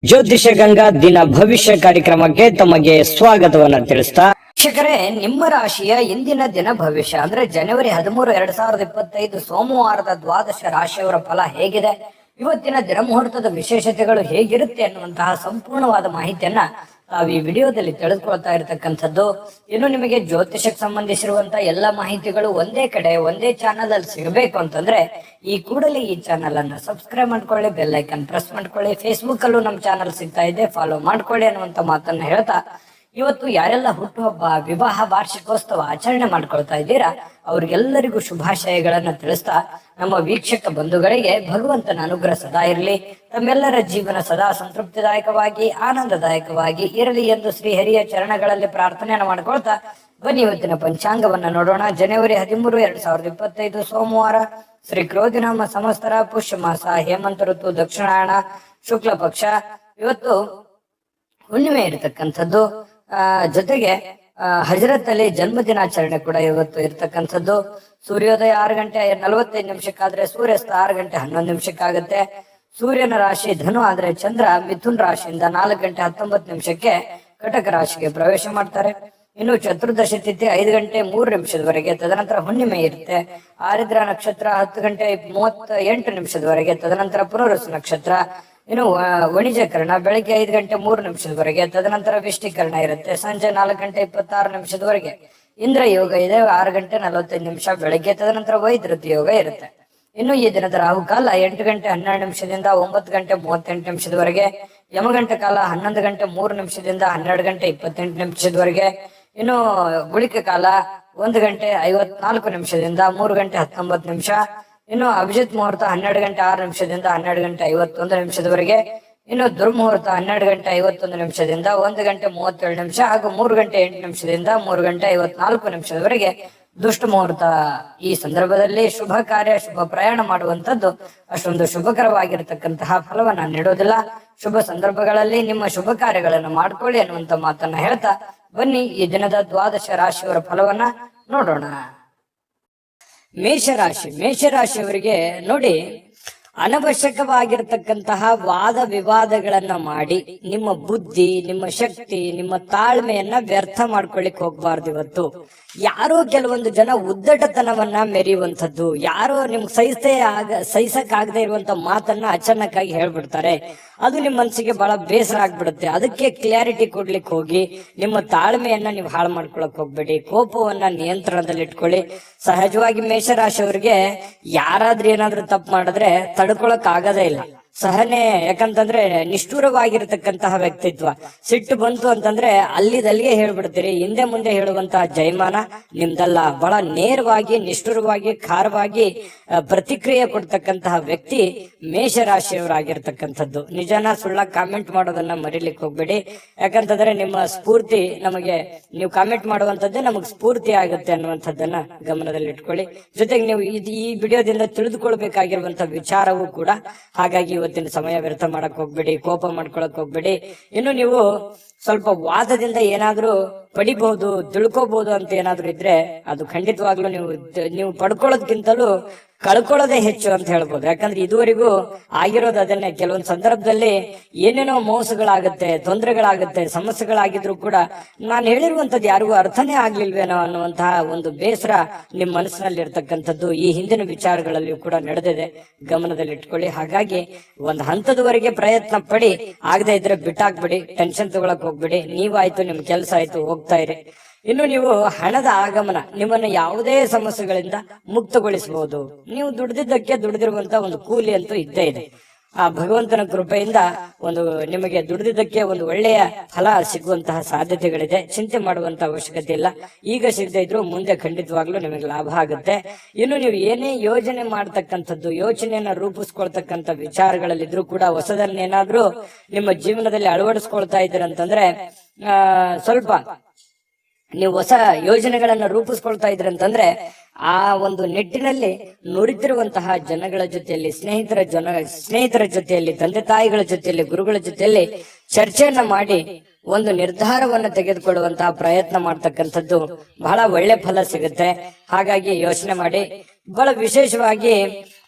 ಜ್ಯೋತಿಷ ಗಂಗಾ ದಿನ ಭವಿಷ್ಯ ಕಾರ್ಯಕ್ರಮಕ್ಕೆ ತಮಗೆ ಸ್ವಾಗತವನ್ನ ತಿಳಿಸ್ತಾ ವೀಕ್ಷಕರೇ, ನಿಮ್ಮ ರಾಶಿಯ ಇಂದಿನ ದಿನ ಭವಿಷ್ಯ ಅಂದ್ರೆ ಜನವರಿ 13, 2025 ಸೋಮವಾರದ ದ್ವಾದಶ ರಾಶಿಯವರ ಫಲ ಹೇಗಿದೆ, ಇವತ್ತಿನ ದಿನ ಮುಹೂರ್ತದ ವಿಶೇಷತೆಗಳು ಹೇಗಿರುತ್ತೆ ಅನ್ನುವಂತಹ ಸಂಪೂರ್ಣವಾದ ಮಾಹಿತಿಯನ್ನ ತಾವು ಈ ವಿಡಿಯೋದಲ್ಲಿ ತಿಳಿದುಕೊಳ್ತಾ ಇರತಕ್ಕಂಥದ್ದು. ಇನ್ನು ನಿಮಗೆ ಜ್ಯೋತಿಷಕ್ಕೆ ಸಂಬಂಧಿಸಿರುವಂತಹ ಎಲ್ಲ ಮಾಹಿತಿಗಳು ಒಂದೇ ಕಡೆ ಒಂದೇ ಚಾನಲ್ ಅಲ್ಲಿ ಸಿಗಬೇಕು ಅಂತಂದ್ರೆ ಈ ಕೂಡಲೇ ಈ ಚಾನಲ್ ಅನ್ನ ಸಬ್ಸ್ಕ್ರೈಬ್ ಮಾಡ್ಕೊಳ್ಳಿ, ಬೆಲ್ ಐಕನ್ ಪ್ರೆಸ್ ಮಾಡ್ಕೊಳ್ಳಿ. ಫೇಸ್ಬುಕ್ ಅಲ್ಲೂ ನಮ್ಮ ಚಾನಲ್ ಸಿಗ್ತಾ ಇದೆ, ಫಾಲೋ ಮಾಡ್ಕೊಳ್ಳಿ ಅನ್ನುವಂತ ಮಾತನ್ನ ಹೇಳ್ತಾ, ಇವತ್ತು ಯಾರೆಲ್ಲ ಹುಟ್ಟುಹಬ್ಬ, ವಿವಾಹ, ವಾರ್ಷಿಕೋತ್ಸವ ಆಚರಣೆ ಮಾಡ್ಕೊಳ್ತಾ ಇದ್ದೀರಾ ಅವ್ರಿಗೆಲ್ಲರಿಗೂ ಶುಭಾಶಯಗಳನ್ನ ತಿಳಿಸ್ತಾ, ನಮ್ಮ ವೀಕ್ಷಕ ಬಂಧುಗಳಿಗೆ ಭಗವಂತನ ಅನುಗ್ರಹ ಸದಾ ಇರಲಿ, ತಮ್ಮೆಲ್ಲರ ಜೀವನ ಸದಾ ಸಂತೃಪ್ತಿದಾಯಕವಾಗಿ ಆನಂದದಾಯಕವಾಗಿ ಇರಲಿ ಎಂದು ಶ್ರೀಹರಿಯ ಚರಣಗಳಲ್ಲಿ ಪ್ರಾರ್ಥನೆಯನ್ನು ಮಾಡ್ಕೊಳ್ತಾ ಬನ್ನಿ ಇವತ್ತಿನ ಪಂಚಾಂಗವನ್ನ ನೋಡೋಣ. ಜನವರಿ 13, 2025 ಸೋಮವಾರ, ಶ್ರೀ ಕ್ರೋಧಿನಾಮ ಸಂವತ್ಸರ, ಪುಷ್ಯ ಮಾಸ, ಹೇಮಂತ ಋತು, ದಕ್ಷಿಣಾಯಣ, ಶುಕ್ಲ ಪಕ್ಷ. ಇವತ್ತು ಹುಣ್ಣಿಮೆ ಇರತಕ್ಕಂಥದ್ದು. ಜೊತೆಗೆ ಹಜರತ್ ಅಲಿ ಜನ್ಮದಿನಾಚರಣೆ ಕೂಡ ಇವತ್ತು ಇರ್ತಕ್ಕಂಥದ್ದು. ಸೂರ್ಯೋದಯ 6 ಗಂಟೆ 45 ನಿಮಿಷಕ್ಕಾದ್ರೆ ಸೂರ್ಯಾಸ್ತ 6 ಗಂಟೆ 11 ನಿಮಿಷಕ್ಕಾಗುತ್ತೆ. ಸೂರ್ಯನ ರಾಶಿ ಧನು ಆದ್ರೆ ಚಂದ್ರ ಮಿಥುನ್ ರಾಶಿಯಿಂದ 4 ಗಂಟೆ 19 ನಿಮಿಷಕ್ಕೆ ಕಟಕ ರಾಶಿಗೆ ಪ್ರವೇಶ ಮಾಡ್ತಾರೆ. ಇನ್ನು ಚತುರ್ದಶಿ ತಿಥಿ 5 ಗಂಟೆ 3 ನಿಮಿಷದವರೆಗೆ, ತದನಂತರ ಹುಣ್ಣಿಮೆ ಇರುತ್ತೆ. ಆರಿದ್ರ ನಕ್ಷತ್ರ 10 ಗಂಟೆ 38 ನಿಮಿಷದವರೆಗೆ, ತದನಂತರ ಪುನರ್ವಸು ನಕ್ಷತ್ರ. ಇನ್ನು ವಣಿಜಕರಣ ಬೆಳಗ್ಗೆ 5 ಗಂಟೆ 3 ನಿಮಿಷದವರೆಗೆ, ತದನಂತರ ವಿಷ್ಟಿಕರಣ ಇರುತ್ತೆ ಸಂಜೆ 4 ಗಂಟೆ 26 ನಿಮಿಷದವರೆಗೆ. ಇಂದ್ರ ಯೋಗ ಇದೆ 6 ಗಂಟೆ 45 ನಿಮಿಷ ಬೆಳಗ್ಗೆ, ತದನಂತರ ವೈದ್ಯುತಿ ಯೋಗ ಇರುತ್ತೆ. ಇನ್ನು ಈ ದಿನದ ರಾಹುಕಾಲ 8 ಗಂಟೆ 12 ನಿಮಿಷದಿಂದ 9 ಗಂಟೆ 38 ನಿಮಿಷದವರೆಗೆ, ಯಮಗಂಟ ಕಾಲ 11 ಗಂಟೆ 3 ನಿಮಿಷದಿಂದ 12 ಗಂಟೆ 28 ನಿಮಿಷದವರೆಗೆ. ಇನ್ನು ಗುಳಿಕ ಕಾಲ 1 ಗಂಟೆ 54 ನಿಮಿಷದಿಂದ 3 ಗಂಟೆ 19 ನಿಮಿಷ. ಇನ್ನು ಅಭಿಜಿತ್ ಮುಹೂರ್ತ 12 ಗಂಟೆ 6 ನಿಮಿಷದಿಂದ 12 ಗಂಟೆ 51 ನಿಮಿಷದವರೆಗೆ. ಇನ್ನು ದುರ್ಮುಹೂರ್ತ 12 ಗಂಟೆ 51 ನಿಮಿಷದಿಂದ 1 ಗಂಟೆ 37 ನಿಮಿಷ ಹಾಗೂ 3 ಗಂಟೆ 8 ನಿಮಿಷದಿಂದ 3 ಗಂಟೆ 54 ನಿಮಿಷದವರೆಗೆ ದುಷ್ಟ ಮುಹೂರ್ತ. ಈ ಸಂದರ್ಭದಲ್ಲಿ ಶುಭ ಕಾರ್ಯ, ಶುಭ ಪ್ರಯಾಣ ಮಾಡುವಂತದ್ದು ಅಷ್ಟೊಂದು ಶುಭಕರವಾಗಿರತಕ್ಕಂತಹ ಫಲವನ್ನ ನೀಡೋದಿಲ್ಲ. ಶುಭ ಸಂದರ್ಭಗಳಲ್ಲಿ ನಿಮ್ಮ ಶುಭ ಕಾರ್ಯಗಳನ್ನು ಮಾಡ್ಕೊಳ್ಳಿ ಅನ್ನುವಂತ ಮಾತನ್ನ ಹೇಳ್ತಾ ಬನ್ನಿ ಈ ದಿನದ ದ್ವಾದಶ ರಾಶಿಯವರ ಫಲವನ್ನ ನೋಡೋಣ. ಮೇಷರಾಶಿಯವರಿಗೆ ನೋಡಿ, ಅನವಶ್ಯಕವಾಗಿರ್ತಕ್ಕಂತಹ ವಾದ ವಿವಾದಗಳನ್ನ ಮಾಡಿ ನಿಮ್ಮ ಬುದ್ಧಿ, ನಿಮ್ಮ ಶಕ್ತಿ, ನಿಮ್ಮ ತಾಳ್ಮೆಯನ್ನ ವ್ಯರ್ಥ ಮಾಡ್ಕೊಳ್ಳಿಕ್ ಹೋಗ್ಬಾರ್ದು. ಇವತ್ತು ಯಾರೋ ಕೆಲವೊಂದು ಜನ ಉದ್ದಟತನವನ್ನ ಮೆರೆಯುವಂಥದ್ದು, ಯಾರೋ ನಿಮ್ಗೆ ಸಹಿಸಕ್ಕಾಗದೆ ಇರುವಂತ ಮಾತನ್ನ ಅಚಾನಕ್ಕಾಗಿ ಹೇಳ್ಬಿಡ್ತಾರೆ. ಅದು ನಿಮ್ಮ ಮನಸ್ಸಿಗೆ ಬಹಳ ಬೇಸರ ಆಗ್ಬಿಡುತ್ತೆ. ಅದಕ್ಕೆ ಕ್ಲಾರಿಟಿ ಕೊಡ್ಲಿಕ್ಕೆ ಹೋಗಿ ನಿಮ್ಮ ತಾಳ್ಮೆಯನ್ನ ನೀವು ಹಾಳು ಮಾಡ್ಕೊಳಕ್ ಹೋಗ್ಬೇಡಿ. ಕೋಪವನ್ನ ನಿಯಂತ್ರಣದಲ್ಲಿ ಇಟ್ಕೊಳ್ಳಿ. ಸಹಜವಾಗಿ ಮೇಷರಾಶಿಯವರಿಗೆ ಯಾರಾದ್ರೂ ಏನಾದ್ರೂ ತಪ್ಪು ಮಾಡಿದ್ರೆ ತಡ್ಕೊಳಕ್ ಆಗದೇ ಇಲ್ಲ. ಸಹನೆ, ಯಾಕಂತಂದ್ರೆ ನಿಷ್ಠುರವಾಗಿರತಕ್ಕಂತಹ ವ್ಯಕ್ತಿತ್ವ. ಸಿಟ್ಟು ಬಂತು ಅಂತಂದ್ರೆ ಅಲ್ಲಿದಲ್ಲಿಗೆ ಹೇಳ್ಬಿಡ್ತೀರಿ. ಹಿಂದೆ ಮುಂದೆ ಹೇಳುವಂತಹ ಜಯಮಾನ ನಿಮ್ದಲ್ಲ. ಬಹಳ ನೇರವಾಗಿ, ನಿಷ್ಠುರವಾಗಿ, ಖಾರವಾಗಿ ಪ್ರತಿಕ್ರಿಯೆ ಕೊಡ್ತಕ್ಕಂತಹ ವ್ಯಕ್ತಿ ಮೇಷರಾಶಿಯವರಾಗಿರ್ತಕ್ಕಂಥದ್ದು. ನಿಜನ ಸುಳ್ಳ ಕಾಮೆಂಟ್ ಮಾಡೋದನ್ನ ಮರಿಲಿಕ್ಕೆ ಹೋಗ್ಬೇಡಿ. ಯಾಕಂತಂದ್ರೆ ನಿಮ್ಮ ಸ್ಫೂರ್ತಿ ನಮಗೆ, ನೀವು ಕಾಮೆಂಟ್ ಮಾಡುವಂತದ್ದೇ ನಮಗ್ ಸ್ಫೂರ್ತಿ ಆಗುತ್ತೆ ಅನ್ನುವಂಥದ್ದನ್ನ ಗಮನದಲ್ಲಿ ಇಟ್ಕೊಳ್ಳಿ. ಜೊತೆಗೆ ನೀವು ಈ ವಿಡಿಯೋದಿಂದ ತಿಳಿದುಕೊಳ್ಬೇಕಾಗಿರುವಂತಹ ವಿಚಾರವೂ ಕೂಡ. ಹಾಗಾಗಿ ಇವತ್ತಿನ ಸಮಯ ವ್ಯರ್ಥ ಮಾಡಕ್ ಹೋಗ್ಬೇಡಿ, ಕೋಪ ಮಾಡ್ಕೊಳಕ್ ಹೋಗ್ಬೇಡಿ. ಇನ್ನು ನೀವು ಸ್ವಲ್ಪ ವಾದದಿಂದ ಏನಾದ್ರೂ ಪಡಿಬಹುದು, ತಿಳ್ಕೋಬಹುದು ಅಂತ ಏನಾದ್ರು ಇದ್ರೆ ಅದು ಖಂಡಿತವಾಗ್ಲೂ ನೀವು ಪಡ್ಕೊಳ್ಳೋದ್ಕಿಂತಲೂ ಕಳ್ಕೊಳ್ಳೋದೇ ಹೆಚ್ಚು ಅಂತ ಹೇಳ್ಬೋದು. ಯಾಕಂದ್ರೆ ಇದುವರೆಗೂ ಆಗಿರೋದು ಅದನ್ನೇ. ಕೆಲವೊಂದು ಸಂದರ್ಭದಲ್ಲಿ ಏನೇನೋ ಮೋಸಗಳಾಗುತ್ತೆ, ತೊಂದರೆಗಳಾಗುತ್ತೆ, ಸಮಸ್ಯೆಗಳಾಗಿದ್ರು ಕೂಡ ನಾನು ಹೇಳಿರುವಂತದ್ದು ಯಾರಿಗೂ ಅರ್ಥನೇ ಆಗ್ಲಿಲ್ವೇನೋ ಅನ್ನುವಂತಹ ಒಂದು ಬೇಸರ ನಿಮ್ ಮನಸ್ಸಿನಲ್ಲಿ ಇರ್ತಕ್ಕಂಥದ್ದು ಈ ಹಿಂದಿನ ವಿಚಾರಗಳಲ್ಲಿಯೂ ಕೂಡ ನಡೆದಿದೆ. ಗಮನದಲ್ಲಿ ಇಟ್ಕೊಳ್ಳಿ. ಹಾಗಾಗಿ ಒಂದು ಹಂತದವರೆಗೆ ಪ್ರಯತ್ನ ಪಡಿ, ಆಗದೆ ಇದ್ರೆ ಬಿಟ್ಟಾಕ್ಬಿಡಿ, ಟೆನ್ಷನ್ ತಗೊಳಕ್ ಹೋಗ್ಬಿಡಿ. ನೀವಾಯ್ತು, ನಿಮ್ ಕೆಲಸ ಆಯ್ತು, ಹೋಗ್ತಾ ಇರಿ. ಇನ್ನು ನೀವು ಹಣದ ಆಗಮನ ನಿಮ್ಮನ್ನು ಯಾವುದೇ ಸಮಸ್ಯೆಗಳಿಂದ ಮುಕ್ತಗೊಳಿಸಬಹುದು. ನೀವು ದುಡಿದಿರುವಂತ ಒಂದು ಕೂಲಿ ಅಂತೂ ಇದ್ದೇ ಇದೆ. ಆ ಭಗವಂತನ ಕೃಪೆಯಿಂದ ನಿಮಗೆ ದುಡಿದಿದ್ದಕ್ಕೆ ಒಂದು ಒಳ್ಳೆಯ ಫಲ ಸಿಗುವಂತಹ ಸಾಧ್ಯತೆಗಳಿದೆ. ಚಿಂತೆ ಮಾಡುವಂತ ಅವಶ್ಯಕತೆ ಇಲ್ಲ. ಈಗ ಸಿಗದೆ ಇದ್ರು ಮುಂದೆ ಖಂಡಿತವಾಗ್ಲೂ ನಿಮಗೆ ಲಾಭ ಆಗುತ್ತೆ. ಇನ್ನು ನೀವು ಏನೇ ಯೋಜನೆ ಮಾಡ್ತಕ್ಕಂಥದ್ದು, ಯೋಚನೆಯನ್ನ ರೂಪಿಸ್ಕೊಳ್ತಕ್ಕಂಥ ವಿಚಾರಗಳಲ್ಲಿದ್ರು ಕೂಡ ಹೊಸದನ್ನೇನಾದ್ರೂ ನಿಮ್ಮ ಜೀವನದಲ್ಲಿ ಅಳವಡಿಸ್ಕೊಳ್ತಾ ಇದ್ದೀರಂತಂದ್ರೆ ಸ್ವಲ್ಪ ನೀವು ಹೊಸ ಯೋಜನೆಗಳನ್ನ ರೂಪಿಸ್ಕೊಳ್ತಾ ಇದ್ರಂತಂದ್ರೆ ಆ ಒಂದು ನಿಟ್ಟಿನಲ್ಲಿ ನುರಿತಿರುವಂತಹ ಜನಗಳ ಜೊತೆಯಲ್ಲಿ, ಸ್ನೇಹಿತರ ಜೊತೆಯಲ್ಲಿ, ತಂದೆ ತಾಯಿಗಳ ಜೊತೆಯಲ್ಲಿ, ಗುರುಗಳ ಜೊತೆಯಲ್ಲಿ ಚರ್ಚೆಯನ್ನ ಮಾಡಿ ಒಂದು ನಿರ್ಧಾರವನ್ನ ತೆಗೆದುಕೊಳ್ಳುವಂತಹ ಪ್ರಯತ್ನ ಮಾಡ್ತಕ್ಕಂಥದ್ದು ಬಹಳ ಒಳ್ಳೆ ಫಲ ಸಿಗುತ್ತೆ. ಹಾಗಾಗಿ ಯೋಚನೆ ಮಾಡಿ. ಬಹಳ ವಿಶೇಷವಾಗಿ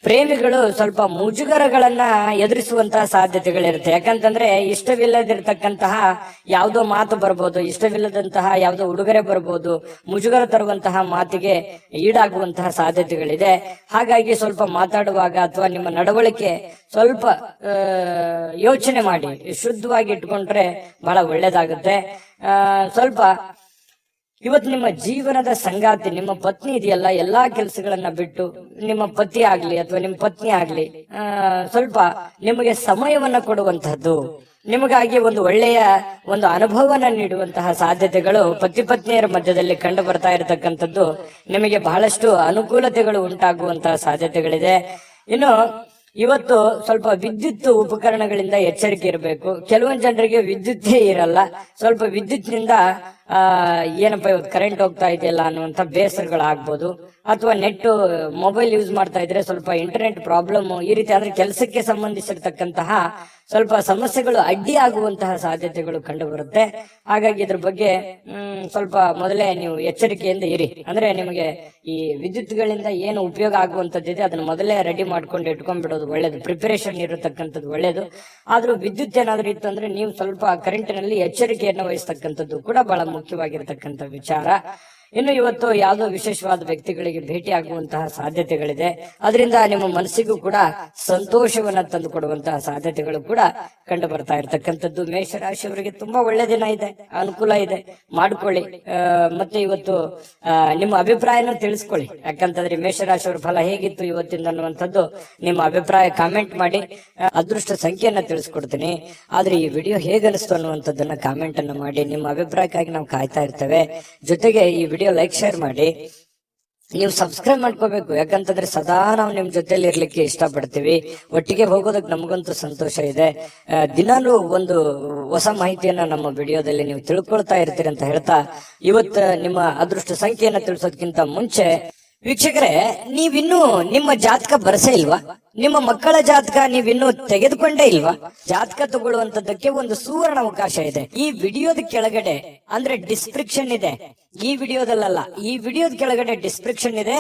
ಪ್ರೇಮಿಗಳು ಸ್ವಲ್ಪ ಮುಜುಗರಗಳನ್ನ ಎದುರಿಸುವಂತಹ ಸಾಧ್ಯತೆಗಳಿರುತ್ತೆ. ಯಾಕಂತಂದ್ರೆ ಇಷ್ಟವಿಲ್ಲದಿರ್ತಕ್ಕಂತಹ ಯಾವುದೋ ಮಾತು ಬರ್ಬೋದು, ಇಷ್ಟವಿಲ್ಲದಂತಹ ಯಾವುದೋ ಉಡುಗೊರೆ ಬರ್ಬೋದು, ಮುಜುಗರ ತರುವಂತಹ ಮಾತಿಗೆ ಈಡಾಗುವಂತಹ ಸಾಧ್ಯತೆಗಳಿದೆ. ಹಾಗಾಗಿ ಸ್ವಲ್ಪ ಮಾತಾಡುವಾಗ ಅಥವಾ ನಿಮ್ಮ ನಡವಳಿಕೆ ಸ್ವಲ್ಪ ಯೋಚನೆ ಮಾಡಿ ಶುದ್ಧವಾಗಿ ಇಟ್ಕೊಂಡ್ರೆ ಬಹಳ ಒಳ್ಳೇದಾಗುತ್ತೆ. ಸ್ವಲ್ಪ ಇವತ್ತು ನಿಮ್ಮ ಜೀವನದ ಸಂಗಾತಿ ನಿಮ್ಮ ಪತ್ನಿ ಇದೆಯಲ್ಲ, ಎಲ್ಲಾ ಕೆಲಸಗಳನ್ನ ಬಿಟ್ಟು ನಿಮ್ಮ ಪತಿ ಆಗ್ಲಿ ಅಥವಾ ನಿಮ್ಮ ಪತ್ನಿ ಆಗ್ಲಿ ಸ್ವಲ್ಪ ನಿಮಗೆ ಸಮಯವನ್ನ ಕೊಡುವಂತಹದ್ದು, ನಿಮಗಾಗಿ ಒಂದು ಒಳ್ಳೆಯ ಒಂದು ಅನುಭವನ ನೀಡುವಂತಹ ಸಾಧ್ಯತೆಗಳು ಪತಿ ಪತ್ನಿಯರ ಮಧ್ಯದಲ್ಲಿ ಕಂಡು ಬರ್ತಾ ಇರತಕ್ಕಂಥದ್ದು. ನಿಮಗೆ ಬಹಳಷ್ಟು ಅನುಕೂಲತೆಗಳು ಉಂಟಾಗುವಂತಹ ಸಾಧ್ಯತೆಗಳಿದೆ. ಇನ್ನು ಇವತ್ತು ಸ್ವಲ್ಪ ವಿದ್ಯುತ್ ಉಪಕರಣಗಳಿಂದ ಎಚ್ಚರಿಕೆ ಇರಬೇಕು. ಕೆಲವೊಂದು ಜನರಿಗೆ ವಿದ್ಯುತ್ತೇ ಇರಲ್ಲ, ಸ್ವಲ್ಪ ವಿದ್ಯುತ್ನಿಂದ ಏನಪ್ಪಾ ಇವತ್ತು ಕರೆಂಟ್ ಹೋಗ್ತಾ ಇದೆಯಲ್ಲ ಅನ್ನುವಂಥ ಬೇಸರಗಳಾಗ್ಬೋದು. ಅಥವಾ ನೆಟ್ ಮೊಬೈಲ್ ಯೂಸ್ ಮಾಡ್ತಾ ಇದ್ರೆ ಸ್ವಲ್ಪ ಇಂಟರ್ನೆಟ್ ಪ್ರಾಬ್ಲಮ್, ಈ ರೀತಿ ಆದ್ರೆ ಕೆಲಸಕ್ಕೆ ಸಂಬಂಧಿಸಿರ್ತಕ್ಕಂತಹ ಸ್ವಲ್ಪ ಸಮಸ್ಯೆಗಳು ಅಡ್ಡಿ ಆಗುವಂತಹ ಸಾಧ್ಯತೆಗಳು ಕಂಡು ಬರುತ್ತೆ. ಹಾಗಾಗಿ ಇದ್ರ ಬಗ್ಗೆ ಸ್ವಲ್ಪ ಮೊದಲೇ ನೀವು ಎಚ್ಚರಿಕೆಯಿಂದ ಇರಿ. ಅಂದ್ರೆ ನಿಮಗೆ ಈ ವಿದ್ಯುತ್ಗಳಿಂದ ಏನು ಉಪಯೋಗ ಆಗುವಂತದ್ದಿದೆ ಅದನ್ನ ಮೊದಲೇ ರೆಡಿ ಮಾಡ್ಕೊಂಡು ಇಟ್ಕೊಂಡ್ಬಿಡೋದು ಒಳ್ಳೇದು, ಪ್ರಿಪರೇಷನ್ ಇರತಕ್ಕಂಥದ್ದು ಒಳ್ಳೇದು. ಆದ್ರೂ ವಿದ್ಯುತ್ ಏನಾದ್ರೂ ಇತ್ತು ಅಂದ್ರೆ ನೀವು ಸ್ವಲ್ಪ ಕರೆಂಟಿನಲ್ಲಿ ಎಚ್ಚರಿಕೆಯನ್ನು ವಹಿಸ್ತಕ್ಕಂಥದ್ದು ಕೂಡ ಬಹಳ ಮುಖ್ಯವಾಗಿರ್ತಕ್ಕಂಥ ವಿಚಾರ. ಇನ್ನು ಇವತ್ತು ಯಾವುದೋ ವಿಶೇಷವಾದ ವ್ಯಕ್ತಿಗಳಿಗೆ ಭೇಟಿ ಆಗುವಂತಹ ಸಾಧ್ಯತೆಗಳಿದೆ. ಅದರಿಂದ ನಿಮ್ಮ ಮನಸ್ಸಿಗೂ ಕೂಡ ಸಂತೋಷವನ್ನ ತಂದು ಕೊಡುವಂತಹ ಸಾಧ್ಯತೆಗಳು ಕೂಡ ಕಂಡು ಬರ್ತಾ ಇರ್ತಕ್ಕಂಥದ್ದು. ಮೇಷರಾಶಿಯವರಿಗೆ ತುಂಬಾ ಒಳ್ಳೆ ದಿನ ಇದೆ, ಅನುಕೂಲ ಇದೆ, ಮಾಡ್ಕೊಳ್ಳಿ. ಮತ್ತೆ ಇವತ್ತು ನಿಮ್ಮ ಅಭಿಪ್ರಾಯನ ತಿಳಿಸ್ಕೊಳ್ಳಿ. ಯಾಕಂತಂದ್ರೆ ಮೇಷರಾಶಿಯವರ ಫಲ ಹೇಗಿತ್ತು ಇವತ್ತಿಂದ ಅನ್ನುವಂಥದ್ದು ನಿಮ್ಮ ಅಭಿಪ್ರಾಯ ಕಾಮೆಂಟ್ ಮಾಡಿ. ಅದೃಷ್ಟ ಸಂಖ್ಯೆಯನ್ನ ತಿಳಿಸ್ಕೊಡ್ತೀನಿ. ಆದ್ರೆ ಈ ವಿಡಿಯೋ ಹೇಗನಿಸ್ತು ಅನ್ನುವಂಥದ್ದನ್ನ ಕಾಮೆಂಟ್ ಅನ್ನು ಮಾಡಿ. ನಿಮ್ಮ ಅಭಿಪ್ರಾಯಕ್ಕಾಗಿ ನಾವು ಕಾಯ್ತಾ ಇರ್ತೇವೆ. ಜೊತೆಗೆ ಈ ವಿಡಿಯೋ ಲೈಕ್ ಶೇರ್ ಮಾಡಿ. ನೀವು ಸಬ್ಸ್ಕ್ರೈಬ್ ಮಾಡ್ಕೋಬೇಕು. ಯಾಕಂತಂದ್ರೆ ಸದಾ ನಾವು ನಿಮ್ ಜೊತೆಲಿ ಇರ್ಲಿಕ್ಕೆ ಇಷ್ಟಪಡ್ತೀವಿ. ಒಟ್ಟಿಗೆ ಹೋಗೋದಕ್ಕೆ ನಮಗಂತೂ ಸಂತೋಷ ಇದೆ. ದಿನಾಲೂ ಒಂದು ಹೊಸ ಮಾಹಿತಿಯನ್ನ ನಮ್ಮ ವಿಡಿಯೋದಲ್ಲಿ ನೀವು ತಿಳ್ಕೊಳ್ತಾ ಇರ್ತೀರಿ ಅಂತ ಹೇಳ್ತಾ, ಇವತ್ತು ನಿಮ್ಮ ಅದೃಷ್ಟ ಸಂಖ್ಯೆಯನ್ನ ತಿಳಿಸೋದಕ್ಕಿಂತ ಮುಂಚೆ ವೀಕ್ಷಕರೇ, ನೀವಿನ್ನೂ ನಿಮ್ಮ ಜಾತಕ ಬರಸೇ ಇಲ್ವಾ? ನಿಮ್ಮ ಮಕ್ಕಳ ಜಾತಕ ನೀವಿನ್ನೂ ತೆಗೆದುಕೊಂಡೇ ಇಲ್ವಾ? ಜಾತಕ ತಗೊಳ್ಳುವಂತದ್ದಕ್ಕೆ ಒಂದು ಸುವರ್ಣ ಅವಕಾಶ ಇದೆ. ಈ ವಿಡಿಯೋದ ಕೆಳಗಡೆ ಅಂದ್ರೆ ಡಿಸ್ಕ್ರಿಪ್ಷನ್ ಇದೆ. ಈ ವಿಡಿಯೋದಲ್ಲ, ಈ ವಿಡಿಯೋದ ಕೆಳಗಡೆ ಡಿಸ್ಕ್ರಿಪ್ಷನ್ ಇದೆ.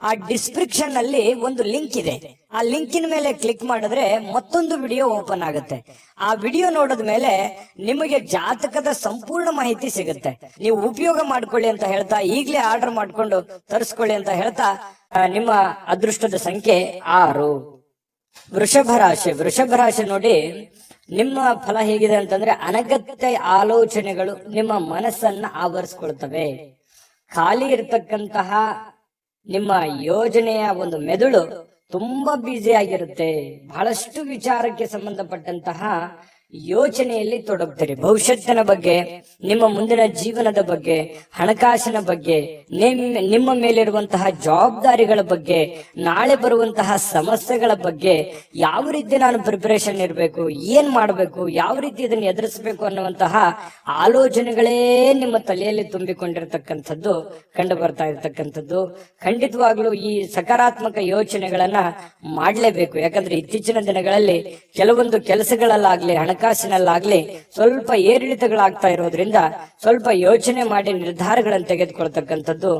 ಆ ಡಿಸ್ಕ್ರಿಪ್ಷನ್ ನಲ್ಲಿ ಒಂದು ಲಿಂಕ್ ಇದೆ. ಆ ಲಿಂಕಿನ ಮೇಲೆ ಕ್ಲಿಕ್ ಮಾಡಿದ್ರೆ ಮತ್ತೊಂದು ವಿಡಿಯೋ ಓಪನ್ ಆಗುತ್ತೆ. ಆ ವಿಡಿಯೋ ನೋಡಿದ ಮೇಲೆ ನಿಮಗೆ ಜಾತಕದ ಸಂಪೂರ್ಣ ಮಾಹಿತಿ ಸಿಗುತ್ತೆ. ನೀವು ಉಪಯೋಗ ಮಾಡ್ಕೊಳ್ಳಿ ಅಂತ ಹೇಳ್ತಾ, ಈಗಲೇ ಆರ್ಡರ್ ಮಾಡ್ಕೊಂಡು ತರಿಸ್ಕೊಳ್ಳಿ ಅಂತ ಹೇಳ್ತಾ, ನಿಮ್ಮ ಅದೃಷ್ಟದ ಸಂಖ್ಯೆ 6. ವೃಷಭ ರಾಶಿ. ವೃಷಭ ರಾಶಿ ನೋಡಿ, ನಿಮ್ಮ ಫಲ ಹೇಗಿದೆ ಅಂತಂದ್ರೆ ಅನಗತ್ಯ ಆಲೋಚನೆಗಳು ನಿಮ್ಮ ಮನಸ್ಸನ್ನ ಆವರಿಸ್ಕೊಳ್ತವೆ. ಖಾಲಿ ಇರತಕ್ಕಂತಹ ನಿಮ್ಮ ಯೋಜನೆಯ ಒಂದು ಮೆದುಳು ತುಂಬಾ ಬ್ಯುಸಿ ಆಗಿರುತ್ತೆ. ಬಹಳಷ್ಟು ವಿಚಾರಕ್ಕೆ ಸಂಬಂಧಪಟ್ಟಂತಹ ಯೋಚನೆಯಲ್ಲಿ ತೊಡಗ್ತೀರಿ. ಭವಿಷ್ಯತ್ತಿನ ಬಗ್ಗೆ, ನಿಮ್ಮ ಮುಂದಿನ ಜೀವನದ ಬಗ್ಗೆ, ಹಣಕಾಸಿನ ಬಗ್ಗೆ, ನಿಮ್ಮ ಮೇಲಿರುವಂತಹ ಜವಾಬ್ದಾರಿಗಳ ಬಗ್ಗೆ, ನಾಳೆ ಬರುವಂತಹ ಸಮಸ್ಯೆಗಳ ಬಗ್ಗೆ, ಯಾವ ರೀತಿ ನಾನು ಪ್ರಿಪರೇಷನ್ ಇರಬೇಕು, ಏನ್ ಮಾಡಬೇಕು, ಯಾವ ರೀತಿ ಇದನ್ನು ಎದುರಿಸಬೇಕು ಅನ್ನುವಂತಹ ಆಲೋಚನೆಗಳೇ ನಿಮ್ಮ ತಲೆಯಲ್ಲಿ ತುಂಬಿಕೊಂಡಿರ್ತಕ್ಕಂಥದ್ದು ಕಂಡು ಬರ್ತಾ ಇರ್ತಕ್ಕಂಥದ್ದು. ಖಂಡಿತವಾಗ್ಲೂ ಈ ಸಕಾರಾತ್ಮಕ ಯೋಚನೆಗಳನ್ನ ಮಾಡಲೇಬೇಕು. ಯಾಕಂದ್ರೆ ಇತ್ತೀಚಿನ ದಿನಗಳಲ್ಲಿ ಕೆಲವೊಂದು ಕೆಲಸಗಳಲ್ಲಾಗ್ಲಿ ಹಣಕಾಸಿನಲ್ಲಾಗ್ಲಿ ಸ್ವಲ್ಪ ಏರಿಳಿತಗಳಾಗ್ತಾ ಇರೋದ್ರಿಂದ ಸ್ವಲ್ಪ ಯೋಚನೆ ಮಾಡಿ ನಿರ್ಧಾರಗಳನ್ನು ತೆಗೆದುಕೊಳ್ತಕ್ಕಂಥದ್ದು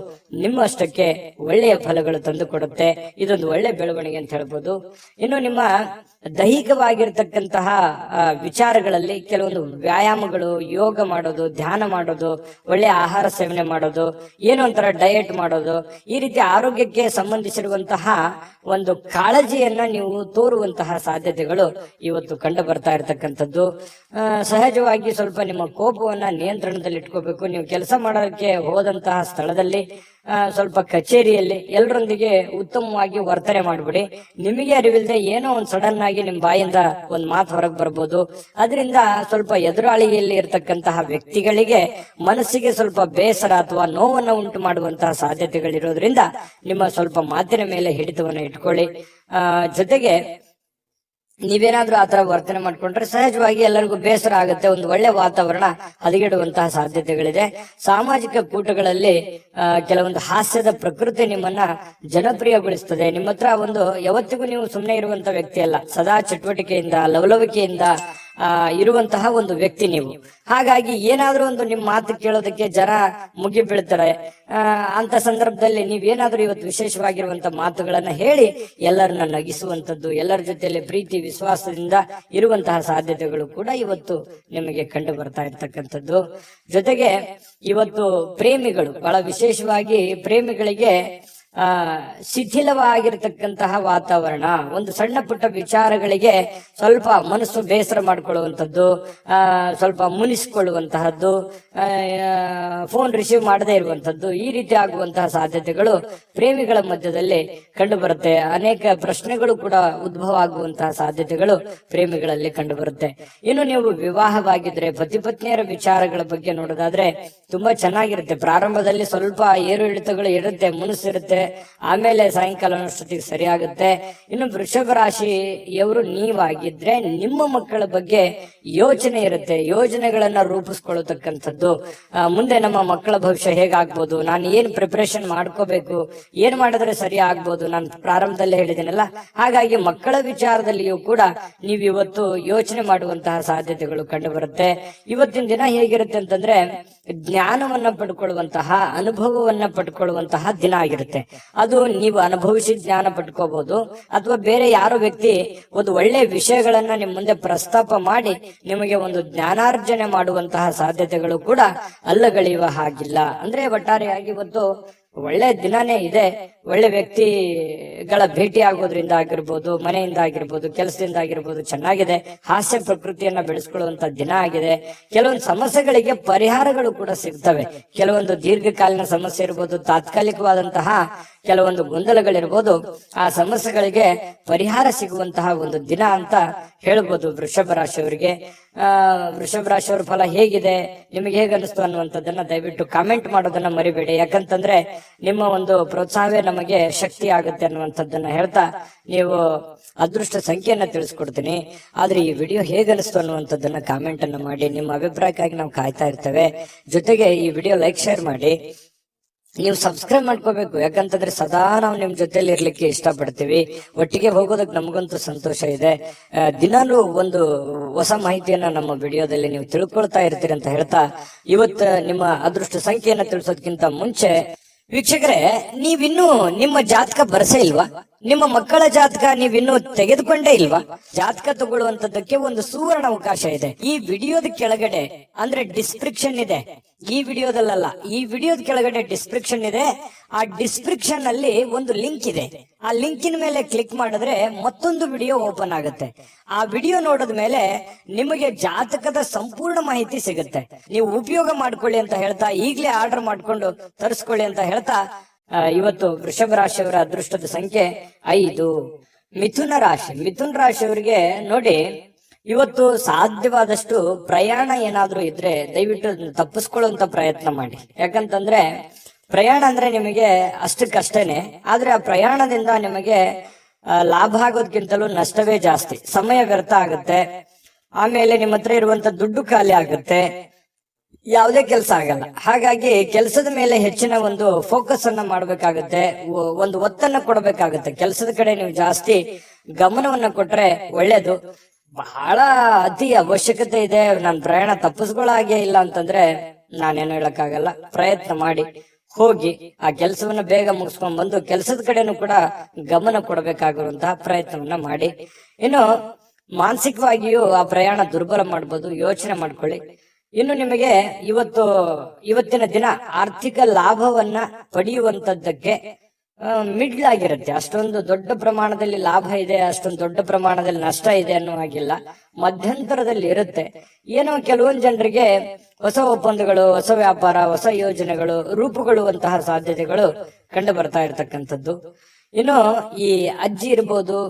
ನಿಮ್ಮಷ್ಟಕ್ಕೆ ಒಳ್ಳೆಯ ಫಲಗಳು ತಂದು ಕೊಡುತ್ತೆ. ಇದೊಂದು ಒಳ್ಳೆ ಬೆಳವಣಿಗೆ ಅಂತ ಹೇಳ್ಬೋದು. ಇನ್ನು ನಿಮ್ಮ ದೈಹಿಕವಾಗಿರ್ತಕ್ಕಂತಹ ವಿಚಾರಗಳಲ್ಲಿ ಕೆಲವೊಂದು ವ್ಯಾಯಾಮಗಳು, ಯೋಗ ಮಾಡೋದು, ಧ್ಯಾನ ಮಾಡೋದು, ಒಳ್ಳೆಯ ಆಹಾರ ಸೇವನೆ ಮಾಡೋದು, ಏನೋ ಒಂಥರ ಡಯಟ್ ಮಾಡೋದು, ಈ ರೀತಿ ಆರೋಗ್ಯಕ್ಕೆ ಸಂಬಂಧಿಸಿರುವಂತಹ ಒಂದು ಕಾಳಜಿಯನ್ನ ನೀವು ತೋರುವಂತಹ ಸಾಧ್ಯತೆಗಳು ಇವತ್ತು ಕಂಡು ಬರ್ತಾ ಇರತಕ್ಕಂಥದ್ದು. ಸಹಜವಾಗಿ ಸ್ವಲ್ಪ ನಿಮ್ಮ ಕೋಪವನ್ನ ನಿಯಂತ್ರಣದಲ್ಲಿ ಇಟ್ಕೋಬೇಕು. ನೀವು ಕೆಲಸ ಮಾಡೋದಕ್ಕೆ ಹೋದಂತಹ ಸ್ಥಳದಲ್ಲಿ ಸ್ವಲ್ಪ ಕಚೇರಿಯಲ್ಲಿ ಎಲ್ಲರೊಂದಿಗೆ ಉತ್ತಮವಾಗಿ ವರ್ತನೆ ಮಾಡ್ಬಿಡಿ. ನಿಮಗೆ ಅರಿವಿಲ್ಲದೆ ಏನೋ ಒಂದ್ ಸಡನ್ ಆಗಿ ನಿಮ್ ಬಾಯಿಂದ ಒಂದ್ ಮಾತು ಹೊರಗೆ ಬರ್ಬೋದು. ಅದರಿಂದ ಸ್ವಲ್ಪ ಎದುರಾಳಿಯಲ್ಲಿ ಇರ್ತಕ್ಕಂತಹ ವ್ಯಕ್ತಿಗಳಿಗೆ ಮನಸ್ಸಿಗೆ ಸ್ವಲ್ಪ ಬೇಸರ ಅಥವಾ ನೋವನ್ನು ಉಂಟು ಮಾಡುವಂತಹ ಸಾಧ್ಯತೆಗಳಿರೋದ್ರಿಂದ ನಿಮ್ಮ ಸ್ವಲ್ಪ ಮಾತಿನ ಮೇಲೆ ಹಿಡಿತವನ್ನ ಇಟ್ಕೊಳ್ಳಿ. ಜೊತೆಗೆ ನೀವೇನಾದ್ರೂ ಆತರ ವರ್ತನೆ ಮಾಡ್ಕೊಂಡ್ರೆ ಸಹಜವಾಗಿ ಎಲ್ಲರಿಗೂ ಬೇಸರ ಆಗುತ್ತೆ. ಒಂದು ಒಳ್ಳೆ ವಾತಾವರಣ ಹದಗೆಡುವಂತಹ ಸಾಧ್ಯತೆಗಳಿದೆ. ಸಾಮಾಜಿಕ ಕೂಟಗಳಲ್ಲಿ ಕೆಲವೊಂದು ಹಾಸ್ಯದ ಪ್ರಕೃತಿ ನಿಮ್ಮನ್ನ ಜನಪ್ರಿಯಗೊಳಿಸ್ತದೆ. ನಿಮ್ಮ ಹತ್ರ ಒಂದು ಯಾವತ್ತಿಗೂ ನೀವು ಸುಮ್ಮನೆ ಇರುವಂತ ವ್ಯಕ್ತಿ ಅಲ್ಲ. ಸದಾ ಚಟುವಟಿಕೆಯಿಂದ, ಲವಲವಿಕೆಯಿಂದ ಇರುವಂತಹ ಒಂದು ವ್ಯಕ್ತಿ ನೀವು. ಹಾಗಾಗಿ ಏನಾದ್ರೂ ಒಂದು ನಿಮ್ಮ ಮಾತು ಕೇಳೋದಕ್ಕೆ ಜನ ಮುಗಿ ಬೀಳ್ತಾರೆ. ಅಂತ ಸಂದರ್ಭದಲ್ಲಿ ನೀವೇನಾದ್ರೂ ಇವತ್ತು ವಿಶೇಷವಾಗಿರುವಂತ ಮಾತುಗಳನ್ನ ಹೇಳಿ ಎಲ್ಲರನ್ನ ನಗಿಸುವಂತದ್ದು, ಎಲ್ಲರ ಜೊತೆಯಲ್ಲಿ ಪ್ರೀತಿ ವಿಶ್ವಾಸದಿಂದ ಇರುವಂತಹ ಸಾಧ್ಯತೆಗಳು ಕೂಡ ಇವತ್ತು ನಿಮಗೆ ಕಂಡು ಬರ್ತಾ ಇರ್ತಕ್ಕಂಥದ್ದು. ಜೊತೆಗೆ ಇವತ್ತು ಪ್ರೇಮಿಗಳು, ಬಹಳ ವಿಶೇಷವಾಗಿ ಪ್ರೇಮಿಗಳಿಗೆ ಶಿಥಿಲವಾಗಿರ್ತಕ್ಕಂತಹ ವಾತಾವರಣ, ಒಂದು ಸಣ್ಣ ಪುಟ್ಟ ವಿಚಾರಗಳಿಗೆ ಸ್ವಲ್ಪ ಮನಸ್ಸು ಬೇಸರ ಮಾಡ್ಕೊಳ್ಳುವಂಥದ್ದು, ಸ್ವಲ್ಪ ಮುನಿಸಿಕೊಳ್ಳುವಂತಹದ್ದು, ಫೋನ್ ರಿಸೀವ್ ಮಾಡದೇ ಇರುವಂತದ್ದು, ಈ ರೀತಿ ಆಗುವಂತಹ ಸಾಧ್ಯತೆಗಳು ಪ್ರೇಮಿಗಳ ಮಧ್ಯದಲ್ಲಿ ಕಂಡು ಬರುತ್ತೆ. ಅನೇಕ ಪ್ರಶ್ನೆಗಳು ಕೂಡ ಉದ್ಭವ ಆಗುವಂತಹ ಸಾಧ್ಯತೆಗಳು ಪ್ರೇಮಿಗಳಲ್ಲಿ ಕಂಡು ಬರುತ್ತೆ. ಇನ್ನು ನೀವು ವಿವಾಹವಾಗಿದ್ರೆ ಪತಿ ಪತ್ನಿಯರ ವಿಚಾರಗಳ ಬಗ್ಗೆ ನೋಡೋದಾದ್ರೆ ತುಂಬಾ ಚೆನ್ನಾಗಿರುತ್ತೆ. ಪ್ರಾರಂಭದಲ್ಲಿ ಸ್ವಲ್ಪ ಏರು ಇಳಿತಗಳು ಇರುತ್ತೆ, ಮುನಿಸಿರುತ್ತೆ, ಆಮೇಲೆ ಸಾಯಂಕಾಲ ಅಷ್ಟೊತ್ತಿಗೆ ಸರಿಯಾಗುತ್ತೆ. ಇನ್ನು ವೃಷಭ ರಾಶಿಯವರು ನೀವಾಗಿದ್ರೆ ನಿಮ್ಮ ಮಕ್ಕಳ ಬಗ್ಗೆ ಯೋಚನೆ ಇರುತ್ತೆ, ಯೋಜನೆಗಳನ್ನ ರೂಪಿಸ್ಕೊಳ್ಳತಕ್ಕಂಥದ್ದು. ಮುಂದೆ ನಮ್ಮ ಮಕ್ಕಳ ಭವಿಷ್ಯ ಹೇಗಾಗ್ಬೋದು, ನಾನು ಏನ್ ಪ್ರಿಪರೇಷನ್ ಮಾಡ್ಕೋಬೇಕು, ಏನ್ ಮಾಡಿದ್ರೆ ಸರಿ ಆಗ್ಬೋದು, ನಾನು ಪ್ರಾರಂಭದಲ್ಲೇ ಹೇಳಿದ್ದೀನಲ್ಲ. ಹಾಗಾಗಿ ಮಕ್ಕಳ ವಿಚಾರದಲ್ಲಿಯೂ ಕೂಡ ನೀವು ಇವತ್ತು ಯೋಚನೆ ಮಾಡುವಂತಹ ಸಾಧ್ಯತೆಗಳು ಕಂಡು ಬರುತ್ತೆ. ಇವತ್ತಿನ ದಿನ ಹೇಗಿರುತ್ತೆ ಅಂತಂದ್ರೆ ಜ್ಞಾನವನ್ನ ಪಡ್ಕೊಳ್ಳುವಂತಹ, ಅನುಭವವನ್ನ ಪಡ್ಕೊಳ್ಳುವಂತಹ ದಿನ ಆಗಿರುತ್ತೆ. ಅದು ನೀವು ಅನುಭವಿಸಿ ಜ್ಞಾನ ಪಡ್ಕೋಬಹುದು, ಅಥವಾ ಬೇರೆ ಯಾರೋ ವ್ಯಕ್ತಿ ಒಂದು ಒಳ್ಳೆ ವಿಷಯಗಳನ್ನ ನಿಮ್ಮ ಮುಂದೆ ಪ್ರಸ್ತಾಪ ಮಾಡಿ ನಿಮಗೆ ಒಂದು ಜ್ಞಾನಾರ್ಜನೆ ಮಾಡುವಂತಹ ಸಾಧ್ಯತೆಗಳು ಕೂಡ ಅಲ್ಲಗಳೆಯುವ ಹಾಗಿಲ್ಲ. ಅಂದ್ರೆ ಒಟ್ಟಾರೆಯಾಗಿ ಇವತ್ತು ಒಳ್ಳೆ ದಿನಾನೇ ಇದೆ. ಒಳ್ಳೆ ವ್ಯಕ್ತಿಗಳ ಭೇಟಿ ಆಗೋದ್ರಿಂದ ಆಗಿರ್ಬೋದು, ಮನೆಯಿಂದ ಆಗಿರ್ಬೋದು, ಕೆಲಸದಿಂದ ಆಗಿರ್ಬೋದು ಚೆನ್ನಾಗಿದೆ. ಹಾಸ್ಯ ಪ್ರಕೃತಿಯನ್ನ ಬೆಳೆಸ್ಕೊಳ್ಳುವಂತ ದಿನ ಆಗಿದೆ. ಕೆಲವೊಂದು ಸಮಸ್ಯೆಗಳಿಗೆ ಪರಿಹಾರಗಳು ಕೂಡ ಸಿಗ್ತವೆ. ಕೆಲವೊಂದು ದೀರ್ಘಕಾಲೀನ ಸಮಸ್ಯೆ ಇರ್ಬೋದು, ತಾತ್ಕಾಲಿಕವಾದಂತಹ ಕೆಲವೊಂದು ಗೊಂದಲಗಳಿರ್ಬೋದು, ಆ ಸಮಸ್ಯೆಗಳಿಗೆ ಪರಿಹಾರ ಸಿಗುವಂತಹ ಒಂದು ದಿನ ಅಂತ ಹೇಳ್ಬೋದು ವೃಷಭ ರಾಶಿಯವರಿಗೆ. ವೃಷಭ ರಾಶಿಯವರ ಫಲ ಹೇಗಿದೆ, ನಿಮಗೆ ಹೇಗೆ ಅನಿಸ್ತು ಅನ್ನುವಂಥದ್ದನ್ನ ದಯವಿಟ್ಟು ಕಾಮೆಂಟ್ ಮಾಡೋದನ್ನ ಮರಿಬೇಡಿ. ಯಾಕಂತಂದ್ರೆ ನಿಮ್ಮ ಒಂದು ಪ್ರೋತ್ಸಾಹವೇ ನಮಗೆ ಶಕ್ತಿ ಆಗುತ್ತೆ ಅನ್ನುವಂಥದ್ದನ್ನ ಹೇಳ್ತಾ ನೀವು ಅದೃಷ್ಟ ಸಂಖ್ಯೆಯನ್ನ ತಿಳಿಸ್ಕೊಡ್ತೀನಿ. ಆದ್ರೆ ಈ ವಿಡಿಯೋ ಹೇಗೆ ಅನಿಸ್ತು ಅನ್ನುವಂಥದ್ದನ್ನ ಕಾಮೆಂಟ್ ಅನ್ನ ಮಾಡಿ. ನಿಮ್ಮ ಅಭಿಪ್ರಾಯಕ್ಕಾಗಿ ನಾವು ಕಾಯ್ತಾ ಇರ್ತೇವೆ. ಜೊತೆಗೆ ಈ ವಿಡಿಯೋ ಲೈಕ್, ಶೇರ್ ಮಾಡಿ. ನೀವು ಸಬ್ಸ್ಕ್ರೈಬ್ ಮಾಡ್ಕೋಬೇಕು, ಯಾಕಂತಂದ್ರೆ ಸದಾ ನಾವು ನಿಮ್ ಜೊತೆಲಿ ಇರ್ಲಿಕ್ಕೆ ಇಷ್ಟಪಡ್ತೀವಿ. ಒಟ್ಟಿಗೆ ಹೋಗೋದಕ್ಕೆ ನಮಗಂತೂ ಸಂತೋಷ ಇದೆ. ದಿನಾಲೂ ಒಂದು ಹೊಸ ಮಾಹಿತಿಯನ್ನ ನಮ್ಮ ವಿಡಿಯೋದಲ್ಲಿ ನೀವು ತಿಳ್ಕೊಳ್ತಾ ಇರ್ತೀರಿ ಅಂತ ಹೇಳ್ತಾ, ಇವತ್ತು ನಿಮ್ಮ ಅದೃಷ್ಟ ಸಂಖ್ಯೆಯನ್ನ ತಿಳಿಸೋದಕ್ಕಿಂತ ಮುಂಚೆ ವೀಕ್ಷಕರೇ, ನೀವಿನ್ನೂ ನಿಮ್ಮ ಜಾತಕ ಬರ್ಸೇ ಇಲ್ವಾ? ನಿಮ್ಮ ಮಕ್ಕಳ ಜಾತಕ ನೀವಿನ್ನೂ ತೆಗೆದುಕೊಂಡೇ ಇಲ್ವಾ? ಜಾತಕ ತಗೊಳ್ಳುವಂತದ್ದಕ್ಕೆ ಒಂದು ಸುವರ್ಣ ಅವಕಾಶ ಇದೆ. ಈ ವಿಡಿಯೋದ ಕೆಳಗಡೆ ಅಂದ್ರೆ ಡಿಸ್ಕ್ರಿಪ್ಷನ್ ಇದೆ. ಈ ವಿಡಿಯೋದಲ್ಲ, ಈ ವಿಡಿಯೋದ ಕೆಳಗಡೆ ಡಿಸ್ಕ್ರಿಪ್ಷನ್ ಇದೆ. ಆ ಡಿಸ್ಕ್ರಿಪ್ಷನ್ ಅಲ್ಲಿ ಒಂದು ಲಿಂಕ್ ಇದೆ. ಆ ಲಿಂಕಿನ ಮೇಲೆ ಕ್ಲಿಕ್ ಮಾಡಿದ್ರೆ ಮತ್ತೊಂದು ವಿಡಿಯೋ ಓಪನ್ ಆಗುತ್ತೆ. ಆ ವಿಡಿಯೋ ನೋಡಿದ ಮೇಲೆ ನಿಮಗೆ ಜಾತಕದ ಸಂಪೂರ್ಣ ಮಾಹಿತಿ ಸಿಗುತ್ತೆ. ನೀವು ಉಪಯೋಗ ಮಾಡ್ಕೊಳ್ಳಿ ಅಂತ ಹೇಳ್ತಾ, ಈಗಲೇ ಆರ್ಡರ್ ಮಾಡ್ಕೊಂಡು ತರಿಸ್ಕೊಳ್ಳಿ ಅಂತ ಹೇಳ್ತಾ, ಇವತ್ತು ವೃಷಭ ರಾಶಿಯವರ ಅದೃಷ್ಟದ ಸಂಖ್ಯೆ 5. ಮಿಥುನ ರಾಶಿ, ಮಿಥುನ ರಾಶಿಯವರಿಗೆ ನೋಡಿ, ಇವತ್ತು ಸಾಧ್ಯವಾದಷ್ಟು ಪ್ರಯಾಣ ಏನಾದ್ರೂ ಇದ್ರೆ ದಯವಿಟ್ಟು ತಪ್ಪಿಸ್ಕೊಳ್ಳುವಂತ ಪ್ರಯತ್ನ ಮಾಡಿ. ಯಾಕಂತಂದ್ರೆ ಪ್ರಯಾಣ ಅಂದ್ರೆ ನಿಮಗೆ ಅಷ್ಟಕ್ಕಷ್ಟೇನೆ, ಆದ್ರೆ ಆ ಪ್ರಯಾಣದಿಂದ ನಿಮಗೆ ಲಾಭ ಆಗೋದಕ್ಕಿಂತಲೂ ನಷ್ಟವೇ ಜಾಸ್ತಿ. ಸಮಯ ವ್ಯರ್ಥ ಆಗುತ್ತೆ, ಆಮೇಲೆ ನಿಮ್ಮ ಹತ್ರ ಇರುವಂತ ದುಡ್ಡು ಖಾಲಿ ಆಗುತ್ತೆ, ಯಾವುದೇ ಕೆಲಸ ಆಗಲ್ಲ. ಹಾಗಾಗಿ ಕೆಲಸದ ಮೇಲೆ ಹೆಚ್ಚಿನ ಒಂದು ಫೋಕಸ್ ಅನ್ನ ಮಾಡ್ಬೇಕಾಗುತ್ತೆ, ಒಂದು ಒತ್ತನ್ನ ಕೊಡಬೇಕಾಗುತ್ತೆ. ಕೆಲಸದ ಕಡೆ ನೀವು ಜಾಸ್ತಿ ಗಮನವನ್ನ ಕೊಟ್ರೆ ಒಳ್ಳೇದು. ಬಹಳ ಅತಿ ಅವಶ್ಯಕತೆ ಇದೆ, ನಾನು ಪ್ರಯಾಣ ತಪ್ಪಿಸ್ಕೊಳ್ಳಾಗೆ ಇಲ್ಲ ಅಂತಂದ್ರೆ ನಾನೇನು ಹೇಳಕ್ಕಾಗಲ್ಲ. ಪ್ರಯತ್ನ ಮಾಡಿ ಹೋಗಿ ಆ ಕೆಲಸವನ್ನ ಬೇಗ ಮುಗಿಸ್ಕೊಂಡ್ ಬಂದು ಕೆಲಸದ ಕಡೆನೂ ಕೂಡ ಗಮನ ಕೊಡಬೇಕಾಗಿರುವಂತಹ ಪ್ರಯತ್ನವನ್ನ ಮಾಡಿ. ಇನ್ನು ಮಾನಸಿಕವಾಗಿಯೂ ಆ ಪ್ರಯಾಣ ದುರ್ಬಲ ಮಾಡ್ಬೋದು, ಯೋಚನೆ ಮಾಡ್ಕೊಳ್ಳಿ. ಇನ್ನು ನಿಮಗೆ ಇವತ್ತಿನ ದಿನ ಆರ್ಥಿಕ ಲಾಭವನ್ನ ಪಡೆಯುವಂತದ್ದಕ್ಕೆ ಮಿಡ್ಲ್ ಆಗಿರುತ್ತೆ. ಅಷ್ಟೊಂದು ದೊಡ್ಡ ಪ್ರಮಾಣದಲ್ಲಿ ಲಾಭ ಇದೆ, ಅಷ್ಟೊಂದು ದೊಡ್ಡ ಪ್ರಮಾಣದಲ್ಲಿ ನಷ್ಟ ಇದೆ ಅನ್ನೋ ಹಾಗಿಲ್ಲ, ಮಧ್ಯಂತರದಲ್ಲಿ ಇರುತ್ತೆ. ಏನೋ ಕೆಲವೊಂದು ಜನರಿಗೆ ಹೊಸ ಒಪ್ಪಂದಗಳು, ಹೊಸ ವ್ಯಾಪಾರ, ಹೊಸ ಯೋಜನೆಗಳು ರೂಪುಗೊಳ್ಳುವಂತಹ ಸಾಧ್ಯತೆಗಳು ಕಂಡು ಬರ್ತಾ ಇರತಕ್ಕಂಥದ್ದು. ಇನ್ನು ಈ ಅಜ್ಜಿ ಇರ್ಬೋದು,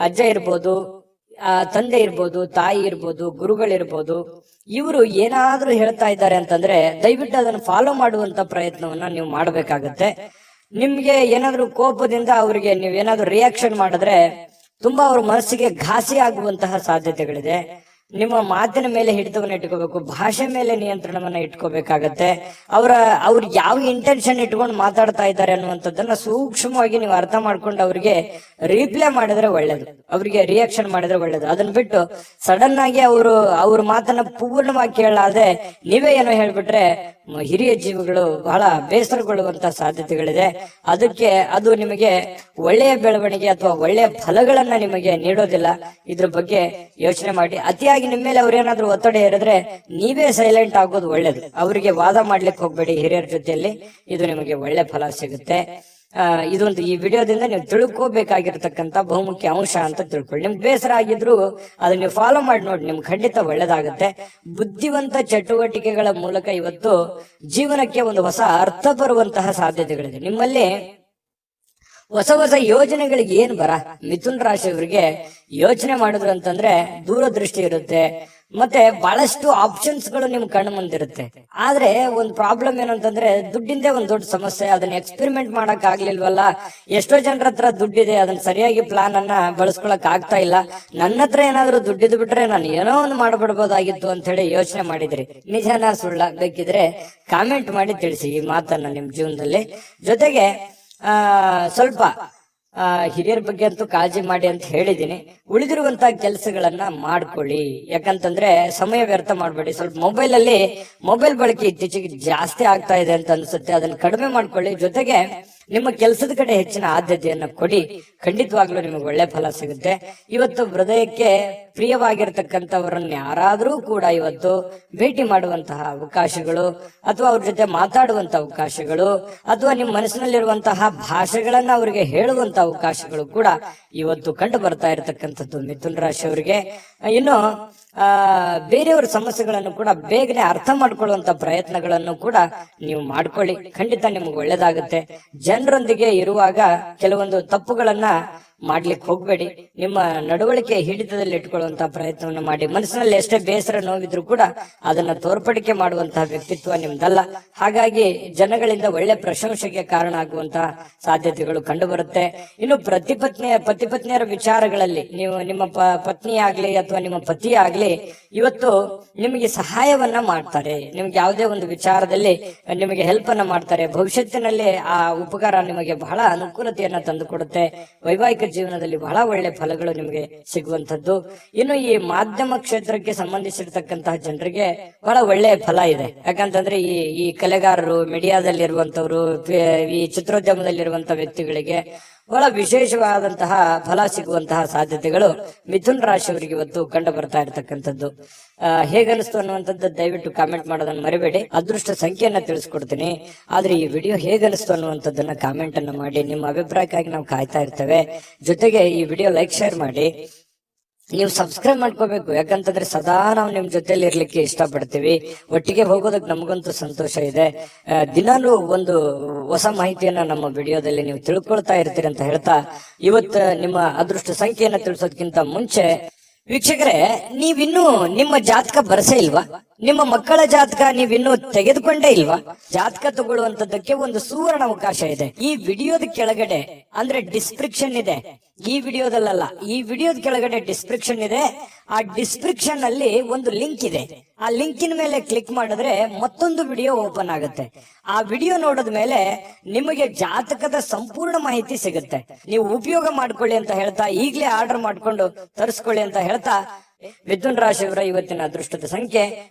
ಅಜ್ಜ ಇರ್ಬೋದು, ತಂದೆ ಇರ್ಬೋದು, ತಾಯಿ ಇರ್ಬೋದು, ಗುರುಗಳಿರ್ಬೋದು, ಇವರು ಏನಾದ್ರೂ ಹೇಳ್ತಾ ಇದ್ದಾರೆ ಅಂತಂದ್ರೆ ದಯವಿಟ್ಟು ಅದನ್ನು ಫಾಲೋ ಮಾಡುವಂತ ಪ್ರಯತ್ನವನ್ನ ನೀವು ಮಾಡಬೇಕಾಗತ್ತೆ. ನಿಮ್ಗೆ ಏನಾದ್ರೂ ಕೋಪದಿಂದ ಅವರಿಗೆ ನೀವೇನಾದ್ರೂ ರಿಯಾಕ್ಷನ್ ಮಾಡಿದ್ರೆ ತುಂಬಾ ಅವ್ರ ಮನಸ್ಸಿಗೆ ಘಾಸಿ ಆಗುವಂತಹ ಸಾಧ್ಯತೆಗಳಿದೆ. ನಿಮ್ಮ ಮಾತಿನ ಮೇಲೆ ಹಿಡಿತವನ್ನ ಇಟ್ಕೋಬೇಕು, ಭಾಷೆ ಮೇಲೆ ನಿಯಂತ್ರಣವನ್ನ ಇಟ್ಕೋಬೇಕಾಗತ್ತೆ. ಅವ್ರು ಯಾವ ಇಂಟೆನ್ಷನ್ ಇಟ್ಕೊಂಡು ಮಾತಾಡ್ತಾ ಇದ್ದಾರೆ ಅನ್ನುವಂಥದ್ದನ್ನ ಸೂಕ್ಷ್ಮವಾಗಿ ನೀವು ಅರ್ಥ ಮಾಡ್ಕೊಂಡು ಅವ್ರಿಗೆ ರಿಪ್ಲೈ ಮಾಡಿದ್ರೆ ಒಳ್ಳೇದು, ಅವ್ರಿಗೆ ರಿಯಾಕ್ಷನ್ ಮಾಡಿದ್ರೆ ಒಳ್ಳೇದು. ಅದನ್ನ ಬಿಟ್ಟು ಸಡನ್ ಆಗಿ ಅವ್ರ ಮಾತನ್ನ ಪೂರ್ಣವಾಗಿ ಕೇಳಾದೆ ನೀವೇ ಏನೋ ಹೇಳ್ಬಿಟ್ರೆ ಹಿರಿಯ ಜೀವಿಗಳು ಬಹಳ ಬೇಸರಗೊಳ್ಳುವಂತ ಸಾಧ್ಯತೆಗಳಿದೆ. ಅದಕ್ಕೆ ಅದು ನಿಮಗೆ ಒಳ್ಳೆಯ ಬೆಳವಣಿಗೆ ಅಥವಾ ಒಳ್ಳೆಯ ಫಲಗಳನ್ನ ನಿಮಗೆ ನೀಡೋದಿಲ್ಲ. ಇದ್ರ ಬಗ್ಗೆ ಯೋಚನೆ ಮಾಡಿ. ಅತಿಯಾಗಿ ನಿಮ್ಮ ಮೇಲೆ ಅವ್ರೇನಾದ್ರೂ ಒತ್ತಡ ಹೇರಿದ್ರೆ ನೀವೇ ಸೈಲೆಂಟ್ ಆಗೋದು ಒಳ್ಳೇದು. ಅವರಿಗೆ ವಾದ ಮಾಡ್ಲಿಕ್ಕೆ ಹೋಗ್ಬೇಡಿ ಹಿರಿಯರ ಜೊತೆಯಲ್ಲಿ, ಇದು ನಿಮಗೆ ಒಳ್ಳೆ ಫಲ ಸಿಗುತ್ತೆ. ಇದೊಂದು ಈ ವಿಡಿಯೋದಿಂದ ನೀವು ತಿಳ್ಕೋಬೇಕಾಗಿರ್ತಕ್ಕಂಥ ಬಹುಮುಖ್ಯ ಅಂಶ ಅಂತ ತಿಳ್ಕೊಳ್ಳಿ. ನಿಮ್ಗೆ ಬೇಸರ ಆಗಿದ್ರು ಅದನ್ನ ನೀವು ಫಾಲೋ ಮಾಡಿ ನೋಡಿ, ನಿಮ್ಗೆ ಖಂಡಿತ ಒಳ್ಳೇದಾಗುತ್ತೆ. ಬುದ್ಧಿವಂತ ಚಟುವಟಿಕೆಗಳ ಮೂಲಕ ಇವತ್ತು ಜೀವನಕ್ಕೆ ಒಂದು ಹೊಸ ಅರ್ಥ ಬರುವಂತಹ ಸಾಧ್ಯತೆಗಳಿದೆ. ನಿಮ್ಮಲ್ಲಿ ಹೊಸ ಹೊಸ ಯೋಜನೆಗಳಿಗೆ ಏನ್ ಮಿಥುನ್ ರಾಶಿಯವರಿಗೆ ಯೋಚನೆ ಮಾಡಿದ್ರು ಅಂತಂದ್ರೆ ದೂರದೃಷ್ಟಿ ಇರುತ್ತೆ, ಮತ್ತೆ ಬಹಳಷ್ಟು ಆಪ್ಷನ್ಸ್ ಗಳು ನಿಮ್ ಕಣ್ಣು ಮುಂದಿರುತ್ತೆ. ಆದ್ರೆ ಒಂದ್ ಪ್ರಾಬ್ಲಮ್ ಏನಂತಂದ್ರೆ ದುಡ್ಡಿಂದೇ ಒಂದ್ ದೊಡ್ಡ ಸಮಸ್ಯೆ. ಅದನ್ನ ಎಕ್ಸ್ಪೆರಿಮೆಂಟ್ ಮಾಡಕ್ ಆಗ್ಲಿಲ್ವಲ್ಲ. ಎಷ್ಟೋ ಜನರ ಹತ್ರ ದುಡ್ಡಿದೆ, ಅದನ್ನ ಸರಿಯಾಗಿ ಪ್ಲಾನ್ ಅನ್ನ ಬಳಸ್ಕೊಳಕ್ ಆಗ್ತಾ ಇಲ್ಲ. ನನ್ನ ಹತ್ರ ಏನಾದ್ರು ದುಡ್ಡಿದ್ ಬಿಟ್ರೆ ನಾನು ಏನೋ ಒಂದು ಮಾಡ್ಬಿಡ್ಬೋದಾಗಿತ್ತು ಅಂತ ಹೇಳಿ ಯೋಚನೆ ಮಾಡಿದ್ರಿ. ನಿಜನಾ ಸುಳ್ಳ? ಬೇಕಿದ್ರೆ ಕಾಮೆಂಟ್ ಮಾಡಿ ತಿಳಿಸಿ ಈ ಮಾತನ್ನ ನಿಮ್ ಜೀವನದಲ್ಲಿ. ಜೊತೆಗೆ ಸ್ವಲ್ಪ ಹಿರಿಯರ ಬಗ್ಗೆ ಅಂತೂ ಕಾಳಜಿ ಮಾಡಿ ಅಂತ ಹೇಳಿದೀನಿ. ಉಳಿದಿರುವಂತಹ ಕೆಲಸಗಳನ್ನ ಮಾಡ್ಕೊಳ್ಳಿ. ಯಾಕಂತಂದ್ರೆ ಸಮಯ ವ್ಯರ್ಥ ಮಾಡ್ಬೇಡಿ. ಸ್ವಲ್ಪ ಮೊಬೈಲ್ ಬಳಕೆ ಇತ್ತೀಚೆಗೆ ಜಾಸ್ತಿ ಆಗ್ತಾ ಇದೆ ಅಂತ ಅನ್ಸುತ್ತೆ, ಅದನ್ನ ಕಡಿಮೆ ಮಾಡ್ಕೊಳ್ಳಿ. ಜೊತೆಗೆ ನಿಮ್ಮ ಕೆಲಸದ ಕಡೆ ಹೆಚ್ಚಿನ ಆದ್ಯತೆಯನ್ನ ಕೊಡಿ, ಖಂಡಿತವಾಗ್ಲೂ ನಿಮಗೆ ಒಳ್ಳೆ ಫಲ ಸಿಗುತ್ತೆ. ಇವತ್ತು ಹೃದಯಕ್ಕೆ ಪ್ರಿಯವಾಗಿರ್ತಕ್ಕಂಥವ್ರನ್ನ ಯಾರಾದ್ರೂ ಕೂಡ ಇವತ್ತು ಭೇಟಿ ಮಾಡುವಂತಹ ಅವಕಾಶಗಳು, ಅಥವಾ ಅವ್ರ ಜೊತೆ ಮಾತಾಡುವಂತ ಅವಕಾಶಗಳು, ಅಥವಾ ನಿಮ್ಮ ಮನಸ್ಸಿನಲ್ಲಿರುವಂತಹ ಭಾಷೆಗಳನ್ನ ಅವರಿಗೆ ಹೇಳುವಂತ ಅವಕಾಶಗಳು ಕೂಡ ಇವತ್ತು ಕಂಡು ಬರ್ತಾ ಇರತಕ್ಕಂಥದ್ದು ಮಿಥುನ್ ರಾಶಿಯವರಿಗೆ. ಇನ್ನು ಬೇರೆಯವರ ಸಮಸ್ಯೆಗಳನ್ನು ಕೂಡ ಬೇಗನೆ ಅರ್ಥ ಮಾಡ್ಕೊಳ್ಳುವಂತ ಪ್ರಯತ್ನಗಳನ್ನು ಕೂಡ ನೀವು ಮಾಡ್ಕೊಳ್ಳಿ, ಖಂಡಿತ ನಿಮ್ಗೆ ಒಳ್ಳೇದಾಗುತ್ತೆ. ಜನರೊಂದಿಗೆ ಇರುವಾಗ ಕೆಲವೊಂದು ತಪ್ಪುಗಳನ್ನ ಮಾಡ್ಲಿಕ್ಕೆ ಹೋಗ್ಬೇಡಿ. ನಿಮ್ಮ ನಡವಳಿಕೆ ಹಿಡಿತದಲ್ಲಿ ಇಟ್ಕೊಳ್ಳುವಂತಹ ಪ್ರಯತ್ನವನ್ನು ಮಾಡಿ. ಮನಸ್ಸಿನಲ್ಲಿ ಎಷ್ಟೇ ಬೇಸರ ನೋವಿದ್ರು ಕೂಡ ಅದನ್ನ ತೋರ್ಪಡಿಕೆ ಮಾಡುವಂತಹ ವ್ಯಕ್ತಿತ್ವ ನಿಮ್ದಲ್ಲ. ಹಾಗಾಗಿ ಜನಗಳಿಂದ ಒಳ್ಳೆ ಪ್ರಶಂಸೆಗೆ ಕಾರಣ ಆಗುವಂತಹ ಸಾಧ್ಯತೆಗಳು ಕಂಡು ಬರುತ್ತೆ. ಇನ್ನು ಪತಿ ಪತ್ನಿಯರ ವಿಚಾರಗಳಲ್ಲಿ ನೀವು ನಿಮ್ಮ ಪತ್ನಿ ಆಗ್ಲಿ ಅಥವಾ ನಿಮ್ಮ ಪತಿ ಆಗ್ಲಿ ಇವತ್ತು ನಿಮಗೆ ಸಹಾಯವನ್ನ ಮಾಡ್ತಾರೆ. ನಿಮ್ಗೆ ಯಾವುದೇ ಒಂದು ವಿಚಾರದಲ್ಲಿ ನಿಮಗೆ ಹೆಲ್ಪ್ ಅನ್ನ ಮಾಡ್ತಾರೆ. ಭವಿಷ್ಯತ್ತಿನಲ್ಲಿ ಆ ಉಪಕಾರ ನಿಮಗೆ ಬಹಳ ಅನುಕೂಲತೆಯನ್ನ ತಂದು ಕೊಡುತ್ತೆ. ವೈವಾಹಿಕ ಜೀವನದಲ್ಲಿ ಬಹಳ ಒಳ್ಳೆ ಫಲಗಳು ನಿಮಗೆ ಸಿಗುವಂತದ್ದು. ಇನ್ನು ಈ ಮಾಧ್ಯಮ ಕ್ಷೇತ್ರಕ್ಕೆ ಸಂಬಂಧಿಸಿರ್ತಕ್ಕಂತಹ ಜನರಿಗೆ ಬಹಳ ಒಳ್ಳೆಯ ಫಲ ಇದೆ. ಯಾಕಂತಂದ್ರೆ ಈ ಕಲೆಗಾರರು, ಮೀಡಿಯಾದಲ್ಲಿರುವಂತವ್ರು, ಈ ಚಿತ್ರೋದ್ಯಮದಲ್ಲಿರುವಂತಹ ವ್ಯಕ್ತಿಗಳಿಗೆ ಬಹಳ ವಿಶೇಷವಾದಂತಹ ಫಲ ಸಿಗುವಂತಹ ಸಾಧ್ಯತೆಗಳು ಮಿಥುನ್ ರಾಶಿಯವರಿಗೆ ಇವತ್ತು ಕಂಡು ಬರ್ತಾ ಇರತಕ್ಕಂಥದ್ದು. ಹೇಗನಿಸ್ತು ಅನ್ನುವಂಥದ್ದು ದಯವಿಟ್ಟು ಕಾಮೆಂಟ್ ಮಾಡೋದನ್ನ ಮರಿಬೇಡಿ. ಅದೃಷ್ಟ ಸಂಖ್ಯೆಯನ್ನ ತಿಳಿಸ್ಕೊಡ್ತೀನಿ, ಆದ್ರೆ ಈ ವಿಡಿಯೋ ಹೇಗನಿಸ್ತು ಅನ್ನುವಂಥದ್ದನ್ನ ಕಾಮೆಂಟ್ ಅನ್ನ ಮಾಡಿ. ನಿಮ್ಮ ಅಭಿಪ್ರಾಯಕ್ಕಾಗಿ ನಾವು ಕಾಯ್ತಾ ಇರ್ತೇವೆ. ಜೊತೆಗೆ ಈ ವಿಡಿಯೋ ಲೈಕ್, ಶೇರ್ ಮಾಡಿ. ನೀವು ಸಬ್ಸ್ಕ್ರೈಬ್ ಮಾಡ್ಕೋಬೇಕು, ಯಾಕಂತಂದ್ರೆ ಸದಾ ನಾವು ನಿಮ್ ಜೊತೆಲಿ ಇರ್ಲಿಕ್ಕೆ ಇಷ್ಟಪಡ್ತೀವಿ. ಒಟ್ಟಿಗೆ ಹೋಗೋದಕ್ಕೆ ನಮಗಂತೂ ಸಂತೋಷ ಇದೆ. ದಿನಾಲೂ ಒಂದು ಹೊಸ ಮಾಹಿತಿಯನ್ನ ನಮ್ಮ ವಿಡಿಯೋದಲ್ಲಿ ನೀವು ತಿಳ್ಕೊಳ್ತಾ ಇರ್ತೀರಿ ಅಂತ ಹೇಳ್ತಾ, ಇವತ್ತು ನಿಮ್ಮ ಅದೃಷ್ಟ ಸಂಖ್ಯೆಯನ್ನ ತಿಳಿಸೋದಕ್ಕಿಂತ ಮುಂಚೆ ವೀಕ್ಷಕರೇ, ನೀವಿನ್ನೂ ನಿಮ್ಮ ಜಾತಕ ಬರಸೇ ಇಲ್ವಾ? ನಿಮ್ಮ ಮಕ್ಕಳ ಜಾತಕ ನೀವಿನ್ನೂ ತೆಗೆದುಕೊಂಡೇ ಇಲ್ವಾ? ಜಾತಕ ತಗೊಳ್ಳುವಂತದ್ದಕ್ಕೆ ಒಂದು ಸುವರ್ಣ ಅವಕಾಶ ಇದೆ. ಈ ವಿಡಿಯೋದ ಕೆಳಗಡೆ ಅಂದ್ರೆ ಡಿಸ್ಕ್ರಿಪ್ಷನ್ ಇದೆ. ಈ ವಿಡಿಯೋದಲ್ಲ, ಈ ವಿಡಿಯೋದ ಕೆಳಗಡೆ ಡಿಸ್ಕ್ರಿಪ್ಷನ್ ಇದೆ. ಆ ಡಿಸ್ಕ್ರಿಪ್ಷನ್ ಅಲ್ಲಿ ಒಂದು ಲಿಂಕ್ ಇದೆ. ಆ ಲಿಂಕಿನ ಮೇಲೆ ಕ್ಲಿಕ್ ಮಾಡಿದ್ರೆ ಮತ್ತೊಂದು ವಿಡಿಯೋ ಓಪನ್ ಆಗುತ್ತೆ. ಆ ವಿಡಿಯೋ ನೋಡಿದ ಮೇಲೆ ನಿಮಗೆ ಜಾತಕದ ಸಂಪೂರ್ಣ ಮಾಹಿತಿ ಸಿಗುತ್ತೆ. ನೀವು ಉಪಯೋಗ ಮಾಡ್ಕೊಳ್ಳಿ ಅಂತ ಹೇಳ್ತಾ, ಈಗಲೇ ಆರ್ಡರ್ ಮಾಡ್ಕೊಂಡು ತರಿಸ್ಕೊಳ್ಳಿ ಅಂತ ಹೇಳ್ತಾ, ಮಿಥುನ್ ರಾಶಿಯವರ ಇವತ್ತಿನ ಅದೃಷ್ಟದ ಸಂಖ್ಯೆ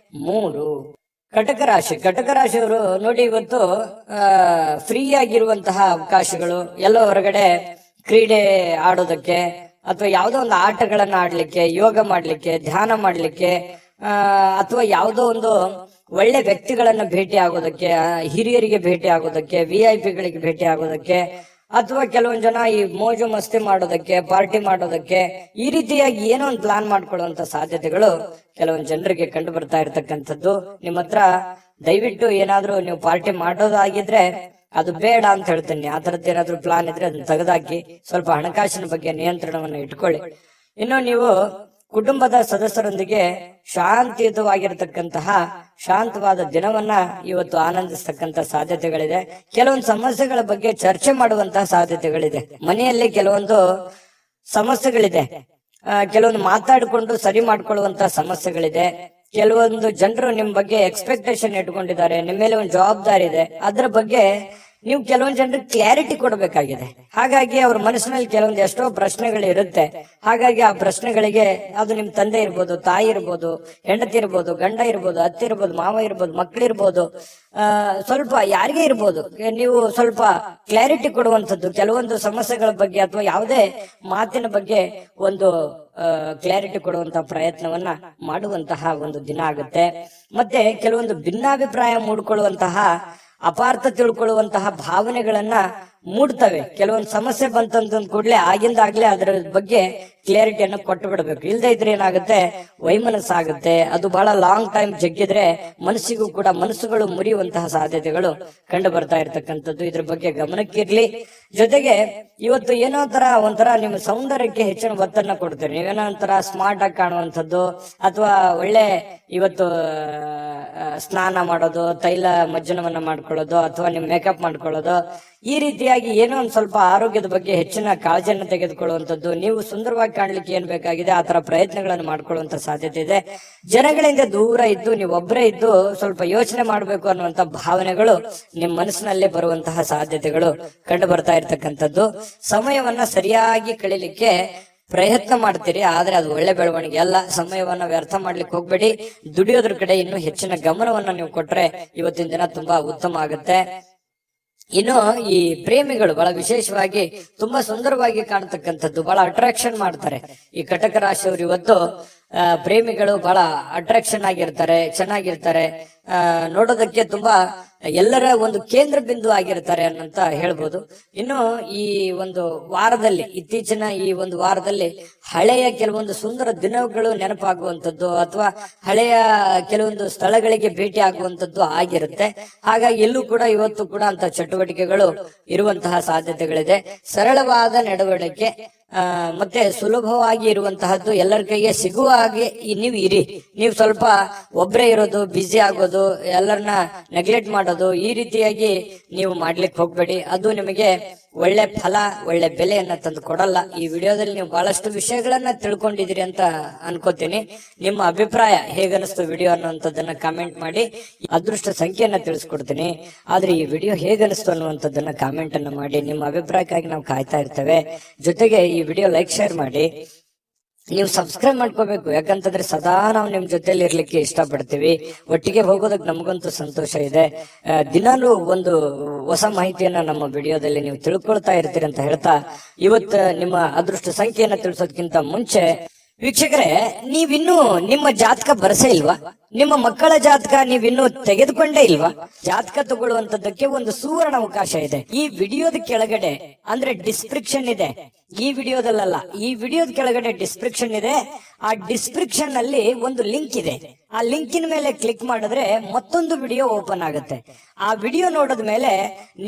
3. ಕಟಕ ರಾಶಿಯವರು ನೋಡಿ, ಇವತ್ತು ಫ್ರೀ ಆಗಿರುವಂತಹ ಅವಕಾಶಗಳು, ಎಲ್ಲೋ ಹೊರಗಡೆ ಕ್ರೀಡೆ ಆಡೋದಕ್ಕೆ ಅಥವಾ ಯಾವುದೋ ಒಂದು ಆಟಗಳನ್ನ ಆಡ್ಲಿಕ್ಕೆ, ಯೋಗ ಮಾಡ್ಲಿಕ್ಕೆ, ಧ್ಯಾನ ಮಾಡ್ಲಿಕ್ಕೆ, ಅಥವಾ ಯಾವುದೋ ಒಂದು ಒಳ್ಳೆ ವ್ಯಕ್ತಿಗಳನ್ನ ಭೇಟಿ ಆಗೋದಕ್ಕೆ, ಹಿರಿಯರಿಗೆ ಭೇಟಿ ಆಗೋದಕ್ಕೆ, VIP ಗಳಿಗೆ ಭೇಟಿ ಆಗೋದಕ್ಕೆ, ಅಥವಾ ಕೆಲವೊಂದ್ ಜನ ಈ ಮೋಜು ಮಸ್ತಿ ಮಾಡೋದಕ್ಕೆ, ಪಾರ್ಟಿ ಮಾಡೋದಕ್ಕೆ, ಈ ರೀತಿಯಾಗಿ ಏನೋ ಒಂದು ಪ್ಲಾನ್ ಮಾಡ್ಕೊಳ್ಳುವಂತ ಸಾಧ್ಯತೆಗಳು ಕೆಲವೊಂದ್ ಜನರಿಗೆ ಕಂಡು ಬರ್ತಾ ಇರ್ತಕ್ಕಂಥದ್ದು. ನಿಮ್ಮ ಹತ್ರ ದಯವಿಟ್ಟು ಏನಾದ್ರೂ ನೀವು ಪಾರ್ಟಿ ಮಾಡೋದಾಗಿದ್ರೆ ಅದು ಬೇಡ ಅಂತ ಹೇಳ್ತೀನಿ. ಆ ತರದ್ದು ಏನಾದ್ರು ಪ್ಲಾನ್ ಇದ್ರೆ ಅದನ್ನ ತೆಗೆದಾಕಿ ಸ್ವಲ್ಪ ಹಣಕಾಸಿನ ಬಗ್ಗೆ ನಿಯಂತ್ರಣವನ್ನು ಇಟ್ಕೊಳ್ಳಿ. ಇನ್ನು ನೀವು ಕುಟುಂಬದ ಸದಸ್ಯರೊಂದಿಗೆ ಶಾಂತಿಯುತವಾಗಿರತಕ್ಕಂತಹ ಶಾಂತವಾದ ದಿನವನ್ನ ಇವತ್ತು ಆನಂದಿಸ್ತಕ್ಕಂತ ಸಾಧ್ಯತೆಗಳಿದೆ. ಕೆಲವೊಂದು ಸಮಸ್ಯೆಗಳ ಬಗ್ಗೆ ಚರ್ಚೆ ಮಾಡುವಂತಹ ಸಾಧ್ಯತೆಗಳಿದೆ. ಮನೆಯಲ್ಲಿ ಕೆಲವೊಂದು ಸಮಸ್ಯೆಗಳಿದೆ, ಕೆಲವೊಂದು ಮಾತಾಡಿಕೊಂಡು ಸರಿ ಮಾಡ್ಕೊಳ್ಳುವಂತ ಸಮಸ್ಯೆಗಳಿದೆ. ಕೆಲವೊಂದು ಜನರು ನಿಮ್ ಬಗ್ಗೆ ಎಕ್ಸ್ಪೆಕ್ಟೇಷನ್ ಇಟ್ಕೊಂಡಿದ್ದಾರೆ, ನಿಮ್ಮ ಮೇಲೆ ಒಂದು ಜವಾಬ್ದಾರಿ ಇದೆ, ಅದ್ರ ಬಗ್ಗೆ ನೀವು ಕೆಲವೊಂದು ಜನರಿಗೆ ಕ್ಲಾರಿಟಿ ಕೊಡಬೇಕಾಗಿದೆ. ಹಾಗಾಗಿ ಅವ್ರ ಮನಸ್ಸಿನಲ್ಲಿ ಕೆಲವೊಂದು ಎಷ್ಟೋ ಪ್ರಶ್ನೆಗಳು ಇರುತ್ತೆ. ಹಾಗಾಗಿ ಆ ಪ್ರಶ್ನೆಗಳಿಗೆ ಅದು ನಿಮ್ ತಂದೆ ಇರ್ಬೋದು, ತಾಯಿ ಇರ್ಬೋದು, ಹೆಂಡತಿ ಇರ್ಬೋದು, ಗಂಡ ಇರ್ಬೋದು, ಅತ್ತೆ ಇರ್ಬೋದು, ಮಾವ ಇರ್ಬೋದು, ಮಕ್ಕಳಿರ್ಬೋದು, ಸ್ವಲ್ಪ ಯಾರಿಗೇ ಇರ್ಬೋದು, ನೀವು ಸ್ವಲ್ಪ ಕ್ಲಾರಿಟಿ ಕೊಡುವಂಥದ್ದು ಕೆಲವೊಂದು ಸಮಸ್ಯೆಗಳ ಬಗ್ಗೆ ಅಥವಾ ಯಾವುದೇ ಮಾತಿನ ಬಗ್ಗೆ ಒಂದು ಕ್ಲಾರಿಟಿ ಕೊಡುವಂತಹ ಪ್ರಯತ್ನವನ್ನ ಮಾಡುವಂತಹ ಒಂದು ದಿನ ಆಗುತ್ತೆ. ಮತ್ತೆ ಕೆಲವೊಂದು ಭಿನ್ನಾಭಿಪ್ರಾಯ ಮೂಡ್ಕೊಳ್ಳುವಂತಹ, ಅಪಾರ್ಥ ತಿಳ್ಕೊಳ್ಳುವಂತಹ ಭಾವನೆಗಳನ್ನ ಮೂಡ್ತವೆ. ಕೆಲವೊಂದು ಸಮಸ್ಯೆ ಬಂತಂತ ಕೂಡಲೇ ಆಗಿಂದಾಗ್ಲೇ ಅದರ ಬಗ್ಗೆ ಕ್ಲಾರಿಟಿಯನ್ನು ಕೊಟ್ಟು ಬಿಡಬೇಕು. ಇಲ್ಲದೆ ಇದ್ರೆ ಏನಾಗುತ್ತೆ, ವೈಮನಸ್ಸಾಗುತ್ತೆ. ಅದು ಬಹಳ ಲಾಂಗ್ ಟೈಮ್ ಜಗ್ಗಿದ್ರೆ ಮನಸ್ಸುಗಳು ಮುರಿಯುವಂತಹ ಸಾಧ್ಯತೆಗಳು ಕಂಡು ಬರ್ತಾ ಇರ್ತಕ್ಕಂಥದ್ದು. ಇದ್ರ ಬಗ್ಗೆ ಗಮನಕ್ಕಿರ್ಲಿ. ಜೊತೆಗೆ ಇವತ್ತು ಏನೋ ಒಂಥರ ನಿಮ್ಮ ಸೌಂದರ್ಯಕ್ಕೆ ಹೆಚ್ಚಿನ ಒತ್ತನ್ನ ಕೊಡ್ತೀರಿ. ನೀವೇನೋ ಒಂಥರ ಸ್ಮಾರ್ಟ್ ಆಗಿ ಕಾಣುವಂಥದ್ದು, ಅಥವಾ ಒಳ್ಳೆ ಇವತ್ತು ಸ್ನಾನ ಮಾಡೋದು, ತೈಲ ಮಜ್ಜನವನ್ನ ಮಾಡ್ಕೊಳ್ಳೋದು, ಅಥವಾ ನಿಮ್ ಮೇಕಪ್ ಮಾಡ್ಕೊಳ್ಳೋದು, ಈ ರೀತಿಯಾಗಿ ಏನೋ ಒಂದ್ ಸ್ವಲ್ಪ ಆರೋಗ್ಯದ ಬಗ್ಗೆ ಹೆಚ್ಚಿನ ಕಾಳಜಿಯನ್ನು ತೆಗೆದುಕೊಳ್ಳುವಂಥದ್ದು, ನೀವು ಸುಂದರವಾಗಿ ಕಾಣ್ಲಿಕ್ಕೆ ಏನ್ ಬೇಕಾಗಿದೆ ಆ ತರ ಪ್ರಯತ್ನಗಳನ್ನು ಮಾಡ್ಕೊಳ್ಳುವಂತ ಸಾಧ್ಯತೆ ಇದೆ. ಜನಗಳಿಂದ ದೂರ ಇದ್ದು ನೀವು ಒಬ್ಬರೇ ಇದ್ದು ಸ್ವಲ್ಪ ಯೋಚನೆ ಮಾಡ್ಬೇಕು ಅನ್ನುವಂತ ಭಾವನೆಗಳು ನಿಮ್ ಮನಸ್ಸಿನಲ್ಲೇ ಬರುವಂತಹ ಸಾಧ್ಯತೆಗಳು ಕಂಡು ಬರ್ತಾ ಇರ್ತಕ್ಕಂಥದ್ದು. ಸಮಯವನ್ನ ಸರಿಯಾಗಿ ಕಳೀಲಿಕ್ಕೆ ಪ್ರಯತ್ನ ಮಾಡ್ತೀರಿ, ಆದ್ರೆ ಅದು ಒಳ್ಳೆ ಬೆಳವಣಿಗೆ ಅಲ್ಲ. ಸಮಯವನ್ನ ವ್ಯರ್ಥ ಮಾಡ್ಲಿಕ್ಕೆ ಹೋಗ್ಬೇಡಿ. ದುಡಿಯೋದ್ರ ಕಡೆ ಇನ್ನು ಹೆಚ್ಚಿನ ಗಮನವನ್ನ ನೀವು ಕೊಟ್ರೆ ಇವತ್ತಿನ ದಿನ ತುಂಬಾ ಉತ್ತಮ ಆಗುತ್ತೆ. ಇನ್ನು ಈ ಪ್ರೇಮಿಗಳು ಬಹಳ ವಿಶೇಷವಾಗಿ ತುಂಬಾ ಸುಂದರವಾಗಿ ಕಾಣತಕ್ಕಂಥದ್ದು, ಬಹಳ ಅಟ್ರಾಕ್ಷನ್ ಮಾಡ್ತಾರೆ ಈ ಕಟಕ ರಾಶಿಯವರು. ಇವತ್ತು ಪ್ರೇಮಿಗಳು ಬಹಳ ಅಟ್ರಾಕ್ಷನ್ ಆಗಿರ್ತಾರೆ, ಚೆನ್ನಾಗಿರ್ತಾರೆ, ನೋಡೋದಕ್ಕೆ ತುಂಬಾ ಎಲ್ಲರ ಒಂದು ಕೇಂದ್ರ ಬಿಂದು ಆಗಿರ್ತಾರೆ ಅನ್ನಂತ ಹೇಳ್ಬೋದು. ಇನ್ನು ಈ ಒಂದು ವಾರದಲ್ಲಿ, ಇತ್ತೀಚಿನ ಈ ಒಂದು ವಾರದಲ್ಲಿ ಹಳೆಯ ಕೆಲವೊಂದು ಸುಂದರ ದಿನಗಳು ನೆನಪಾಗುವಂಥದ್ದು ಅಥವಾ ಹಳೆಯ ಕೆಲವೊಂದು ಸ್ಥಳಗಳಿಗೆ ಭೇಟಿ ಆಗುವಂಥದ್ದು ಆಗಿರುತ್ತೆ. ಹಾಗಾಗಿ ಎಲ್ಲೂ ಕೂಡ ಇವತ್ತು ಕೂಡ ಅಂತ ಚಟುವಟಿಕೆಗಳು ಇರುವಂತಹ ಸಾಧ್ಯತೆಗಳಿದೆ. ಸರಳವಾದ ನಡವಳಿಕೆ ಮತ್ತೆ ಸುಲಭವಾಗಿ ಇರುವಂತಹದ್ದು, ಎಲ್ಲರ ಕೈಗೆ ಸಿಗುವ ಹಾಗೆ ನೀವು ಇರಿ. ನೀವು ಸ್ವಲ್ಪ ಒಬ್ಬರೇ ಇರೋದು, ಬ್ಯುಸಿ ಆಗೋದು, ಎಲ್ಲರನ್ನ ನೆಗ್ಲೆಕ್ಟ್ ಮಾಡೋದು, ಈ ರೀತಿಯಾಗಿ ನೀವು ಮಾಡ್ಲಿಕ್ಕೆ ಹೋಗ್ಬೇಡಿ. ಅದು ನಿಮಗೆ ಒಳ್ಳೆ ಫಲ, ಒಳ್ಳೆ ಬೆಲೆಯನ್ನ ತಂದು ಕೊಡಲ್ಲ. ಈ ವಿಡಿಯೋದಲ್ಲಿ ನೀವು ಬಹಳಷ್ಟು ವಿಷಯಗಳನ್ನ ತಿಳ್ಕೊಂಡಿದ್ದೀರಿ ಅಂತ ಅನ್ಕೋತೀನಿ. ನಿಮ್ಮ ಅಭಿಪ್ರಾಯ ಹೇಗನಿಸ್ತು ವಿಡಿಯೋ ಅನ್ನುವಂಥದ್ದನ್ನ ಕಾಮೆಂಟ್ ಮಾಡಿ. ಅದೃಷ್ಟ ಸಂಖ್ಯೆಯನ್ನ ತಿಳಿಸ್ಕೊಡ್ತೀನಿ, ಆದ್ರೆ ಈ ವಿಡಿಯೋ ಹೇಗನಿಸ್ತು ಅನ್ನುವಂಥದ್ದನ್ನ ಕಾಮೆಂಟ್ ಅನ್ನ ಮಾಡಿ. ನಿಮ್ಮ ಅಭಿಪ್ರಾಯಕ್ಕಾಗಿ ನಾವು ಕಾಯ್ತಾ ಇರ್ತೇವೆ. ಜೊತೆಗೆ ಈ ವಿಡಿಯೋ ಲೈಕ್, ಶೇರ್ ಮಾಡಿ. ನೀವು ಸಬ್ಸ್ಕ್ರೈಬ್ ಮಾಡ್ಕೋಬೇಕು, ಯಾಕಂತಂದ್ರೆ ಸದಾ ನಾವು ನಿಮ್ ಜೊತೆಲಿ ಇರ್ಲಿಕ್ಕೆ ಇಷ್ಟಪಡ್ತೀವಿ. ಒಟ್ಟಿಗೆ ಹೋಗೋದಕ್ಕೆ ನಮಗಂತೂ ಸಂತೋಷ ಇದೆ. ದಿನಾಲೂ ಒಂದು ಹೊಸ ಮಾಹಿತಿಯನ್ನ ನಮ್ಮ ವಿಡಿಯೋದಲ್ಲಿ ನೀವು ತಿಳ್ಕೊಳ್ತಾ ಇರ್ತೀರಿ ಅಂತ ಹೇಳ್ತಾ, ಇವತ್ತು ನಿಮ್ಮ ಅದೃಷ್ಟ ಸಂಖ್ಯೆಯನ್ನ ತಿಳಿಸೋದಕ್ಕಿಂತ ಮುಂಚೆ ವೀಕ್ಷಕರೇ, ನೀವಿನ್ನೂ ನಿಮ್ಮ ಜಾತಕ ಬರಸೇ ಇಲ್ವಾ? ನಿಮ್ಮ ಮಕ್ಕಳ ಜಾತಕ ನೀವಿನ್ನೂ ತೆಗೆದುಕೊಂಡೇ ಇಲ್ವಾ? ಜಾತಕ ತಗೊಳ್ಳುವಂತದ್ದಕ್ಕೆ ಒಂದು ಸುವರ್ಣ ಅವಕಾಶ ಇದೆ. ಈ ವಿಡಿಯೋದ ಕೆಳಗಡೆ ಅಂದ್ರೆ ಡಿಸ್ಕ್ರಿಪ್ಷನ್ ಇದೆ. ಈ ವಿಡಿಯೋದಲ್ಲ, ಈ ವಿಡಿಯೋದ ಕೆಳಗಡೆ ಡಿಸ್ಕ್ರಿಪ್ಷನ್ ಇದೆ. ಆ ಡಿಸ್ಕ್ರಿಪ್ಷನ್ ಅಲ್ಲಿ ಒಂದು ಲಿಂಕ್ ಇದೆ. ಆ ಲಿಂಕಿನ ಮೇಲೆ ಕ್ಲಿಕ್ ಮಾಡಿದ್ರೆ ಮತ್ತೊಂದು ವಿಡಿಯೋ ಓಪನ್ ಆಗುತ್ತೆ. ಆ ವಿಡಿಯೋ ನೋಡಿದ ಮೇಲೆ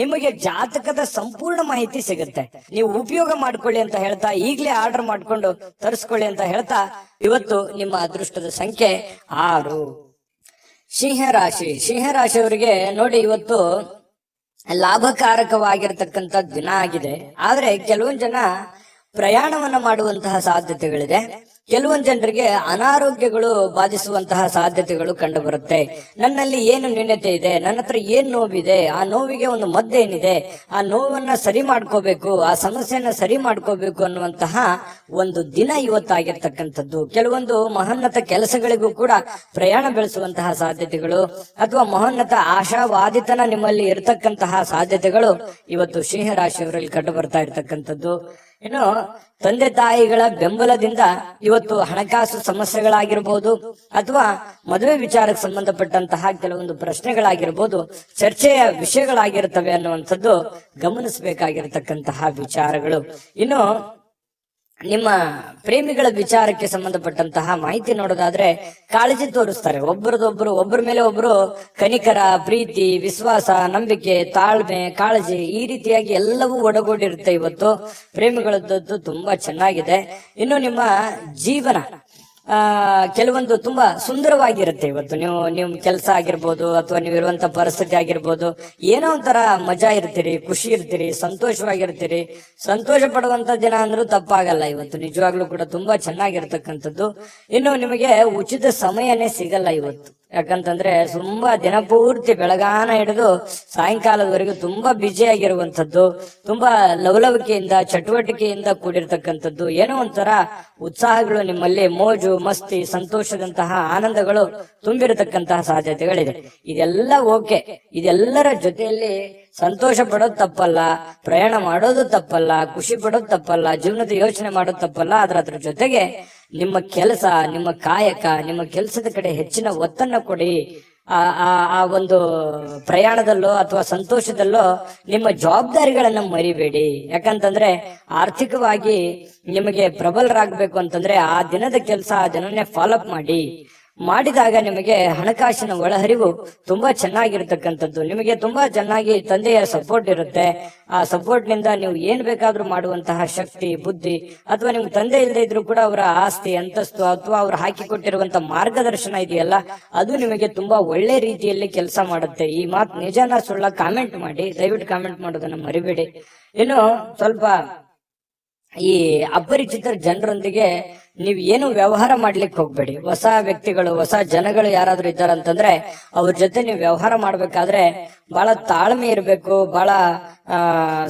ನಿಮಗೆ ಜಾತಕದ ಸಂಪೂರ್ಣ ಮಾಹಿತಿ ಸಿಗುತ್ತೆ. ನೀವು ಉಪಯೋಗ ಮಾಡ್ಕೊಳ್ಳಿ ಅಂತ ಹೇಳ್ತಾ, ಈಗಲೇ ಆರ್ಡರ್ ಮಾಡ್ಕೊಂಡು ತರಿಸ್ಕೊಳ್ಳಿ ಅಂತ ಹೇಳ್ತಾ, ಇವತ್ತು ನಿಮ್ಮ ಅದೃಷ್ಟದ ಸಂಖ್ಯೆ 6. ಸಿಂಹರಾಶಿ. ಸಿಂಹರಾಶಿಯವರಿಗೆ ನೋಡಿ, ಇವತ್ತು ಲಾಭಕಾರಕವಾಗಿರ್ತಕ್ಕಂಥ ದಿನ ಆಗಿದೆ. ಆದ್ರೆ ಕೆಲವೊಂದು ಜನ ಪ್ರಯಾಣವನ್ನ ಮಾಡುವಂತಹ ಸಾಧ್ಯತೆಗಳಿದೆ. ಕೆಲವೊಂದು ಜನರಿಗೆ ಅನಾರೋಗ್ಯಗಳು ಬಾಧಿಸುವಂತಹ ಸಾಧ್ಯತೆಗಳು ಕಂಡು ಬರುತ್ತೆ. ನನ್ನಲ್ಲಿ ಏನು ನ್ಯೂನತೆ ಇದೆ, ನನ್ನ ಹತ್ರ ಏನ್ ನೋವಿದೆ, ಆ ನೋವಿಗೆ ಒಂದು ಮದ್ದೇನಿದೆ, ಆ ನೋವನ್ನ ಸರಿ ಮಾಡ್ಕೋಬೇಕು, ಆ ಸಮಸ್ಯೆಯನ್ನ ಸರಿ ಮಾಡ್ಕೋಬೇಕು ಅನ್ನುವಂತಹ ಒಂದು ದಿನ ಇವತ್ತಾಗಿರ್ತಕ್ಕಂಥದ್ದು. ಕೆಲವೊಂದು ಮಹೋನ್ನತ ಕೆಲಸಗಳಿಗೂ ಕೂಡ ಪ್ರಯಾಣ ಬೆಳೆಸುವಂತಹ ಸಾಧ್ಯತೆಗಳು ಅಥವಾ ಮಹೋನ್ನತ ಆಶಾವಾದಿತನ ನಿಮ್ಮಲ್ಲಿ ಇರತಕ್ಕಂತಹ ಸಾಧ್ಯತೆಗಳು ಇವತ್ತು ಸಿಂಹರಾಶಿಯವರಲ್ಲಿ ಕಂಡು ಬರ್ತಾ ಇರ್ತಕ್ಕಂಥದ್ದು. ಇನ್ನು ತಂದೆ ತಾಯಿಗಳ ಬೆಂಬಲದಿಂದ ಇವತ್ತು ಹಣಕಾಸು ಸಮಸ್ಯೆಗಳಾಗಿರ್ಬೋದು ಅಥವಾ ಮದುವೆ ವಿಚಾರಕ್ಕೆ ಸಂಬಂಧಪಟ್ಟಂತಹ ಕೆಲವೊಂದು ಪ್ರಶ್ನೆಗಳಾಗಿರ್ಬೋದು, ಚರ್ಚೆಯ ವಿಷಯಗಳಾಗಿರ್ತವೆ ಅನ್ನುವಂಥದ್ದು ಗಮನಿಸಬೇಕಾಗಿರ್ತಕ್ಕಂತಹ ವಿಚಾರಗಳು. ಇನ್ನು ನಿಮ್ಮ ಪ್ರೇಮಿಗಳ ವಿಚಾರಕ್ಕೆ ಸಂಬಂಧಪಟ್ಟಂತಹ ಮಾಹಿತಿ ನೋಡೋದಾದ್ರೆ, ಕಾಳಜಿ ತೋರಿಸ್ತಾರೆ. ಒಬ್ಬರ ಮೇಲೆ ಒಬ್ರು ಕನಿಕರ, ಪ್ರೀತಿ, ವಿಶ್ವಾಸ, ನಂಬಿಕೆ, ತಾಳ್ಮೆ, ಕಾಳಜಿ, ಈ ರೀತಿಯಾಗಿ ಎಲ್ಲವೂ ಒಡಗೂಡಿರುತ್ತೆ. ಇವತ್ತು ಪ್ರೇಮಿಗಳದ್ದು ತುಂಬಾ ಚೆನ್ನಾಗಿದೆ. ಇನ್ನು ನಿಮ್ಮ ಜೀವನ ಕೆಲವೊಂದು ತುಂಬಾ ಸುಂದರವಾಗಿರುತ್ತೆ. ಇವತ್ತು ನೀವು ಕೆಲಸ ಆಗಿರ್ಬೋದು ಅಥವಾ ನೀವಿರುವಂತ ಪರಿಸ್ಥಿತಿ ಆಗಿರ್ಬೋದು, ಏನೋ ಒಂಥರ ಮಜಾ ಇರ್ತೀರಿ, ಖುಷಿ ಇರ್ತೀರಿ, ಸಂತೋಷವಾಗಿರ್ತೀರಿ. ಸಂತೋಷ ಪಡುವಂತ ದಿನ ಅಂದ್ರೂ ತಪ್ಪಾಗಲ್ಲ. ಇವತ್ತು ನಿಜವಾಗ್ಲೂ ಕೂಡ ತುಂಬಾ ಚೆನ್ನಾಗಿರ್ತಕ್ಕಂಥದ್ದು. ಇನ್ನು ನಿಮಗೆ ಉಚಿತ ಸಮಯನೇ ಸಿಗಲ್ಲ ಇವತ್ತು. ಯಾಕಂತಂದ್ರೆ ತುಂಬಾ ದಿನ ಪೂರ್ತಿ ಬೆಳಗಾನ ಹಿಡಿದು ಸಾಯಂಕಾಲದವರೆಗೂ ತುಂಬಾ ಬ್ಯುಸಿ ಆಗಿರುವಂತದ್ದು, ತುಂಬಾ ಲವಲವಿಕೆಯಿಂದ ಚಟುವಟಿಕೆಯಿಂದ ಕೂಡಿರ್ತಕ್ಕಂಥದ್ದು, ಏನೋ ಒಂಥರ ಉತ್ಸಾಹಗಳು ನಿಮ್ಮಲ್ಲಿ ಮೋಜು ಮಸ್ತಿ ಸಂತೋಷದಂತಹ ಆನಂದಗಳು ತುಂಬಿರತಕ್ಕಂತಹ ಸಾಧ್ಯತೆಗಳಿದೆ. ಇದೆಲ್ಲ ಓಕೆ, ಇದೆಲ್ಲರ ಜೊತೆಯಲ್ಲಿ ಸಂತೋಷ ಪಡೋದು ತಪ್ಪಲ್ಲ, ಪ್ರಯಾಣ ಮಾಡೋದು ತಪ್ಪಲ್ಲ, ಖುಷಿ ಪಡೋದು ತಪ್ಪಲ್ಲ, ಜೀವನದ ಯೋಚನೆ ಮಾಡೋದು ತಪ್ಪಲ್ಲ. ಅದ್ರ ಜೊತೆಗೆ ನಿಮ್ಮ ಕೆಲಸ, ನಿಮ್ಮ ಕಾಯಕ, ನಿಮ್ಮ ಕೆಲಸದ ಕಡೆ ಹೆಚ್ಚಿನ ಒತ್ತನ್ನ ಕೊಡಿ. ಆ ಒಂದು ಪ್ರಯಾಣದಲ್ಲೋ ಅಥವಾ ಸಂತೋಷದಲ್ಲೋ ನಿಮ್ಮ ಜವಾಬ್ದಾರಿಗಳನ್ನ ಮರಿಬೇಡಿ. ಯಾಕಂತಂದ್ರೆ ಆರ್ಥಿಕವಾಗಿ ನಿಮಗೆ ಪ್ರಬಲರಾಗಬೇಕು ಅಂತಂದ್ರೆ ಆ ದಿನದ ಕೆಲಸ ಆ ದಿನನೇ ಫಾಲೋಅಪ್ ಮಾಡಿದಾಗ ನಿಮಗೆ ಹಣಕಾಸಿನ ಒಳಹರಿವು ತುಂಬಾ ಚೆನ್ನಾಗಿರ್ತಕ್ಕಂಥದ್ದು. ನಿಮಗೆ ತುಂಬಾ ಚೆನ್ನಾಗಿ ತಂದೆಯ ಸಪೋರ್ಟ್ ಇರುತ್ತೆ. ಆ ಸಪೋರ್ಟ್ ನಿಂದ ನೀವು ಏನ್ ಬೇಕಾದ್ರೂ ಮಾಡುವಂತಹ ಶಕ್ತಿ, ಬುದ್ಧಿ, ಅಥವಾ ನಿಮ್ಗೆ ತಂದೆ ಇಲ್ಲದೆ ಇದ್ರು ಕೂಡ ಅವರ ಆಸ್ತಿ, ಅಂತಸ್ತು ಅಥವಾ ಅವ್ರು ಹಾಕಿಕೊಟ್ಟಿರುವಂತ ಮಾರ್ಗದರ್ಶನ ಇದೆಯಲ್ಲ, ಅದು ನಿಮಗೆ ತುಂಬಾ ಒಳ್ಳೆ ರೀತಿಯಲ್ಲಿ ಕೆಲಸ ಮಾಡುತ್ತೆ. ಈ ಮಾತು ನಿಜಾನ ಸುಳ್ಳ ಕಾಮೆಂಟ್ ಮಾಡಿ, ದಯವಿಟ್ಟು ಕಾಮೆಂಟ್ ಮಾಡೋದನ್ನ ಮರಿಬೇಡಿ. ಇನ್ನು ಸ್ವಲ್ಪ ಈ ಅಪರಿಚಿತ ಜನರೊಂದಿಗೆ ನೀವ್ ಏನು ವ್ಯವಹಾರ ಮಾಡ್ಲಿಕ್ಕೆ ಹೋಗ್ಬೇಡಿ. ಹೊಸ ವ್ಯಕ್ತಿಗಳು, ಹೊಸ ಜನಗಳು ಯಾರಾದ್ರೂ ಇದ್ದಾರಂತಂದ್ರೆ ಅವ್ರ ಜೊತೆ ನೀವು ವ್ಯವಹಾರ ಮಾಡ್ಬೇಕಾದ್ರೆ ಬಹಳ ತಾಳ್ಮೆ ಇರಬೇಕು, ಬಹಳ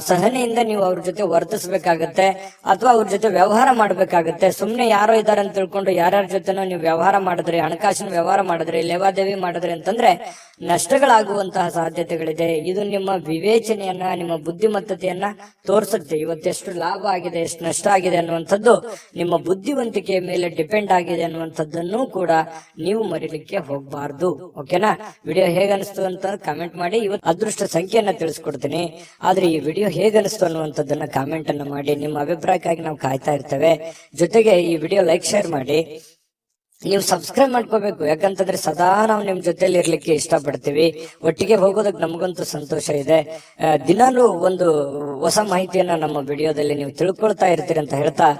ಸಹನೆಯಿಂದ ನೀವು ಅವ್ರ ಜೊತೆ ವರ್ತಿಸ್ಬೇಕಾಗತ್ತೆ ಅಥವಾ ಅವ್ರ ಜೊತೆ ವ್ಯವಹಾರ ಮಾಡ್ಬೇಕಾಗತ್ತೆ. ಸುಮ್ನೆ ಯಾರೋ ಇದಾರೆ ಅಂತ ತಿಳ್ಕೊಂಡು ಯಾರ್ಯಾರ ಜೊತೆನೋ ನೀವು ವ್ಯವಹಾರ ಮಾಡಿದ್ರಿ, ಹಣಕಾಸಿನ ವ್ಯವಹಾರ ಮಾಡಿದ್ರಿ, ಲೇವಾದೇವಿ ಮಾಡಿದ್ರಿ ಅಂತಂದ್ರೆ ನಷ್ಟಗಳಾಗುವಂತಹ ಸಾಧ್ಯತೆಗಳಿದೆ. ಇದು ನಿಮ್ಮ ವಿವೇಚನೆಯನ್ನ, ನಿಮ್ಮ ಬುದ್ಧಿಮತ್ತತೆಯನ್ನ ತೋರಿಸುತ್ತೆ. ಇವತ್ತೆಷ್ಟು ಲಾಭ ಆಗಿದೆ, ಎಷ್ಟು ನಷ್ಟ ಆಗಿದೆ ಅನ್ನುವಂಥದ್ದು ನಿಮ್ಮ ಬುದ್ಧಿವಂತಿಕೆಯ ಮೇಲೆ ಡಿಪೆಂಡ್ ಆಗಿದೆ ಅನ್ನುವಂಥದ್ದನ್ನು ಕೂಡ ನೀವು ಮರಿಲಿಕ್ಕೆ ಹೋಗ್ಬಾರ್ದು. ಓಕೆನಾ? ವಿಡಿಯೋ ಹೇಗನಿಸ್ತು ಅಂತ ಕಾಮೆಂಟ್ ಮಾಡಿ. ಇವತ್ತು ಅದೃಷ್ಟ ಸಂಖ್ಯೆಯನ್ನ ತಿಳಿಸ್ಕೊಡ್ತೀನಿ, ಆದ್ರೆ ಈ ವಿಡಿಯೋ ಹೇಗನಿಸ್ತು ಅನ್ನುವಂಥದ್ದನ್ನ ಕಾಮೆಂಟ್ ಅನ್ನ ಮಾಡಿ. ನಿಮ್ಮ ಅಭಿಪ್ರಾಯಕ್ಕಾಗಿ ನಾವು ಕಾಯ್ತಾ ಇರ್ತೇವೆ. ಜೊತೆಗೆ ಈ ವಿಡಿಯೋ ಲೈಕ್, ಶೇರ್ ಮಾಡಿ. ನೀವು ಸಬ್ಸ್ಕ್ರೈಬ್ ಮಾಡ್ಕೋಬೇಕು, ಯಾಕಂತಂದ್ರೆ ಸದಾ ನಾವು ನಿಮ್ ಜೊತೆಲಿ ಇರ್ಲಿಕ್ಕೆ ಇಷ್ಟಪಡ್ತೀವಿ. ಒಟ್ಟಿಗೆ ಹೋಗೋದಕ್ಕೆ ನಮಗಂತೂ ಸಂತೋಷ ಇದೆ. ದಿನಾಲೂ ಒಂದು ಹೊಸ ಮಾಹಿತಿಯನ್ನ ನಮ್ಮ ವಿಡಿಯೋದಲ್ಲಿ ನೀವು ತಿಳ್ಕೊಳ್ತಾ ಇರ್ತೀರಿ ಅಂತ ಹೇಳ್ತಾ,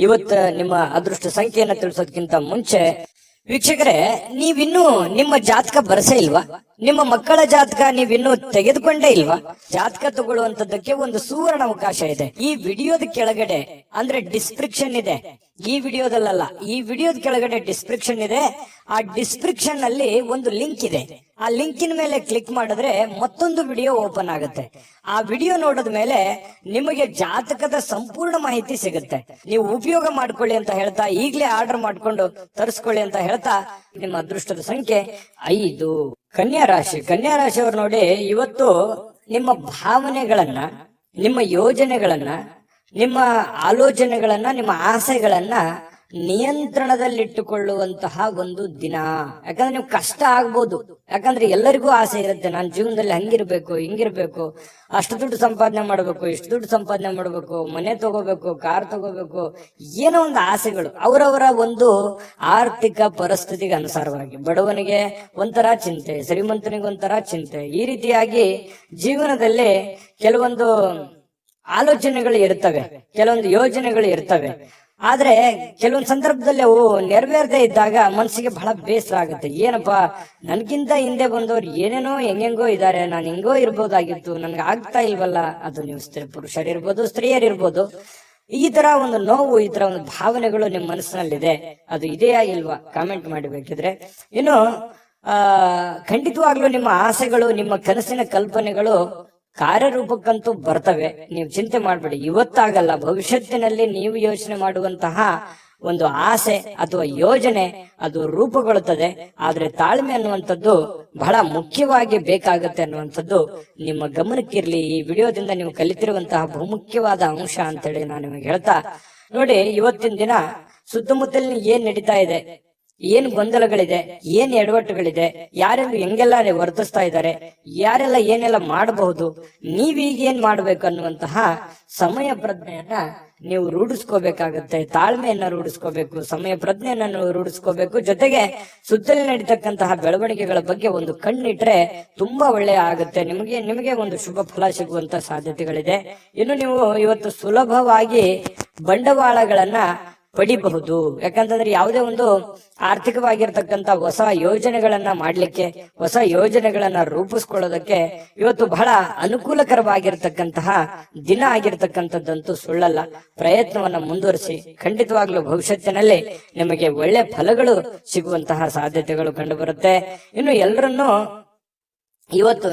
ಇವತ್ತು ನಿಮ್ಮ ಅದೃಷ್ಟ ಸಂಖ್ಯೆಯನ್ನ ತಿಳಿಸೋದಕ್ಕಿಂತ ಮುಂಚೆ ವೀಕ್ಷಕರೇ, ನೀವಿನ್ನೂ ನಿಮ್ಮ ಜಾತಕ ಬರಸೇ ಇಲ್ವಾ? ನಿಮ್ಮ ಮಕ್ಕಳ ಜಾತಕ ನೀವಿನ್ನೂ ತೆಗೆದುಕೊಂಡೇ ಇಲ್ವಾ? ಜಾತಕ ತಗೊಳ್ಳುವಂತದ್ದಕ್ಕೆ ಒಂದು ಸುವರ್ಣ ಅವಕಾಶ ಇದೆ. ಈ ವಿಡಿಯೋದ ಕೆಳಗಡೆ ಅಂದ್ರೆ ಡಿಸ್ಕ್ರಿಪ್ಷನ್ ಇದೆ. ಈ ವಿಡಿಯೋದಲ್ಲ, ಈ ವಿಡಿಯೋದ ಕೆಳಗಡೆ ಡಿಸ್ಕ್ರಿಪ್ಷನ್ ಇದೆ. ಆ ಡಿಸ್ಕ್ರಿಪ್ಷನ್ ಅಲ್ಲಿ ಒಂದು ಲಿಂಕ್ ಇದೆ. ಆ ಲಿಂಕಿನ ಮೇಲೆ ಕ್ಲಿಕ್ ಮಾಡಿದ್ರೆ ಮತ್ತೊಂದು ವಿಡಿಯೋ ಓಪನ್ ಆಗುತ್ತೆ. ಆ ವಿಡಿಯೋ ನೋಡಿದ ಮೇಲೆ ನಿಮಗೆ ಜಾತಕದ ಸಂಪೂರ್ಣ ಮಾಹಿತಿ ಸಿಗುತ್ತೆ. ನೀವು ಉಪಯೋಗ ಮಾಡ್ಕೊಳ್ಳಿ ಅಂತ ಹೇಳ್ತಾ, ಈಗಲೇ ಆರ್ಡರ್ ಮಾಡ್ಕೊಂಡು ತರಿಸ್ಕೊಳ್ಳಿ ಅಂತ ಹೇಳ್ತಾ, ನಿಮ್ಮ ಅದೃಷ್ಟದ ಸಂಖ್ಯೆ 5. ಕನ್ಯಾ ರಾಶಿ. ಕನ್ಯಾ ರಾಶಿಯವರು ನೋಡಿ, ಇವತ್ತು ನಿಮ್ಮ ಭಾವನೆಗಳನ್ನ, ನಿಮ್ಮ ಯೋಜನೆಗಳನ್ನ, ನಿಮ್ಮ ಆಲೋಚನೆಗಳನ್ನ, ನಿಮ್ಮ ಆಸೆಗಳನ್ನ ನಿಯಂತ್ರಣದಲ್ಲಿಟ್ಟುಕೊಳ್ಳುವಂತಹ ಒಂದು ದಿನ. ಯಾಕಂದ್ರೆ ನೀವು ಕಷ್ಟ ಆಗ್ಬೋದು, ಯಾಕಂದ್ರೆ ಎಲ್ಲರಿಗೂ ಆಸೆ ಇರುತ್ತೆ, ನಾನು ಜೀವನದಲ್ಲಿ ಹಂಗಿರ್ಬೇಕು, ಹಿಂಗಿರ್ಬೇಕು, ಅಷ್ಟು ದುಡ್ಡು ಸಂಪಾದನೆ ಮಾಡ್ಬೇಕು, ಇಷ್ಟು ದುಡ್ಡು ಸಂಪಾದನೆ ಮಾಡ್ಬೇಕು, ಮನೆ ತಗೋಬೇಕು, ಕಾರ್ ತಗೋಬೇಕು, ಏನೋ ಒಂದು ಆಸೆಗಳು ಅವರವರ ಒಂದು ಆರ್ಥಿಕ ಪರಿಸ್ಥಿತಿಗೆ ಅನುಸಾರವಾಗಿ. ಬಡವನಿಗೆ ಒಂಥರ ಚಿಂತೆ, ಶ್ರೀಮಂತನಿಗೆ ಒಂಥರ ಚಿಂತೆ. ಈ ರೀತಿಯಾಗಿ ಜೀವನದಲ್ಲಿ ಕೆಲವೊಂದು ಆಲೋಚನೆಗಳು ಇರ್ತವೆ, ಕೆಲವೊಂದು ಯೋಜನೆಗಳು ಇರ್ತವೆ. ಆದ್ರೆ ಕೆಲವೊಂದು ಸಂದರ್ಭದಲ್ಲಿ ಅವು ನೆರವೇರದೆ ಇದ್ದಾಗ ಮನಸ್ಸಿಗೆ ಬಹಳ ಬೇಸರ ಆಗುತ್ತೆ. ಏನಪ್ಪಾ, ನನ್ಗಿಂತ ಹಿಂದೆ ಬಂದವ್ರು ಏನೇನೋ ಹೆಂಗೆಂಗೋ ಇದ್ದಾರೆ, ನಾನು ಹಿಂಗೋ ಇರ್ಬೋದಾಗಿತ್ತು, ನನ್ಗೆ ಆಗ್ತಾ ಇಲ್ವಲ್ಲ. ಅದು ನೀವು ಪುರುಷರಿರ್ಬೋದು, ಸ್ತ್ರೀಯರಿರ್ಬೋದು. ಈ ತರ ಒಂದು ನೋವು, ಈ ತರ ಒಂದು ಭಾವನೆಗಳು ನಿಮ್ಮ ಮನಸ್ಸಿನಲ್ಲಿದೆ. ಅದು ಇದೆಯಾ ಇಲ್ವಾ ಕಾಮೆಂಟ್ ಮಾಡಬೇಕಿದ್ರೆ. ಇನ್ನು ಖಂಡಿತವಾಗ್ಲೂ ನಿಮ್ಮ ಆಸೆಗಳು, ನಿಮ್ಮ ಕನಸಿನ ಕಲ್ಪನೆಗಳು ಕಾರ್ಯರೂಪಕ್ಕಂತೂ ಬರ್ತವೆ. ನೀವು ಚಿಂತೆ ಮಾಡಬೇಡಿ. ಇವತ್ತಾಗಲ್ಲ, ಭವಿಷ್ಯತ್ತಿನಲ್ಲಿ ನೀವು ಯೋಚನೆ ಮಾಡುವಂತಹ ಒಂದು ಆಸೆ ಅಥವಾ ಯೋಜನೆ ಅದು ರೂಪುಗೊಳ್ಳುತ್ತದೆ. ಆದ್ರೆ ತಾಳ್ಮೆ ಅನ್ನುವಂಥದ್ದು ಬಹಳ ಮುಖ್ಯವಾಗಿ ಬೇಕಾಗುತ್ತೆ ಅನ್ನುವಂಥದ್ದು ನಿಮ್ಮ ಗಮನಕ್ಕಿರ್ಲಿ. ಈ ವಿಡಿಯೋದಿಂದ ನೀವು ಕಲಿತಿರುವಂತಹ ಬಹುಮುಖ್ಯವಾದ ಅಂಶ ಅಂತೇಳಿ ನಾನು ನಿಮಗೆ ಹೇಳ್ತಾ, ನೋಡಿ, ಇವತ್ತಿನ ದಿನ ಸುತ್ತಮುತ್ತಲಿನ ಏನ್ ನಡೀತಾ ಇದೆ, ಏನ್ ಗೊಂದಲಗಳಿದೆ, ಏನ್ ಎಡವಟ್ಟುಗಳಿದೆ, ಯಾರೆಲ್ಲ ಹೆಂಗೆಲ್ಲ ವರ್ತಿಸ್ತಾ ಇದ್ದಾರೆ, ಯಾರೆಲ್ಲ ಏನೆಲ್ಲ ಮಾಡಬಹುದು, ನೀವೀಗ ಏನ್ ಮಾಡ್ಬೇಕು ಅನ್ನುವಂತಹ ಸಮಯ ಪ್ರಜ್ಞೆಯನ್ನ ನೀವು ರೂಢಿಸ್ಕೋಬೇಕಾಗತ್ತೆ. ತಾಳ್ಮೆಯನ್ನ ರೂಢಿಸ್ಕೋಬೇಕು, ಸಮಯ ಪ್ರಜ್ಞೆಯನ್ನ ರೂಢಿಸ್ಕೋಬೇಕು. ಜೊತೆಗೆ ಸುತ್ತಲೇ ನಡೀತಕ್ಕಂತಹ ಬೆಳವಣಿಗೆಗಳ ಬಗ್ಗೆ ಒಂದು ಕಣ್ಣಿಟ್ರೆ ತುಂಬಾ ಒಳ್ಳೆಯ ಆಗುತ್ತೆ. ನಿಮಗೆ ಒಂದು ಶುಭ ಫಲ ಸಿಗುವಂತ ಸಾಧ್ಯತೆಗಳಿದೆ. ಇನ್ನು ನೀವು ಇವತ್ತು ಸುಲಭವಾಗಿ ಬಂಡವಾಳಗಳನ್ನ ಪಡಿಬಹುದು. ಯಾಕಂತಂದ್ರೆ ಯಾವುದೇ ಒಂದು ಆರ್ಥಿಕವಾಗಿರ್ತಕ್ಕಂಥ ಹೊಸ ಯೋಜನೆಗಳನ್ನ ಮಾಡ್ಲಿಕ್ಕೆ, ಹೊಸ ಯೋಜನೆಗಳನ್ನ ರೂಪಿಸ್ಕೊಳ್ಳೋದಕ್ಕೆ ಇವತ್ತು ಬಹಳ ಅನುಕೂಲಕರವಾಗಿರ್ತಕ್ಕಂತಹ ದಿನ ಆಗಿರ್ತಕ್ಕಂಥದ್ದಂತೂ ಸುಳ್ಳಲ್ಲ. ಪ್ರಯತ್ನವನ್ನ ಮುಂದುವರಿಸಿ, ಖಂಡಿತವಾಗ್ಲೂ ಭವಿಷ್ಯತ್ತಿನಲ್ಲಿ ನಿಮಗೆ ಒಳ್ಳೆ ಫಲಗಳು ಸಿಗುವಂತಹ ಸಾಧ್ಯತೆಗಳು ಕಂಡು ಬರುತ್ತೆ. ಇನ್ನು ಎಲ್ಲರನ್ನೂ ಇವತ್ತು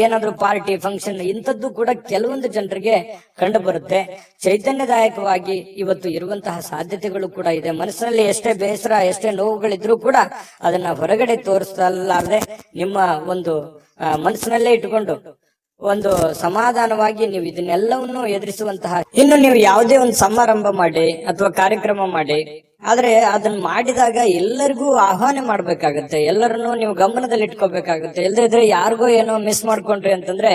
ಏನಾದ್ರೂ ಪಾರ್ಟಿ ಫಂಕ್ಷನ್ ಇಂಥದ್ದು ಕೂಡ ಕೆಲವೊಂದು ಜನರಿಗೆ ಕಂಡು ಬರುತ್ತೆ. ಚೈತನ್ಯದಾಯಕವಾಗಿ ಇವತ್ತು ಇರುವಂತಹ ಸಾಧ್ಯತೆಗಳು ಕೂಡ ಇದೆ. ಮನಸ್ಸಿನಲ್ಲಿ ಎಷ್ಟೇ ಬೇಸರ, ಎಷ್ಟೇ ನೋವುಗಳಿದ್ರೂ ಕೂಡ ಅದನ್ನ ಹೊರಗಡೆ ತೋರಿಸಲಾರದೆ ನಿಮ್ಮ ಒಂದು ಮನಸ್ಸಿನಲ್ಲೇ ಇಟ್ಟುಕೊಂಡು ಒಂದು ಸಮಾಧಾನವಾಗಿ ನೀವು ಇದನ್ನೆಲ್ಲವನ್ನು ಎದುರಿಸುವಂತಹ, ಇನ್ನು ನೀವು ಯಾವುದೇ ಒಂದು ಸಮಾರಂಭ ಮಾಡಿ ಅಥವಾ ಕಾರ್ಯಕ್ರಮ ಮಾಡಿ, ಆದ್ರೆ ಅದನ್ನ ಮಾಡಿದಾಗ ಎಲ್ಲರಿಗೂ ಆಹ್ವಾನ ಮಾಡ್ಬೇಕಾಗತ್ತೆ, ಎಲ್ಲರನ್ನು ನೀವು ಗಮನದಲ್ಲಿ ಇಟ್ಕೋಬೇಕಾಗುತ್ತೆ. ಇಲ್ಲದಿದ್ರೆ ಯಾರಿಗೋ ಏನೋ ಮಿಸ್ ಮಾಡ್ಕೊಂಡ್ರಿ ಅಂತಂದ್ರೆ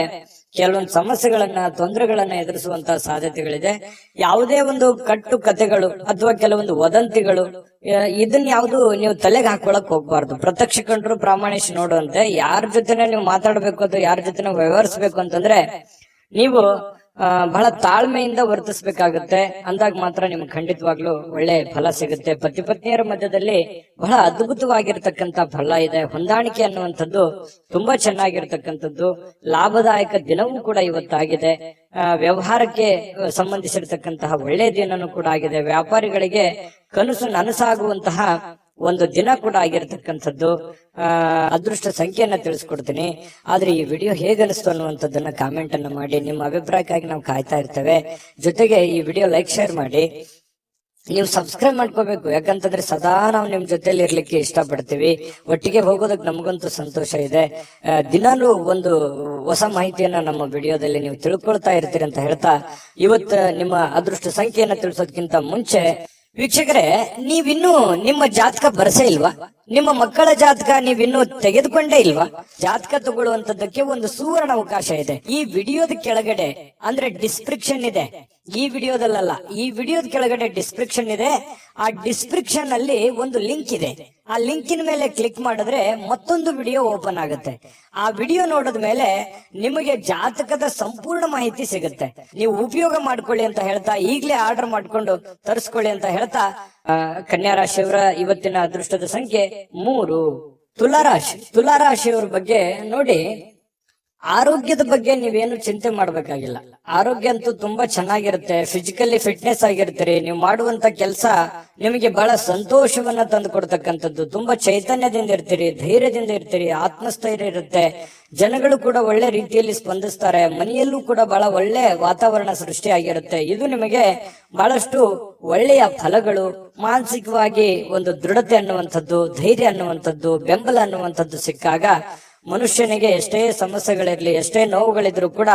ಕೆಲವೊಂದು ಸಮಸ್ಯೆಗಳನ್ನ, ತೊಂದರೆಗಳನ್ನ ಎದುರಿಸುವಂತಹ ಸಾಧ್ಯತೆಗಳಿದೆ. ಯಾವುದೇ ಒಂದು ಕಟ್ಟು ಕಥೆಗಳು ಅಥವಾ ಕೆಲವೊಂದು ವದಂತಿಗಳು ಇದನ್ನ ಯಾವ್ದು ನೀವು ತಲೆಗೆ ಹಾಕೊಳಕ್ ಹೋಗ್ಬಾರ್ದು. ಪ್ರತ್ಯಕ್ಷ ಕಂಡ್ರು ಪ್ರಾಮಾಣಿಸಿ ನೋಡುವಂತೆ ಯಾರ ಜೊತೆನೆ ನೀವು ಮಾತಾಡ್ಬೇಕು ಅಥವಾ ಯಾರ ಜೊತೆ ವ್ಯವಹರಿಸಬೇಕು ಅಂತಂದ್ರೆ ನೀವು ಬಹಳ ತಾಳ್ಮೆಯಿಂದ ವರ್ತಿಸ್ಬೇಕಾಗುತ್ತೆ. ಅಂದಾಗ ಮಾತ್ರ ನಿಮ್ಗೆ ಖಂಡಿತವಾಗ್ಲೂ ಒಳ್ಳೆ ಫಲ ಸಿಗುತ್ತೆ. ಪತಿ ಪತ್ನಿಯರ ಮಧ್ಯದಲ್ಲಿ ಬಹಳ ಅದ್ಭುತವಾಗಿರ್ತಕ್ಕಂಥ ಫಲ ಇದೆ. ಹೊಂದಾಣಿಕೆ ಅನ್ನುವಂಥದ್ದು ತುಂಬಾ ಚೆನ್ನಾಗಿರ್ತಕ್ಕಂಥದ್ದು. ಲಾಭದಾಯಕ ದಿನವೂ ಕೂಡ ಇವತ್ತಾಗಿದೆ. ವ್ಯವಹಾರಕ್ಕೆ ಸಂಬಂಧಿಸಿರ್ತಕ್ಕಂತಹ ಒಳ್ಳೆಯ ದಿನನೂ ಕೂಡ ಆಗಿದೆ. ವ್ಯಾಪಾರಿಗಳಿಗೆ ಕನಸು ನನಸಾಗುವಂತಹ ಒಂದು ದಿನ ಕೂಡ ಆಗಿರ್ತಕ್ಕಂಥದ್ದು. ಅದೃಷ್ಟ ಸಂಖ್ಯೆಯನ್ನ ತಿಳಿಸ್ಕೊಡ್ತೀನಿ. ಆದ್ರೆ ಈ ವಿಡಿಯೋ ಹೇಗನಿಸ್ತು ಅನ್ನುವಂಥದ್ದನ್ನ ಕಾಮೆಂಟ್ ಅನ್ನ ಮಾಡಿ. ನಿಮ್ಮ ಅಭಿಪ್ರಾಯಕ್ಕಾಗಿ ನಾವು ಕಾಯ್ತಾ ಇರ್ತೇವೆ. ಜೊತೆಗೆ ಈ ವಿಡಿಯೋ ಲೈಕ್, ಶೇರ್ ಮಾಡಿ. ನೀವು ಸಬ್ಸ್ಕ್ರೈಬ್ ಮಾಡ್ಕೋಬೇಕು. ಯಾಕಂತಂದ್ರೆ ಸದಾ ನಾವು ನಿಮ್ ಜೊತೆಲಿ ಇರ್ಲಿಕ್ಕೆ ಇಷ್ಟಪಡ್ತೀವಿ. ಒಟ್ಟಿಗೆ ಹೋಗೋದಕ್ಕೆ ನಮಗಂತೂ ಸಂತೋಷ ಇದೆ. ದಿನಾಲೂ ಒಂದು ಹೊಸ ಮಾಹಿತಿಯನ್ನ ನಮ್ಮ ವಿಡಿಯೋದಲ್ಲಿ ನೀವು ತಿಳ್ಕೊಳ್ತಾ ಇರ್ತೀರಿ ಅಂತ ಹೇಳ್ತಾ, ಇವತ್ತು ನಿಮ್ಮ ಅದೃಷ್ಟ ಸಂಖ್ಯೆಯನ್ನ ತಿಳಿಸೋದಕ್ಕಿಂತ ಮುಂಚೆ ವೀಕ್ಷಕರೇ, ನೀವಿನ್ನೂ ನಿಮ್ಮ ಜಾತಕ ಬರಸೇ ಇಲ್ವಾ? ನಿಮ್ಮ ಮಕ್ಕಳ ಜಾತಕ ನೀವಿನ್ನೂ ತೆಗೆದುಕೊಂಡೇ ಇಲ್ವಾ? ಜಾತಕ ತಗೊಳ್ಳುವಂತದ್ದಕ್ಕೆ ಒಂದು ಸುವರ್ಣ ಅವಕಾಶ ಇದೆ. ಈ ವಿಡಿಯೋದ ಕೆಳಗಡೆ ಅಂದ್ರೆ ಡಿಸ್ಕ್ರಿಪ್ಷನ್ ಇದೆ. ಈ ವಿಡಿಯೋದಲ್ಲ, ಈ ವಿಡಿಯೋದ ಕೆಳಗಡೆ ಡಿಸ್ಕ್ರಿಪ್ಷನ್ ಇದೆ. ಆ ಡಿಸ್ಕ್ರಿಪ್ಷನ್ ಅಲ್ಲಿ ಒಂದು ಲಿಂಕ್ ಇದೆ. ಆ ಲಿಂಕಿನ ಮೇಲೆ ಕ್ಲಿಕ್ ಮಾಡಿದ್ರೆ ಮತ್ತೊಂದು ವಿಡಿಯೋ ಓಪನ್ ಆಗುತ್ತೆ. ಆ ವಿಡಿಯೋ ನೋಡಿದ ಮೇಲೆ ನಿಮಗೆ ಜಾತಕದ ಸಂಪೂರ್ಣ ಮಾಹಿತಿ ಸಿಗುತ್ತೆ. ನೀವು ಉಪಯೋಗ ಮಾಡ್ಕೊಳ್ಳಿ ಅಂತ ಹೇಳ್ತಾ, ಈಗಲೇ ಆರ್ಡರ್ ಮಾಡ್ಕೊಂಡು ತರಿಸ್ಕೊಳ್ಳಿ ಅಂತ ಹೇಳ್ತಾ, ಕನ್ಯಾ ರಾಶಿಯವರ ಇವತ್ತಿನ ಅದೃಷ್ಟದ ಸಂಖ್ಯೆ 3. ತುಲಾರಾಶಿಯವರ ಬಗ್ಗೆ ನೋಡಿ, ಆರೋಗ್ಯದ ಬಗ್ಗೆ ನೀವೇನು ಚಿಂತೆ ಮಾಡ್ಬೇಕಾಗಿಲ್ಲ. ಆರೋಗ್ಯ ಅಂತೂ ತುಂಬಾ ಚೆನ್ನಾಗಿರುತ್ತೆ. ಫಿಸಿಕಲಿ ಫಿಟ್ನೆಸ್ ಆಗಿರ್ತೀರಿ. ನೀವು ಮಾಡುವಂತ ಕೆಲಸ ನಿಮಗೆ ಬಹಳ ಸಂತೋಷವನ್ನ ತಂದು ಕೊಡ್ತಕ್ಕಂಥದ್ದು. ತುಂಬಾ ಚೈತನ್ಯದಿಂದ ಇರ್ತೀರಿ, ಧೈರ್ಯದಿಂದ ಇರ್ತೀರಿ, ಆತ್ಮಸ್ಥೈರ್ಯ ಇರುತ್ತೆ. ಜನಗಳು ಕೂಡ ಒಳ್ಳೆ ರೀತಿಯಲ್ಲಿ ಸ್ಪಂದಿಸ್ತಾರೆ. ಮನೆಯಲ್ಲೂ ಕೂಡ ಬಹಳ ಒಳ್ಳೆ ವಾತಾವರಣ ಸೃಷ್ಟಿಯಾಗಿರುತ್ತೆ. ಇದು ನಿಮಗೆ ಬಹಳಷ್ಟು ಒಳ್ಳೆಯ ಫಲಗಳು, ಮಾನಸಿಕವಾಗಿ ಒಂದು ದೃಢತೆ ಅನ್ನುವಂಥದ್ದು, ಧೈರ್ಯ ಅನ್ನುವಂಥದ್ದು, ಬೆಂಬಲ ಅನ್ನುವಂಥದ್ದು ಸಿಕ್ಕಾಗ ಮನುಷ್ಯನಿಗೆ ಎಷ್ಟೇ ಸಮಸ್ಯೆಗಳಿರ್ಲಿ, ಎಷ್ಟೇ ನೋವುಗಳಿದ್ರು ಕೂಡ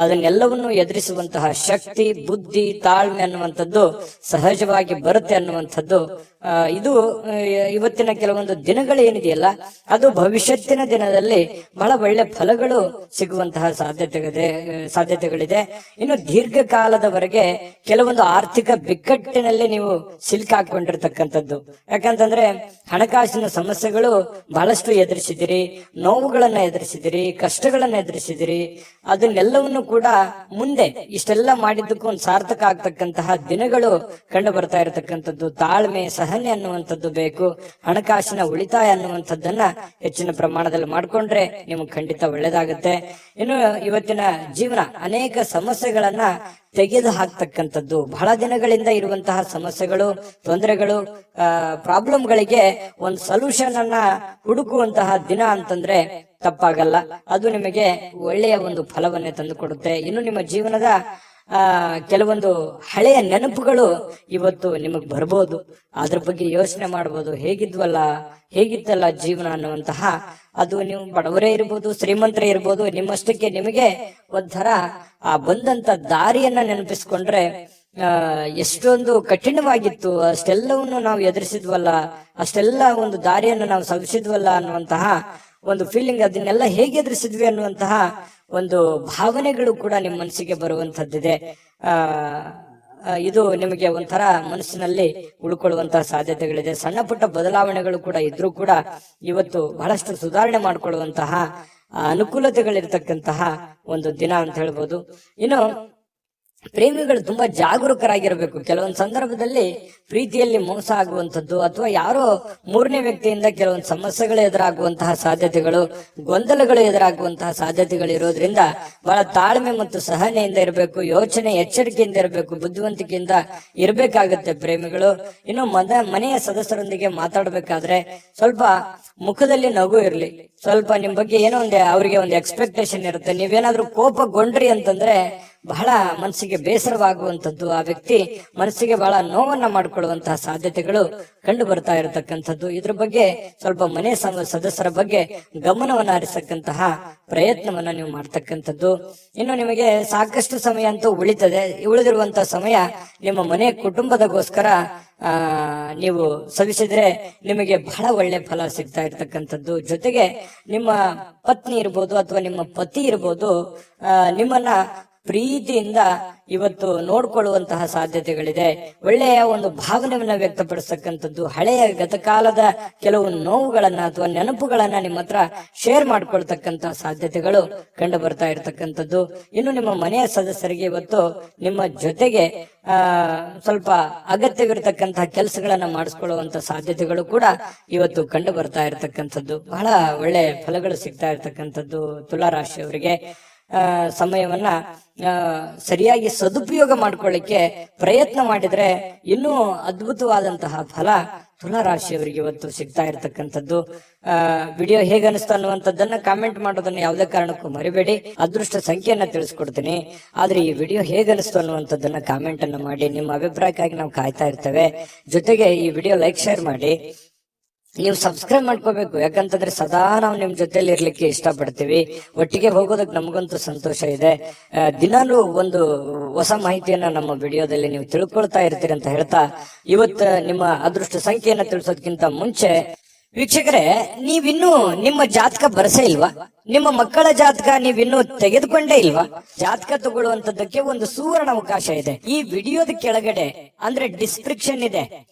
ಅದನ್ನೆಲ್ಲವನ್ನು ಎದುರಿಸುವಂತಹ ಶಕ್ತಿ, ಬುದ್ಧಿ, ತಾಳ್ಮೆ ಅನ್ನುವಂಥದ್ದು ಸಹಜವಾಗಿ ಬರುತ್ತೆ ಅನ್ನುವಂಥದ್ದು. ಇದು ಇವತ್ತಿನ ಕೆಲವೊಂದು ದಿನಗಳು ಏನಿದೆಯಲ್ಲ, ಅದು ಭವಿಷ್ಯತ್ತಿನ ದಿನದಲ್ಲಿ ಬಹಳ ಒಳ್ಳೆ ಫಲಗಳು ಸಿಗುವಂತಹ ಸಾಧ್ಯತೆಗಳಿದೆ. ಇನ್ನು ದೀರ್ಘಕಾಲದವರೆಗೆ ಕೆಲವೊಂದು ಆರ್ಥಿಕ ಬಿಕ್ಕಟ್ಟಿನಲ್ಲಿ ನೀವು ಸಿಲುಕಾಕೊಂಡಿರ್ತಕ್ಕಂಥದ್ದು. ಯಾಕಂತಂದ್ರೆ ಹಣಕಾಸಿನ ಸಮಸ್ಯೆಗಳು ಬಹಳಷ್ಟು ಎದುರಿಸಿದಿರಿ, ನೋವುಗಳನ್ನ ಎದುರಿಸಿದಿರಿ, ಕಷ್ಟಗಳನ್ನ ಎದುರಿಸಿದಿರಿ. ಅದನ್ನೆಲ್ಲವನ್ನು ಕೂಡ ಮುಂದೆ ಇಷ್ಟೆಲ್ಲ ಮಾಡಿದ್ದಕ್ಕೂ ಒಂದು ಸಾರ್ಥಕ ಆಗ್ತಕ್ಕಂತಹ ದಿನಗಳು ಕಂಡು ಬರ್ತಾ ಇರತಕ್ಕಂಥದ್ದು. ತಾಳ್ಮೆ, ಸಹನೆ ಅನ್ನುವಂಥದ್ದು ಬೇಕು. ಹಣಕಾಸಿನ ಉಳಿತಾಯ ಅನ್ನುವಂಥದ್ದನ್ನ ಹೆಚ್ಚಿನ ಪ್ರಮಾಣದಲ್ಲಿ ಮಾಡ್ಕೊಂಡ್ರೆ ನಿಮಗೆ ಖಂಡಿತ ಒಳ್ಳೇದಾಗುತ್ತೆ. ಇನ್ನು ಇವತ್ತಿನ ಜೀವನ ಅನೇಕ ಸಮಸ್ಯೆಗಳನ್ನ ತೆಗೆದು ಹಾಕ್ತಕ್ಕಂಥದ್ದು. ಬಹಳ ದಿನಗಳಿಂದ ಇರುವಂತಹ ಸಮಸ್ಯೆಗಳು, ತೊಂದರೆಗಳು, ಪ್ರಾಬ್ಲಮ್ಗಳಿಗೆ ಒಂದು ಸೊಲ್ಯೂಷನ್ ಅನ್ನ ಹುಡುಕುವಂತಹ ದಿನ ಅಂತಂದ್ರೆ ತಪ್ಪಾಗಲ್ಲ. ಅದು ನಿಮಗೆ ಒಳ್ಳೆಯ ಒಂದು ಫಲವನ್ನೇ ತಂದು ಕೊಡುತ್ತೆ. ಇನ್ನು ನಿಮ್ಮ ಜೀವನದ ಕೆಲವೊಂದು ಹಳೆಯ ನೆನಪುಗಳು ಇವತ್ತು ನಿಮಗ್ ಬರ್ಬೋದು. ಅದ್ರ ಬಗ್ಗೆ ಯೋಚನೆ ಮಾಡ್ಬೋದು. ಹೇಗಿತ್ತಲ್ಲ ಜೀವನ ಅನ್ನುವಂತಹ, ಅದು ನೀವು ಬಡವರೇ ಇರ್ಬೋದು, ಶ್ರೀಮಂತರೇ ಇರ್ಬೋದು, ನಿಮ್ಮಷ್ಟಕ್ಕೆ ನಿಮಗೆ ಒಂಥರ ಆ ಬಂದಂತ ದಾರಿಯನ್ನ ನೆನಪಿಸ್ಕೊಂಡ್ರೆ ಎಷ್ಟೊಂದು ಕಠಿಣವಾಗಿತ್ತು, ಅಷ್ಟೆಲ್ಲವನ್ನು ನಾವು ಎದುರಿಸಿದ್ವಲ್ಲ, ಅಷ್ಟೆಲ್ಲ ಒಂದು ದಾರಿಯನ್ನು ನಾವು ಸವಿಸಿದ್ವಲ್ಲ ಅನ್ನುವಂತಹ ಒಂದು ಫೀಲಿಂಗ್, ಅದನ್ನೆಲ್ಲ ಹೇಗೆ ಎದುರಿಸಿದ್ವಿ ಅನ್ನುವಂತಹ ಒಂದು ಭಾವನೆಗಳು ಕೂಡ ನಿಮ್ಮ ಮನಸ್ಸಿಗೆ ಬರುವಂತದ್ದಿದೆ. ಇದು ನಿಮಗೆ ಒಂಥರ ಮನಸ್ಸಿನಲ್ಲಿ ಉಳ್ಕೊಳ್ಳುವಂತಹ ಸಾಧ್ಯತೆಗಳಿದೆ. ಸಣ್ಣ ಪುಟ್ಟ ಬದಲಾವಣೆಗಳು ಕೂಡ ಇದ್ರೂ ಕೂಡ ಇವತ್ತು ಬಹಳಷ್ಟು ಸುಧಾರಣೆ ಮಾಡಿಕೊಳ್ಳುವಂತಹ ಅನುಕೂಲತೆಗಳಿರ್ತಕ್ಕಂತಹ ಒಂದು ದಿನ ಅಂತ ಹೇಳ್ಬೋದು. ಇನ್ನು ಪ್ರೇಮಿಗಳು ತುಂಬಾ ಜಾಗರೂಕರಾಗಿರಬೇಕು. ಕೆಲವೊಂದು ಸಂದರ್ಭದಲ್ಲಿ ಪ್ರೀತಿಯಲ್ಲಿ ಮೋಸ ಆಗುವಂಥದ್ದು ಅಥವಾ ಯಾರೋ ಮೂರನೇ ವ್ಯಕ್ತಿಯಿಂದ ಕೆಲವೊಂದು ಸಮಸ್ಯೆಗಳು ಎದುರಾಗುವಂತಹ ಸಾಧ್ಯತೆಗಳು, ಗೊಂದಲಗಳು ಎದುರಾಗುವಂತಹ ಸಾಧ್ಯತೆಗಳು ಇರೋದ್ರಿಂದ ಬಹಳ ತಾಳ್ಮೆ ಮತ್ತು ಸಹನೆಯಿಂದ ಇರಬೇಕು, ಯೋಚನೆ ಎಚ್ಚರಿಕೆಯಿಂದ ಇರಬೇಕು, ಬುದ್ಧಿವಂತಿಕೆಯಿಂದ ಇರಬೇಕಾಗುತ್ತೆ ಪ್ರೇಮಿಗಳು. ಇನ್ನು ಮನೆಯ ಸದಸ್ಯರೊಂದಿಗೆ ಮಾತಾಡ್ಬೇಕಾದ್ರೆ ಸ್ವಲ್ಪ ಮುಖದಲ್ಲಿ ನಗು ಇರಲಿ. ಸ್ವಲ್ಪ ನಿಮ್ ಬಗ್ಗೆ ಏನೋ ಅವರಿಗೆ ಒಂದು ಎಕ್ಸ್ಪೆಕ್ಟೇಷನ್ ಇರುತ್ತೆ. ನೀವೇನಾದ್ರೂ ಕೋಪಗೊಂಡ್ರಿ ಅಂತಂದ್ರೆ ಬಹಳ ಮನಸ್ಸಿಗೆ ಬೇಸರವಾಗುವಂಥದ್ದು, ಆ ವ್ಯಕ್ತಿ ಮನಸ್ಸಿಗೆ ಬಹಳ ನೋವನ್ನ ಮಾಡಿಕೊಳ್ಳುವಂತಹ ಸಾಧ್ಯತೆಗಳು ಕಂಡು ಬರ್ತಾ ಇರತಕ್ಕಂಥದ್ದು. ಇದ್ರ ಬಗ್ಗೆ ಸ್ವಲ್ಪ ಮನೆ ಸದಸ್ಯರ ಬಗ್ಗೆ ಗಮನವನ್ನ ಹರಿಸಕ್ಕಂತಹ ಪ್ರಯತ್ನವನ್ನ ನೀವು ಮಾಡ್ತಕ್ಕಂಥದ್ದು. ಇನ್ನು ನಿಮಗೆ ಸಾಕಷ್ಟು ಸಮಯ ಅಂತೂ ಉಳಿದಿರುವಂತಹ ಸಮಯ ನಿಮ್ಮ ಮನೆ ಕುಟುಂಬದಗೋಸ್ಕರ ನೀವು ಸವಿಸಿದ್ರೆ ನಿಮಗೆ ಬಹಳ ಒಳ್ಳೆ ಫಲ ಸಿಗ್ತಾ ಇರ್ತಕ್ಕಂಥದ್ದು. ಜೊತೆಗೆ ನಿಮ್ಮ ಪತ್ನಿ ಇರ್ಬೋದು ಅಥವಾ ನಿಮ್ಮ ಪತಿ ಇರ್ಬೋದು, ನಿಮ್ಮನ್ನ ಪ್ರೀತಿಯಿಂದ ಇವತ್ತು ನೋಡ್ಕೊಳ್ಳುವಂತಹ ಸಾಧ್ಯತೆಗಳಿದೆ. ಒಳ್ಳೆಯ ಒಂದು ಭಾವನೆಯನ್ನ ವ್ಯಕ್ತಪಡಿಸತಕ್ಕಂಥದ್ದು, ಹಳೆಯ ಗತಕಾಲದ ಕೆಲವು ನೋವುಗಳನ್ನ ಅಥವಾ ನೆನಪುಗಳನ್ನ ನಿಮ್ಮ ಹತ್ರ ಶೇರ್ ಮಾಡ್ಕೊಳ್ತಕ್ಕಂತಹ ಸಾಧ್ಯತೆಗಳು ಕಂಡು ಬರ್ತಾ ಇರತಕ್ಕಂಥದ್ದು. ಇನ್ನು ನಿಮ್ಮ ಮನೆಯ ಸದಸ್ಯರಿಗೆ ಇವತ್ತು ನಿಮ್ಮ ಜೊತೆಗೆ ಸ್ವಲ್ಪ ಅಗತ್ಯವಿರತಕ್ಕಂತಹ ಕೆಲಸಗಳನ್ನ ಮಾಡಿಸ್ಕೊಳ್ಳುವಂತ ಸಾಧ್ಯತೆಗಳು ಕೂಡ ಇವತ್ತು ಕಂಡು ಬರ್ತಾ ಇರತಕ್ಕಂಥದ್ದು. ಬಹಳ ಒಳ್ಳೆ ಫಲಗಳು ಸಿಗ್ತಾ ಇರತಕ್ಕಂಥದ್ದು ತುಲಾ ರಾಶಿಯವರಿಗೆ. ಸಮಯವನ್ನ ಸರಿಯಾಗಿ ಸದುಪಯೋಗ ಮಾಡ್ಕೊಳ್ಳಿಕ್ಕೆ ಪ್ರಯತ್ನ ಮಾಡಿದ್ರೆ ಇನ್ನೂ ಅದ್ಭುತವಾದಂತಹ ಫಲ ತುಲಾ ರಾಶಿಯವರಿಗೆ ಇವತ್ತು ಸಿಗ್ತಾ ಇರತಕ್ಕಂಥದ್ದು. ವಿಡಿಯೋ ಹೇಗೆ ಅನಿಸ್ತಾ ಅನ್ನುವಂಥದ್ದನ್ನ ಕಾಮೆಂಟ್ ಮಾಡೋದನ್ನ ಯಾವುದೇ ಕಾರಣಕ್ಕೂ ಮರಿಬೇಡಿ. ಅದೃಷ್ಟ ಸಂಖ್ಯೆಯನ್ನ ತಿಳಿಸ್ಕೊಡ್ತೀನಿ, ಆದ್ರೆ ಈ ವಿಡಿಯೋ ಹೇಗೆ ಅನಿಸ್ತು ಅನ್ನುವಂಥದ್ದನ್ನ ಕಾಮೆಂಟ್ ಅನ್ನ ಮಾಡಿ. ನಿಮ್ಮ ಅಭಿಪ್ರಾಯಕ್ಕಾಗಿ ನಾವು ಕಾಯ್ತಾ ಇರ್ತೇವೆ. ಜೊತೆಗೆ ಈ ವಿಡಿಯೋ ಲೈಕ್ ಶೇರ್ ಮಾಡಿ. ನೀವು ಸಬ್ಸ್ಕ್ರೈಬ್ ಮಾಡ್ಕೋಬೇಕು, ಯಾಕಂತಂದ್ರೆ ಸದಾ ನಾವು ನಿಮ್ ಜೊತೆಲಿ ಇರ್ಲಿಕ್ಕೆ ಇಷ್ಟಪಡ್ತೀವಿ. ಒಟ್ಟಿಗೆ ಹೋಗೋದಕ್ಕೆ ನಮಗಂತೂ ಸಂತೋಷ ಇದೆ. ದಿನಾಲೂ ಒಂದು ಹೊಸ ಮಾಹಿತಿಯನ್ನ ನಮ್ಮ ವಿಡಿಯೋದಲ್ಲಿ ನೀವು ತಿಳ್ಕೊಳ್ತಾ ಇರ್ತೀರಿ ಅಂತ ಹೇಳ್ತಾ, ಇವತ್ತು ನಿಮ್ಮ ಅದೃಷ್ಟ ಸಂಖ್ಯೆಯನ್ನ ತಿಳಿಸೋದಕ್ಕಿಂತ ಮುಂಚೆ ವೀಕ್ಷಕರೇ, ನೀವಿನ್ನೂ ನಿಮ್ಮ ಜಾತಕ ಬರಸೇ ಇಲ್ವಾ? ನಿಮ್ಮ ಮಕ್ಕಳ ಜಾತಕ ನೀವಿನ್ನೂ ತೆಗೆದುಕೊಂಡೇ ಇಲ್ವಾ? ಜಾತಕ ತಗೊಳ್ಳುವಂತದ್ದಕ್ಕೆ ಒಂದು ಸುವರ್ಣ ಅವಕಾಶ ಇದೆ. ಈ ವಿಡಿಯೋದ ಕೆಳಗಡೆ ಅಂದ್ರೆ ಡಿಸ್ಕ್ರಿಪ್ಷನ್ ಇದೆ.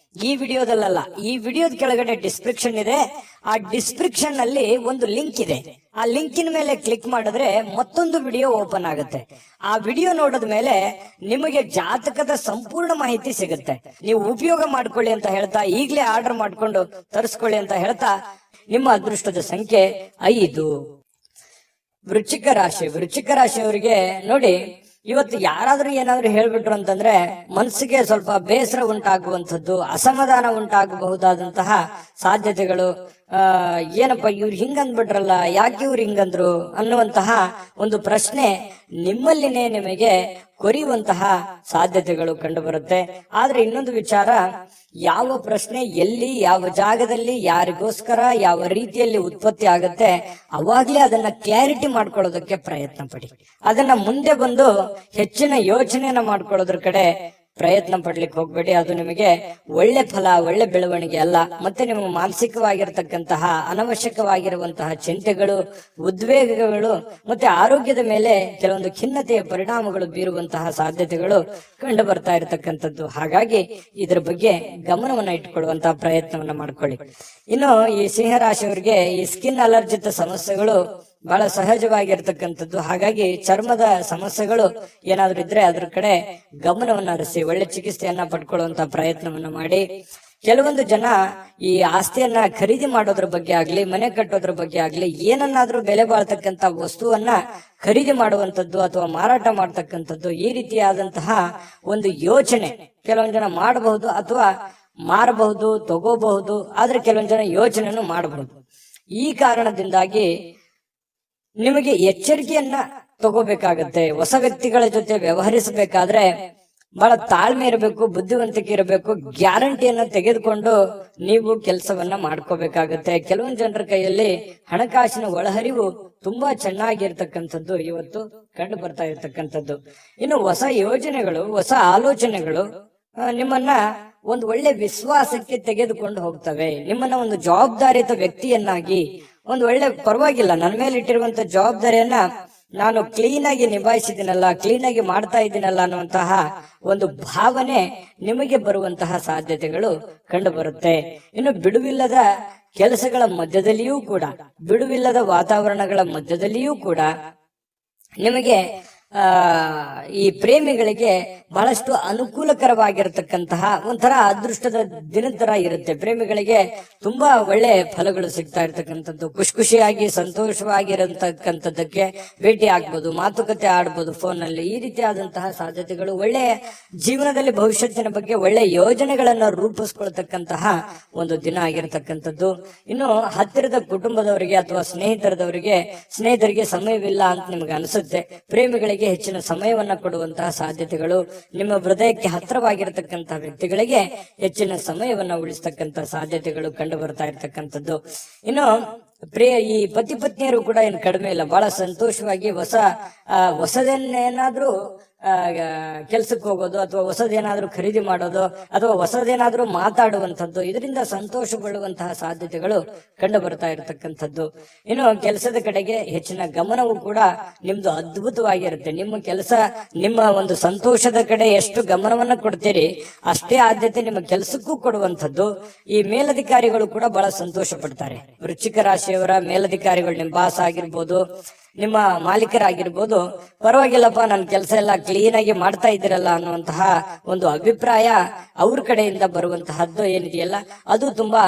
ಈ ವಿಡಿಯೋದಲ್ಲ, ಈ ವಿಡಿಯೋದ ಕೆಳಗಡೆ ಡಿಸ್ಕ್ರಿಪ್ಷನ್ ಇದೆ. ಆ ಡಿಸ್ಕ್ರಿಪ್ಷನ್ ನಲ್ಲಿ ಒಂದು ಲಿಂಕ್ ಇದೆ. ಆ ಲಿಂಕಿನ ಮೇಲೆ ಕ್ಲಿಕ್ ಮಾಡಿದ್ರೆ ಮತ್ತೊಂದು ವಿಡಿಯೋ ಓಪನ್ ಆಗುತ್ತೆ. ಆ ವಿಡಿಯೋ ನೋಡಿದ ಮೇಲೆ ನಿಮಗೆ ಜಾತಕದ ಸಂಪೂರ್ಣ ಮಾಹಿತಿ ಸಿಗುತ್ತೆ. ನೀವು ಉಪಯೋಗ ಮಾಡ್ಕೊಳ್ಳಿ ಅಂತ ಹೇಳ್ತಾ, ಈಗಲೇ ಆರ್ಡರ್ ಮಾಡ್ಕೊಂಡು ತರಿಸ್ಕೊಳ್ಳಿ ಅಂತ ಹೇಳ್ತಾ, ನಿಮ್ಮ ಅದೃಷ್ಟದ ಸಂಖ್ಯೆ 5. ವೃಶ್ಚಿಕ ರಾಶಿಯವರಿಗೆ ನೋಡಿ, ಇವತ್ತು ಯಾರಾದ್ರೂ ಏನಾದ್ರೂ ಹೇಳ್ಬಿಟ್ರು ಅಂತಂದ್ರೆ ಮನಸ್ಸಿಗೆ ಸ್ವಲ್ಪ ಬೇಸರ ಉಂಟಾಗುವಂಥದ್ದು, ಅಸಮಾಧಾನ ಉಂಟಾಗಬಹುದಾದಂತಹ ಸಾಧ್ಯತೆಗಳು. ಏನಪ್ಪ ಇವ್ರು ಹಿಂಗಂದ್ಬಿಟ್ರಲ್ಲ, ಯಾಕೆ ಇವ್ರು ಹಿಂಗಂದ್ರು ಅನ್ನುವಂತಹ ಒಂದು ಪ್ರಶ್ನೆ ನಿಮ್ಮಲ್ಲಿನೇ ನಿಮಗೆ ಕೊರಿಯುವಂತಹ ಸಾಧ್ಯತೆಗಳು ಕಂಡು ಬರುತ್ತೆ. ಆದ್ರೆ ಇನ್ನೊಂದು ವಿಚಾರ, ಯಾವ ಪ್ರಶ್ನೆ ಎಲ್ಲಿ, ಯಾವ ಜಾಗದಲ್ಲಿ, ಯಾರಿಗೋಸ್ಕರ, ಯಾವ ರೀತಿಯಲ್ಲಿ ಉತ್ಪತ್ತಿ ಆಗತ್ತೆ, ಅವಾಗ್ಲೇ ಅದನ್ನ ಕ್ಲಾರಿಟಿ ಮಾಡ್ಕೊಳ್ಳೋದಕ್ಕೆ ಪ್ರಯತ್ನ ಪಡಿ. ಅದನ್ನ ಮುಂದೆ ಬಂದು ಹೆಚ್ಚಿನ ಯೋಚನೆಯನ್ನ ಮಾಡ್ಕೊಳ್ಳೋದ್ರ ಕಡೆ ಪ್ರಯತ್ನ ಪಡ್ಲಿಕ್ಕೆ ಹೋಗ್ಬೇಡಿ. ಅದು ನಿಮಗೆ ಒಳ್ಳೆ ಫಲ, ಒಳ್ಳೆ ಬೆಳವಣಿಗೆ ಅಲ್ಲ. ಮತ್ತೆ ನಿಮ್ಮ ಮಾನಸಿಕವಾಗಿರತಕ್ಕಂತಹ ಅನವಶ್ಯಕವಾಗಿರುವಂತಹ ಚಿಂತೆಗಳು, ಉದ್ವೇಗಗಳು ಮತ್ತೆ ಆರೋಗ್ಯದ ಮೇಲೆ ಕೆಲವೊಂದು ಖಿನ್ನತೆಯ ಪರಿಣಾಮಗಳು ಬೀರುವಂತಹ ಸಾಧ್ಯತೆಗಳು ಕಂಡು ಬರ್ತಾ ಇರತಕ್ಕಂಥದ್ದು. ಹಾಗಾಗಿ ಇದ್ರ ಬಗ್ಗೆ ಗಮನವನ್ನ ಇಟ್ಕೊಳ್ಳುವಂತಹ ಪ್ರಯತ್ನವನ್ನ ಮಾಡ್ಕೊಳ್ಳಿ. ಇನ್ನು ಈ ಸಿಂಹರಾಶಿಯವರಿಗೆ ಈ ಸ್ಕಿನ್ ಅಲರ್ಜಿತ ಸಮಸ್ಯೆಗಳು ಬಹಳ ಸಹಜವಾಗಿರ್ತಕ್ಕಂಥದ್ದು. ಹಾಗಾಗಿ ಚರ್ಮದ ಸಮಸ್ಯೆಗಳು ಏನಾದ್ರೂ ಇದ್ರೆ ಅದ್ರ ಕಡೆ ಗಮನವನ್ನ ಹರಿಸಿ ಒಳ್ಳೆ ಚಿಕಿತ್ಸೆಯನ್ನ ಪಡ್ಕೊಳ್ಳುವಂತ ಪ್ರಯತ್ನವನ್ನ ಮಾಡಿ. ಕೆಲವೊಂದು ಜನ ಈ ಆಸ್ತಿಯನ್ನ ಖರೀದಿ ಮಾಡೋದ್ರ ಬಗ್ಗೆ ಆಗ್ಲಿ, ಮನೆ ಕಟ್ಟೋದ್ರ ಬಗ್ಗೆ ಆಗ್ಲಿ, ಏನನ್ನಾದ್ರೂ ಬೆಲೆ ಬಾಳ್ತಕ್ಕಂತ ವಸ್ತುವನ್ನ ಖರೀದಿ ಮಾಡುವಂತದ್ದು ಅಥವಾ ಮಾರಾಟ ಮಾಡ್ತಕ್ಕಂಥದ್ದು, ಈ ರೀತಿಯಾದಂತಹ ಒಂದು ಯೋಚನೆ ಕೆಲವೊಂದು ಜನ ಮಾಡಬಹುದು ಅಥವಾ ಮಾರಬಹುದು, ತಗೋಬಹುದು. ಆದ್ರೆ ಕೆಲವೊಂದು ಜನ ಯೋಚನೆಯನ್ನು ಮಾಡಬಹುದು. ಈ ಕಾರಣದಿಂದಾಗಿ ನಿಮಗೆ ಎಚ್ಚರಿಕೆಯನ್ನ ತಗೋಬೇಕಾಗತ್ತೆ. ಹೊಸ ವ್ಯಕ್ತಿಗಳ ಜೊತೆ ವ್ಯವಹರಿಸಬೇಕಾದ್ರೆ ಬಹಳ ತಾಳ್ಮೆ ಇರಬೇಕು, ಬುದ್ಧಿವಂತಿಕೆ ಇರಬೇಕು. ಗ್ಯಾರಂಟಿಯನ್ನ ತೆಗೆದುಕೊಂಡು ನೀವು ಕೆಲಸವನ್ನ ಮಾಡ್ಕೋಬೇಕಾಗತ್ತೆ. ಕೆಲವೊಂದು ಜನರ ಕೈಯಲ್ಲಿ ಹಣಕಾಸಿನ ಒಳಹರಿವು ತುಂಬಾ ಚೆನ್ನಾಗಿರ್ತಕ್ಕಂಥದ್ದು ಇವತ್ತು ಕಂಡು ಬರ್ತಾ ಇರ್ತಕ್ಕಂಥದ್ದು. ಇನ್ನು ಹೊಸ ಯೋಜನೆಗಳು, ಹೊಸ ಆಲೋಚನೆಗಳು ನಿಮ್ಮನ್ನ ಒಂದು ಒಳ್ಳೆ ವಿಶ್ವಾಸಕ್ಕೆ ತೆಗೆದುಕೊಂಡು ಹೋಗ್ತವೆ. ನಿಮ್ಮನ್ನ ಒಂದು ಜವಾಬ್ದಾರಿಯುತ ವ್ಯಕ್ತಿಯನ್ನಾಗಿ, ಒಂದು ಒಳ್ಳೆ ಪರವಾಗಿಲ್ಲ, ನನ್ನ ಮೇಲೆ ಇಟ್ಟಿರುವಂತ ಜವಾಬ್ದಾರಿಯನ್ನ ನಾನು ಕ್ಲೀನ್ ಆಗಿ ನಿಭಾಯಿಸಿದ್ದೀನಲ್ಲ, ಕ್ಲೀನ್ ಆಗಿ ಮಾಡ್ತಾ ಇದ್ದೀನಲ್ಲ ಅನ್ನುವಂತಹ ಒಂದು ಭಾವನೆ ನಿಮಗೆ ಬರುವಂತಹ ಸಾಧ್ಯತೆಗಳು ಕಂಡು ಬರುತ್ತೆ. ಇನ್ನು ಬಿಡುವಿಲ್ಲದ ಕೆಲಸಗಳ ಮಧ್ಯದಲ್ಲಿಯೂ ಕೂಡ, ಬಿಡುವಿಲ್ಲದ ವಾತಾವರಣಗಳ ಮಧ್ಯದಲ್ಲಿಯೂ ಕೂಡ ನಿಮಗೆ ಈ ಪ್ರೇಮಿಗಳಿಗೆ ಬಹಳಷ್ಟು ಅನುಕೂಲಕರವಾಗಿರತಕ್ಕಂತಹ ಒಂಥರ ಅದೃಷ್ಟದ ದಿನದ ತರ ಇರುತ್ತೆ. ಪ್ರೇಮಿಗಳಿಗೆ ತುಂಬಾ ಒಳ್ಳೆ ಫಲಗಳು ಸಿಗ್ತಾ ಇರ್ತಕ್ಕಂಥದ್ದು, ಖುಷಿಯಾಗಿ ಸಂತೋಷವಾಗಿರತಕ್ಕಂಥದ್ದಕ್ಕೆ ಭೇಟಿ ಆಗ್ಬೋದು, ಮಾತುಕತೆ ಆಡ್ಬೋದು ಫೋನ್ ನಲ್ಲಿ. ಈ ರೀತಿಯಾದಂತಹ ಸಾಧ್ಯತೆಗಳು, ಒಳ್ಳೆ ಜೀವನದಲ್ಲಿ ಭವಿಷ್ಯತ್ತಿನ ಬಗ್ಗೆ ಒಳ್ಳೆ ಯೋಜನೆಗಳನ್ನ ರೂಪಿಸ್ಕೊಳ್ತಕ್ಕಂತಹ ಒಂದು ದಿನ ಆಗಿರತಕ್ಕಂಥದ್ದು. ಇನ್ನು ಹತ್ತಿರದ ಕುಟುಂಬದವರಿಗೆ ಅಥವಾ ಸ್ನೇಹಿತರಿಗೆ ಸಮಯವಿಲ್ಲ ಅಂತ ನಿಮ್ಗೆ ಅನಿಸುತ್ತೆ. ಪ್ರೇಮಿಗಳಿಗೆ ಹೆಚ್ಚಿನ ಸಮಯವನ್ನ ಕೊಡುವಂತಹ ಸಾಧ್ಯತೆಗಳು, ನಿಮ್ಮ ಹೃದಯಕ್ಕೆ ಹತ್ತಿರವಾಗಿರತಕ್ಕಂತಹ ವ್ಯಕ್ತಿಗಳಿಗೆ ಹೆಚ್ಚಿನ ಸಮಯವನ್ನ ಉಳಿಸ್ತಕ್ಕಂತಹ ಸಾಧ್ಯತೆಗಳು ಕಂಡು ಬರ್ತಾ ಇರ್ತಕ್ಕಂಥದ್ದು. ಇನ್ನು ಈ ಪತಿ ಪತ್ನಿಯರು ಕೂಡ ಏನು ಕಡಿಮೆ ಇಲ್ಲ, ಬಹಳ ಸಂತೋಷವಾಗಿ ಹೊಸದೇನಾದ್ರೂ ಕೆಲ್ಸಕ್ಕೆ ಹೋಗೋದು ಅಥವಾ ಹೊಸದೇನಾದ್ರೂ ಖರೀದಿ ಮಾಡೋದು ಅಥವಾ ಹೊಸದೇನಾದ್ರೂ ಮಾತಾಡುವಂಥದ್ದು, ಇದರಿಂದ ಸಂತೋಷಗೊಳ್ಳುವಂತಹ ಸಾಧ್ಯತೆಗಳು ಕಂಡು ಬರ್ತಾ ಇರತಕ್ಕಂಥದ್ದು. ಇನ್ನು ಕೆಲಸದ ಕಡೆಗೆ ಹೆಚ್ಚಿನ ಗಮನವೂ ಕೂಡ ನಿಮ್ದು ಅದ್ಭುತವಾಗಿರುತ್ತೆ. ನಿಮ್ಮ ಕೆಲಸ, ನಿಮ್ಮ ಒಂದು ಸಂತೋಷದ ಕಡೆ ಎಷ್ಟು ಗಮನವನ್ನ ಕೊಡ್ತೀರಿ ಅಷ್ಟೇ ಆದ್ಯತೆ ನಿಮ್ಮ ಕೆಲಸಕ್ಕೂ ಕೊಡುವಂಥದ್ದು. ಈ ಮೇಲಧಿಕಾರಿಗಳು ಕೂಡ ಬಹಳ ಸಂತೋಷ ಪಡ್ತಾರೆ. ವೃಶ್ಚಿಕ ರಾಶಿಯವರ ಮೇಲಧಿಕಾರಿಗಳು, ನಿಮ್ಮ ಬಾಸ್ ಆಗಿರ್ಬೋದು, ನಿಮ್ಮ ಮಾಲೀಕರಾಗಿರ್ಬೋದು, ಪರವಾಗಿಲ್ಲಪ್ಪ ನನ್ನ ಕೆಲಸ ಎಲ್ಲ ಕ್ಲೀನ್ ಆಗಿ ಮಾಡ್ತಾ ಇದ್ದೀರಲ್ಲ ಅನ್ನುವಂತಹ ಒಂದು ಅಭಿಪ್ರಾಯ ಅವ್ರ ಕಡೆಯಿಂದ ಬರುವಂತಹದ್ದು ಏನಿದೆಯಲ್ಲ, ಅದು ತುಂಬಾ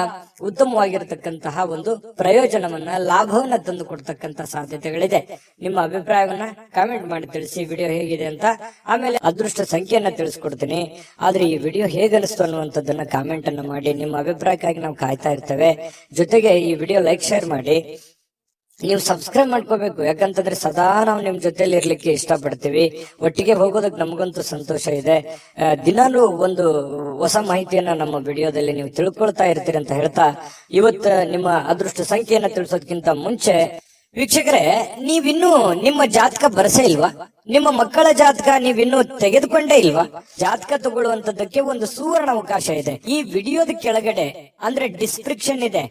ಉತ್ತಮವಾಗಿರತಕ್ಕಂತಹ ಒಂದು ಪ್ರಯೋಜನವನ್ನ, ಲಾಭವನ್ನ ತಂದು ಕೊಡ್ತಕ್ಕಂತಹ ಸಾಧ್ಯತೆಗಳಿದೆ. ನಿಮ್ಮ ಅಭಿಪ್ರಾಯವನ್ನ ಕಾಮೆಂಟ್ ಮಾಡಿ ತಿಳಿಸಿ, ವಿಡಿಯೋ ಹೇಗಿದೆ ಅಂತ. ಆಮೇಲೆ ಅದೃಷ್ಟ ಸಂಖ್ಯೆಯನ್ನ ತಿಳಿಸ್ಕೊಡ್ತೀನಿ. ಆದ್ರೆ ಈ ವಿಡಿಯೋ ಹೇಗನಿಸ್ತು ಅನ್ನುವಂಥದ್ದನ್ನ ಕಾಮೆಂಟ್ ಅನ್ನ ಮಾಡಿ. ನಿಮ್ಮ ಅಭಿಪ್ರಾಯಕ್ಕಾಗಿ ನಾವು ಕಾಯ್ತಾ ಇರ್ತೇವೆ. ಜೊತೆಗೆ ಈ ವಿಡಿಯೋ ಲೈಕ್, ಶೇರ್ ಮಾಡಿ. ನೀವು ಸಬ್ಸ್ಕ್ರೈಬ್ ಮಾಡ್ಕೋಬೇಕು, ಯಾಕಂತಂದ್ರೆ ಸದಾ ನಾವು ನಿಮ್ ಜೊತೆಲಿ ಇರ್ಲಿಕ್ಕೆ ಇಷ್ಟಪಡ್ತೀವಿ. ಒಟ್ಟಿಗೆ ಹೋಗೋದಕ್ಕೆ ನಮಗಂತೂ ಸಂತೋಷ ಇದೆ. ದಿನಾಲೂ ಒಂದು ಹೊಸ ಮಾಹಿತಿಯನ್ನ ನಮ್ಮ ವಿಡಿಯೋದಲ್ಲಿ ನೀವು ತಿಳ್ಕೊಳ್ತಾ ಇರ್ತೀರಿ ಅಂತ ಹೇಳ್ತಾ, ಇವತ್ತು ನಿಮ್ಮ ಅದೃಷ್ಟ ಸಂಖ್ಯೆಯನ್ನ ತಿಳಿಸೋದಕ್ಕಿಂತ ಮುಂಚೆ ವೀಕ್ಷಕರೇ, ನೀವಿನ್ನೂ ನಿಮ್ಮ ಜಾತಕ ಬರಸೇ ಇಲ್ವಾ? ನಿಮ್ಮ ಮಕ್ಕಳ ಜಾತಕ ನೀವಿನ್ನೂ ತೆಗೆದುಕೊಂಡೇ ಇಲ್ವಾ? ಜಾತಕ ತಗೊಳ್ಳುವಂತದ್ದಕ್ಕೆ ಒಂದು ಸುವರ್ಣ ಅವಕಾಶ ಇದೆ. ಈ ವಿಡಿಯೋದ ಕೆಳಗಡೆ, ಅಂದ್ರೆ ಡಿಸ್ಕ್ರಿಪ್ಷನ್ ಇದೆ,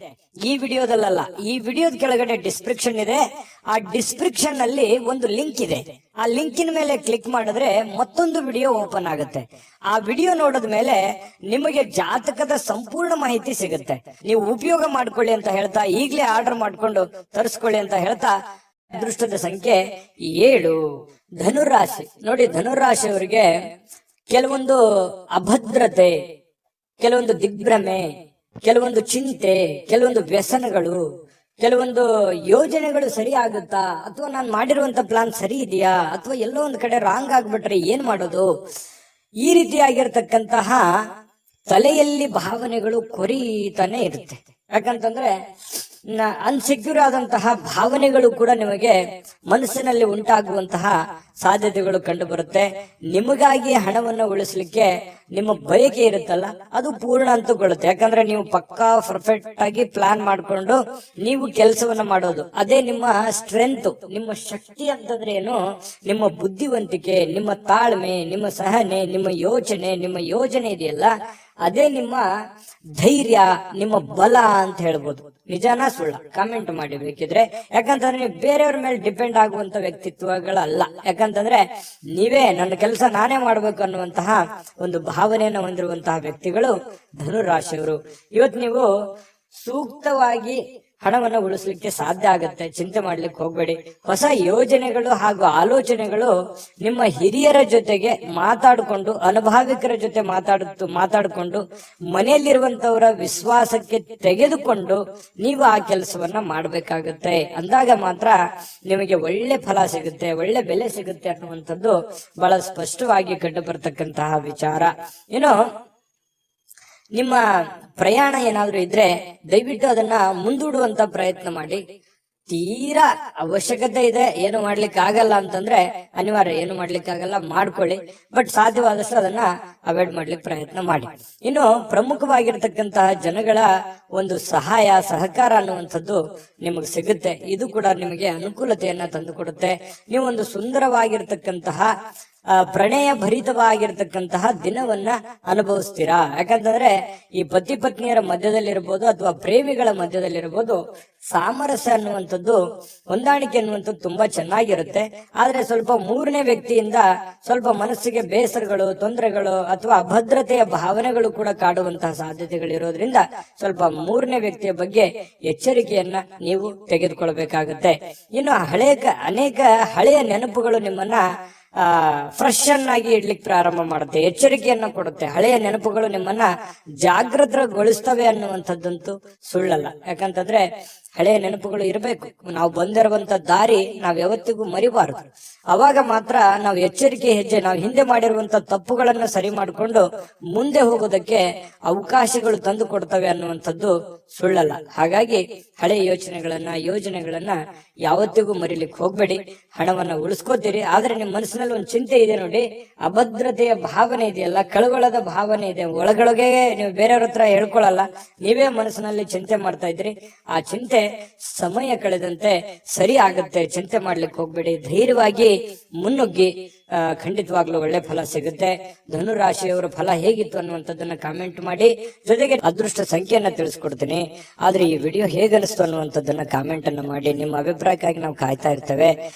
ಈ ವಿಡಿಯೋದಲ್ಲ, ಈ ವಿಡಿಯೋದ ಕೆಳಗಡೆ ಡಿಸ್ಕ್ರಿಪ್ಷನ್ ಇದೆ. ಆ ಡಿಸ್ಕ್ರಿಪ್ಷನ್ ಅಲ್ಲಿ ಒಂದು ಲಿಂಕ್ ಇದೆ. ಆ ಲಿಂಕಿನ ಮೇಲೆ ಕ್ಲಿಕ್ ಮಾಡಿದ್ರೆ ಮತ್ತೊಂದು ವಿಡಿಯೋ ಓಪನ್ ಆಗುತ್ತೆ. ಆ ವಿಡಿಯೋ ನೋಡಿದ ಮೇಲೆ ನಿಮಗೆ ಜಾತಕದ ಸಂಪೂರ್ಣ ಮಾಹಿತಿ ಸಿಗುತ್ತೆ. ನೀವು ಉಪಯೋಗ ಮಾಡ್ಕೊಳ್ಳಿ ಅಂತ ಹೇಳ್ತಾ, ಈಗಲೇ ಆರ್ಡರ್ ಮಾಡ್ಕೊಂಡು ತರಿಸ್ಕೊಳ್ಳಿ ಅಂತ ಹೇಳ್ತಾ, ಅದೃಷ್ಟದ ಸಂಖ್ಯೆ 7. ಧನುರಾಶಿ ನೋಡಿ, ಧನುರಾಶಿಯವರಿಗೆ ಕೆಲವೊಂದು ಅಭದ್ರತೆ, ಕೆಲವೊಂದು ದಿಗ್ಭ್ರಮೆ, ಕೆಲವೊಂದು ಚಿಂತೆ, ಕೆಲವೊಂದು ವ್ಯಸನಗಳು, ಕೆಲವೊಂದು ಯೋಜನೆಗಳು ಸರಿ ಆಗುತ್ತಾ, ಅಥವಾ ನಾನು ಮಾಡಿರುವಂತ ಪ್ಲಾನ್ ಸರಿ ಇದೆಯಾ, ಅಥವಾ ಎಲ್ಲೋ ಒಂದ್ ಕಡೆ ರಾಂಗ್ ಆಗ್ಬಿಟ್ರೆ ಏನ್ ಮಾಡೋದು, ಈ ರೀತಿಯಾಗಿರ್ತಕ್ಕಂತಹ ತಲೆಯಲ್ಲಿ ಭಾವನೆಗಳು ಕೊರೀತಾನೆ ಇರುತ್ತೆ. ಯಾಕಂತಂದ್ರೆ ಅನ್ಸೆಕ್ಯೂರ್ ಆದಂತಹ ಭಾವನೆಗಳು ಕೂಡ ನಿಮಗೆ ಮನಸ್ಸಿನಲ್ಲಿ ಉಂಟಾಗುವಂತಹ ಸಾಧ್ಯತೆಗಳು ಕಂಡು ಬರುತ್ತೆ. ನಿಮಗಾಗಿ ಹಣವನ್ನು ಉಳಿಸ್ಲಿಕ್ಕೆ ನಿಮ್ಮ ಬಯಕೆ ಇರುತ್ತಲ್ಲ, ಅದು ಪೂರ್ಣ ಅಂತಗೊಳ್ಳುತ್ತೆ. ಯಾಕಂದ್ರೆ ನೀವು ಪಕ್ಕಾ ಪರ್ಫೆಕ್ಟ್ ಆಗಿ ಪ್ಲಾನ್ ಮಾಡ್ಕೊಂಡು ನೀವು ಕೆಲಸವನ್ನ ಮಾಡೋದು, ಅದೇ ನಿಮ್ಮ ಸ್ಟ್ರೆಂತ್, ನಿಮ್ಮ ಶಕ್ತಿ ಅಂತಂದ್ರೆ ಏನು, ನಿಮ್ಮ ಬುದ್ಧಿವಂತಿಕೆ, ನಿಮ್ಮ ತಾಳ್ಮೆ, ನಿಮ್ಮ ಸಹನೆ, ನಿಮ್ಮ ಯೋಚನೆ, ನಿಮ್ಮ ಯೋಜನೆ ಇದೆಯಲ್ಲ, ಅದೇ ನಿಮ್ಮ ಧೈರ್ಯ, ನಿಮ್ಮ ಬಲ ಅಂತ ಹೇಳ್ಬೋದು. ನಿಜಾನ ಸುಳ್ಳ ಕಾಮೆಂಟ್ ಮಾಡಿ ಬೇಕಿದ್ರೆ. ಯಾಕಂತಂದ್ರೆ ನೀವು ಬೇರೆಯವ್ರ ಮೇಲೆ ಡಿಪೆಂಡ್ ಆಗುವಂತ ವ್ಯಕ್ತಿತ್ವಗಳಲ್ಲ. ಯಾಕಂತಂದ್ರೆ ನೀವೇ ನನ್ನ ಕೆಲಸ ನಾನೇ ಮಾಡ್ಬೇಕು ಅನ್ನುವಂತಹ ಒಂದು ಭಾವನೆಯನ್ನು ಹೊಂದಿರುವಂತಹ ವ್ಯಕ್ತಿಗಳು ಧನುರಾಶಿಯವರು. ಇವತ್ತು ನೀವು ಸೂಕ್ತವಾಗಿ ಹಣವನ್ನು ಉಳಿಸ್ಲಿಕ್ಕೆ ಸಾಧ್ಯ ಆಗುತ್ತೆ. ಚಿಂತೆ ಮಾಡ್ಲಿಕ್ಕೆ ಹೋಗ್ಬೇಡಿ. ಹೊಸ ಯೋಜನೆಗಳು ಹಾಗೂ ಆಲೋಚನೆಗಳು ನಿಮ್ಮ ಹಿರಿಯರ ಜೊತೆಗೆ ಮಾತಾಡಿಕೊಂಡು, ಅನುಭಾವಿಕರ ಜೊತೆ ಮಾತಾಡಿಕೊಂಡು ಮನೆಯಲ್ಲಿರುವಂತವರ ವಿಶ್ವಾಸಕ್ಕೆ ತೆಗೆದುಕೊಂಡು ನೀವು ಆ ಕೆಲಸವನ್ನ ಮಾಡ್ಬೇಕಾಗುತ್ತೆ. ಅಂದಾಗ ಮಾತ್ರ ನಿಮಗೆ ಒಳ್ಳೆ ಫಲ ಸಿಗುತ್ತೆ, ಒಳ್ಳೆ ಬೆಲೆ ಸಿಗುತ್ತೆ ಅನ್ನುವಂಥದ್ದು ಬಹಳ ಸ್ಪಷ್ಟವಾಗಿ ಕಂಡು ಬರ್ತಕ್ಕಂತಹ ವಿಚಾರ. ಇನ್ನು ನಿಮ್ಮ ಪ್ರಯಾಣ ಏನಾದ್ರೂ ಇದ್ರೆ ದಯವಿಟ್ಟು ಅದನ್ನ ಮುಂದೂಡುವಂತ ಪ್ರಯತ್ನ ಮಾಡಿ. ತೀರಾ ಅವಶ್ಯಕತೆ ಇದೆ, ಏನು ಮಾಡ್ಲಿಕ್ಕೆ ಆಗಲ್ಲ ಅಂತಂದ್ರೆ ಅನಿವಾರ್ಯ, ಏನು ಮಾಡ್ಲಿಕ್ಕೆ ಆಗಲ್ಲ ಮಾಡ್ಕೊಳ್ಳಿ, ಬಟ್ ಸಾಧ್ಯವಾದಷ್ಟು ಅದನ್ನ ಅವಾಯ್ಡ್ ಮಾಡ್ಲಿಕ್ಕೆ ಪ್ರಯತ್ನ ಮಾಡಿ. ಇನ್ನು ಪ್ರಮುಖವಾಗಿರ್ತಕ್ಕಂತಹ ಜನಗಳ ಒಂದು ಸಹಾಯ, ಸಹಕಾರ ಅನ್ನುವಂಥದ್ದು ನಿಮಗೆ ಸಿಗುತ್ತೆ. ಇದು ಕೂಡ ನಿಮಗೆ ಅನುಕೂಲತೆಯನ್ನ ತಂದು ಕೊಡುತ್ತೆ. ನೀವು ಒಂದು ಸುಂದರವಾಗಿರ್ತಕ್ಕಂತಹ ಪ್ರಣಯ ಭರಿತವಾಗಿರ್ತಕ್ಕಂತಹ ದಿನವನ್ನ ಅನುಭವಿಸ್ತೀರಾ. ಯಾಕಂತಂದ್ರೆ ಈ ಪತಿ ಪತ್ನಿಯರ ಮಧ್ಯದಲ್ಲಿರ್ಬೋದು ಅಥವಾ ಪ್ರೇಮಿಗಳ ಮಧ್ಯದಲ್ಲಿರ್ಬೋದು, ಸಾಮರಸ್ಯ ಅನ್ನುವಂಥದ್ದು, ಹೊಂದಾಣಿಕೆ ಅನ್ನುವಂಥದ್ದು ತುಂಬಾ ಚೆನ್ನಾಗಿರುತ್ತೆ. ಆದ್ರೆ ಸ್ವಲ್ಪ ಮೂರನೇ ವ್ಯಕ್ತಿಯಿಂದ ಸ್ವಲ್ಪ ಮನಸ್ಸಿಗೆ ಬೇಸರಗಳು, ತೊಂದರೆಗಳು ಅಥವಾ ಅಭದ್ರತೆಯ ಭಾವನೆಗಳು ಕೂಡ ಕಾಡುವಂತಹ ಸಾಧ್ಯತೆಗಳಿರೋದ್ರಿಂದ ಸ್ವಲ್ಪ ಮೂರನೇ ವ್ಯಕ್ತಿಯ ಬಗ್ಗೆ ಎಚ್ಚರಿಕೆಯನ್ನ ನೀವು ತೆಗೆದುಕೊಳ್ಬೇಕಾಗುತ್ತೆ. ಇನ್ನು ಅನೇಕ ಹಳೆಯ ನೆನಪುಗಳು ನಿಮ್ಮನ್ನ ಫ್ರೆಶ್ ಆಗಿ ಇಡ್ಲಿಕ್ಕೆ ಪ್ರಾರಂಭ ಮಾಡುತ್ತೆ, ಎಚ್ಚರಿಕೆಯನ್ನ ಕೊಡುತ್ತೆ. ಹಳೆಯ ನೆನಪುಗಳು ನಿಮ್ಮನ್ನ ಜಾಗೃತಗೊಳಿಸ್ತವೆ ಅನ್ನುವಂಥದ್ದಂತೂ ಸುಳ್ಳಲ್ಲ. ಯಾಕಂತಂದ್ರೆ ಹಳೆಯ ನೆನಪುಗಳು ಇರಬೇಕು. ನಾವು ಬಂದಿರುವಂತ ದಾರಿ ನಾವ್ ಯಾವತ್ತಿಗೂ ಮರಿಬಾರದು. ಅವಾಗ ಮಾತ್ರ ನಾವು ಎಚ್ಚರಿಕೆ ಹೆಜ್ಜೆ, ನಾವು ಹಿಂದೆ ಮಾಡಿರುವಂತ ತಪ್ಪುಗಳನ್ನ ಸರಿ ಮಾಡಿಕೊಂಡು ಮುಂದೆ ಹೋಗೋದಕ್ಕೆ ಅವಕಾಶಗಳು ತಂದು ಕೊಡ್ತವೆ ಅನ್ನುವಂಥದ್ದು ಸುಳ್ಳಲ್ಲ. ಹಾಗಾಗಿ ಹಳೆಯ ಯೋಜನೆಗಳನ್ನ ಯಾವತ್ತಿಗೂ ಮರಿಲಿಕ್ಕೆ ಹೋಗ್ಬೇಡಿ. ಹಣವನ್ನ ಉಳಿಸ್ಕೋತೀರಿ, ಆದ್ರೆ ನಿಮ್ ಮನಸ್ಸಿನಲ್ಲಿ ಒಂದು ಚಿಂತೆ ಇದೆ ನೋಡಿ, ಅಭದ್ರತೆಯ ಭಾವನೆ ಇದೆಯಲ್ಲ, ಕಳವಳದ ಭಾವನೆ ಇದೆ ಒಳಗೊಳಗೆ. ನೀವು ಬೇರೆಯವ್ರ ಹತ್ರ ಹೇಳ್ಕೊಳಲ್ಲ, ನೀವೇ ಮನಸ್ಸಿನಲ್ಲಿ ಚಿಂತೆ ಮಾಡ್ತಾ ಇದ್ರಿ. ಆ ಚಿಂತೆ ಸಮಯ ಕಳೆದಂತೆ ಸರಿ ಆಗುತ್ತೆ. ಚಿಂತೆ ಮಾಡ್ಲಿಕ್ಕೆ ಹೋಗ್ಬೇಡಿ, ಧೈರ್ಯವಾಗಿ ಮುನ್ನುಗ್ಗಿ. ಖಂಡಿತವಾಗ್ಲೂ ಒಳ್ಳೆ ಫಲ ಸಿಗುತ್ತೆ. ಧನುರಾಶಿಯವರ ಫಲ ಹೇಗಿತ್ತು ಅನ್ನುವಂಥದ್ದನ್ನ ಕಾಮೆಂಟ್ ಮಾಡಿ. ಜೊತೆಗೆ ಅದೃಷ್ಟ ಸಂಖ್ಯೆಯನ್ನ ತಿಳಿಸ್ಕೊಡ್ತೀನಿ. ಆದ್ರೆ ಈ ವಿಡಿಯೋ ಹೇಗನಿಸ್ತು ಅನ್ನುವಂಥದ್ದನ್ನ ಕಾಮೆಂಟ್ ಅನ್ನ ಮಾಡಿ. ನಿಮ್ಮ ಅಭಿಪ್ರಾಯಕ್ಕಾಗಿ ನಾವು ಕಾಯ್ತಾ ಇರ್ತೇವೆ.